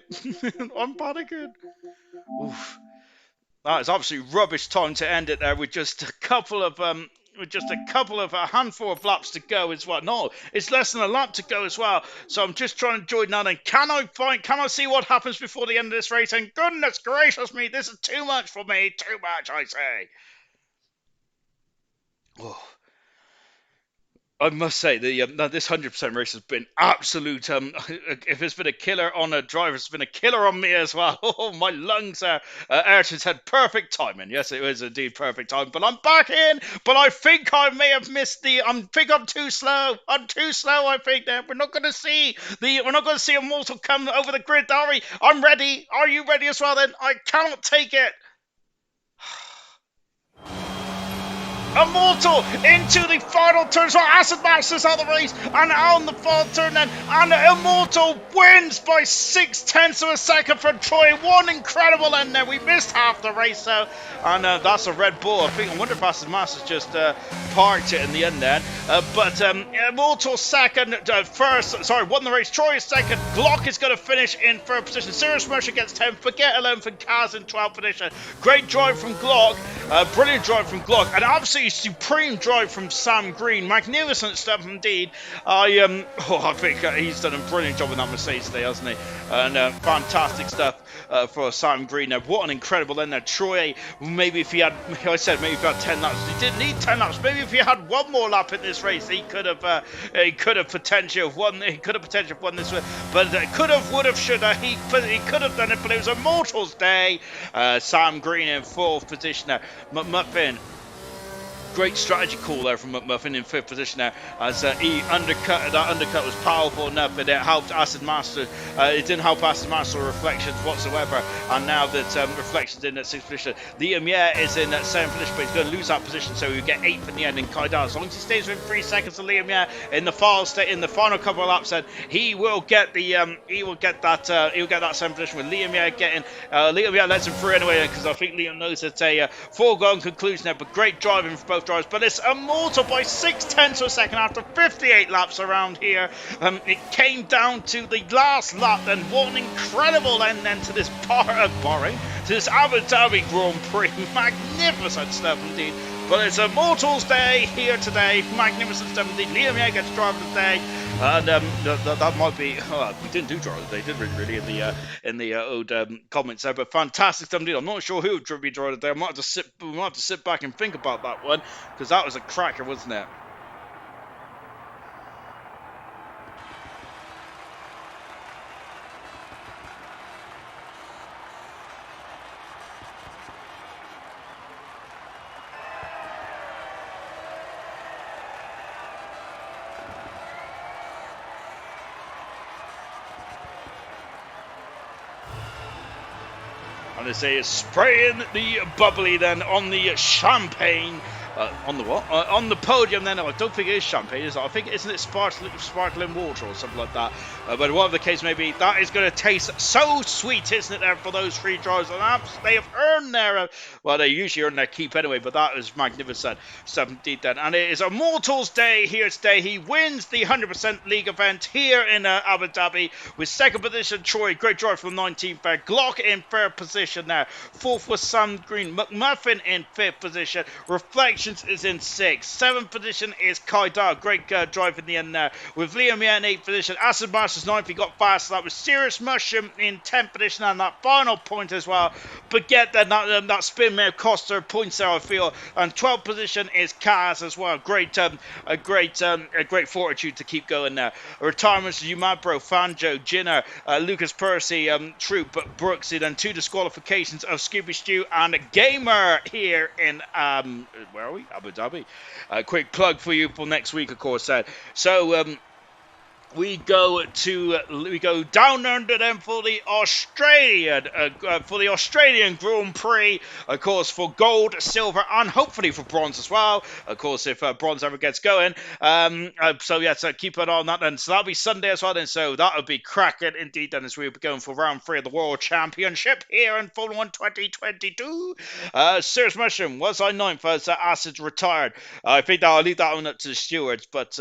Oof. That is absolutely rubbish time to end it there with just a couple of a handful of laps to go as well. No, it's less than a lap to go as well. So I'm just trying to join that. And can I see what happens before the end of this race? And goodness gracious me, this is too much for me. Too much, I say. Oh. I must say, this 100% race has been absolute. If it's been a killer on a driver, it's been a killer on me as well. Oh, my lungs are. Ayrton's had perfect timing. Yes, it was indeed perfect time. But I'm back in. But I think I may have missed I think I'm too slow. I'm too slow. I think that we're not going to see Immortal come over the grid, are we? I'm ready. Are you ready as well? Then I cannot take it. Immortal into the final turn. So Acid Masters out of the race, and on the final turn then, and Immortal wins by 0.6 of a second from Troy. One incredible end there. We missed half the race though, and that's a Red Bull. I wonder if Acid Masters just parked it in the end then. But Immortal second, won the race. Troy is second. Glock is going to finish in third position. Cirrus Mercer gets 10th. Forget 11th, and Kaz in 12th position. Great drive from Glock. Brilliant drive from Glock, and absolutely supreme drive from Sam Green. Magnificent stuff indeed. I think he's done a brilliant job in that Mercedes today, hasn't he? And fantastic stuff for Sam Green. What an incredible end there. Troy, maybe if he had 10 laps, he didn't need 10 laps. Maybe if he had one more lap in this race, he could have potentially won this one. But would have, should have. He could have done it, but it was Immortal's day. Sam Green in 4th position there. McMuffin. Great strategy call there from McMuffin in 5th position there, as he undercut. That undercut was powerful enough, but it helped Acid Master. It didn't help Acid Master or Reflections whatsoever. And now that Reflections in at 6th position, Liam Yeh is in that 7th position, but he's going to lose that position, so he'll get 8th in the end. And Kaidar, as long as he stays within 3 seconds of Liam Yeh in the final couple of laps, then he will get that 7th position with Liam Yeh getting. Liam Yeh lets him through anyway, because I think Liam knows it's a foregone conclusion there. But great driving for both drivers, but it's Immortal by 0.6 of a second after 58 laps around here. It came down to the last lap, then what an incredible end then to this to this Abu Dhabi Grand Prix. Magnificent stuff indeed. But it's Immortal's day here today. Magnificent stuff indeed. Liam Yeh gets driver of the day. And that might be. We didn't do driver of the day, did we? Really, in the old comments there. But fantastic stuff indeed. I'm not sure who would be driver of the day. We might have to sit back and think about that one, because that was a cracker, wasn't it? And they say it's spraying the bubbly then on the champagne. On the what? On the podium then. I don't think it is champagne, is it? I think, isn't it sparkling water or something like that? But whatever the case may be, that is going to taste so sweet, isn't it, there for those 3 drivers? And they have earned their, well, they usually earn their keep anyway, but that is magnificent. 17th then. And it is Immortals Day here today. He wins the 100% league event here in Abu Dhabi with 2nd position, Troy. Great drive from 19th there. Glock in 3rd position there. 4th was Sam Green. McMuffin in 5th position. Reflection is in 6th. 7th position is Kaidar. Great drive in the end there. With Liam in 8th position. Acid Masters 9th. He got fast. That was Serious Mushroom in 10th position. And that final point as well. But get that spin may have cost her points there, I feel. And 12th position is Kaz as well. Great fortitude to keep going there. Retirements to Umabro, Fanjo, Jinner, Lucas Percy, Troop, Brooksy. Then 2 disqualifications of Scooby Stew and Gamer here in where are we? Abu Dhabi. Quick plug for you for next week, of course. So we go down under them for the Australian Grand Prix, of course, for gold, silver, and hopefully for bronze as well. Of course, if bronze ever gets going. So keep an eye on that. And so that'll be Sunday as well. Then, so that would be cracking indeed. Then, as we'll be going for round 3 of the World Championship here in Formula 1 2022. Serious Mushroom was on 9th as Acid retired. I think that I'll leave that one up to the stewards, but.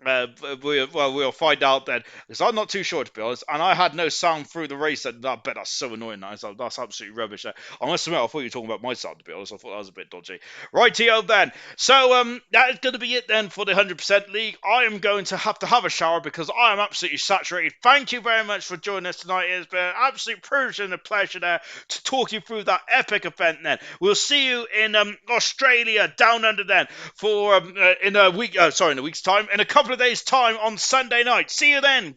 We'll find out then, because I'm not too sure, to be honest, and I had no sound through the race. And I bet that's so annoying. That's absolutely rubbish. I must admit, I thought you were talking about my sound, to be honest. I thought that was a bit dodgy. Rightio then. So that is going to be it then for the 100% League. I am going to have a shower because I am absolutely saturated. Thank you very much for joining us tonight. It's been an absolute privilege and a pleasure there to talk you through that epic event then. We'll see you in Australia, down under then, for in a week's time, in a couple of days' time on Sunday night. See you then.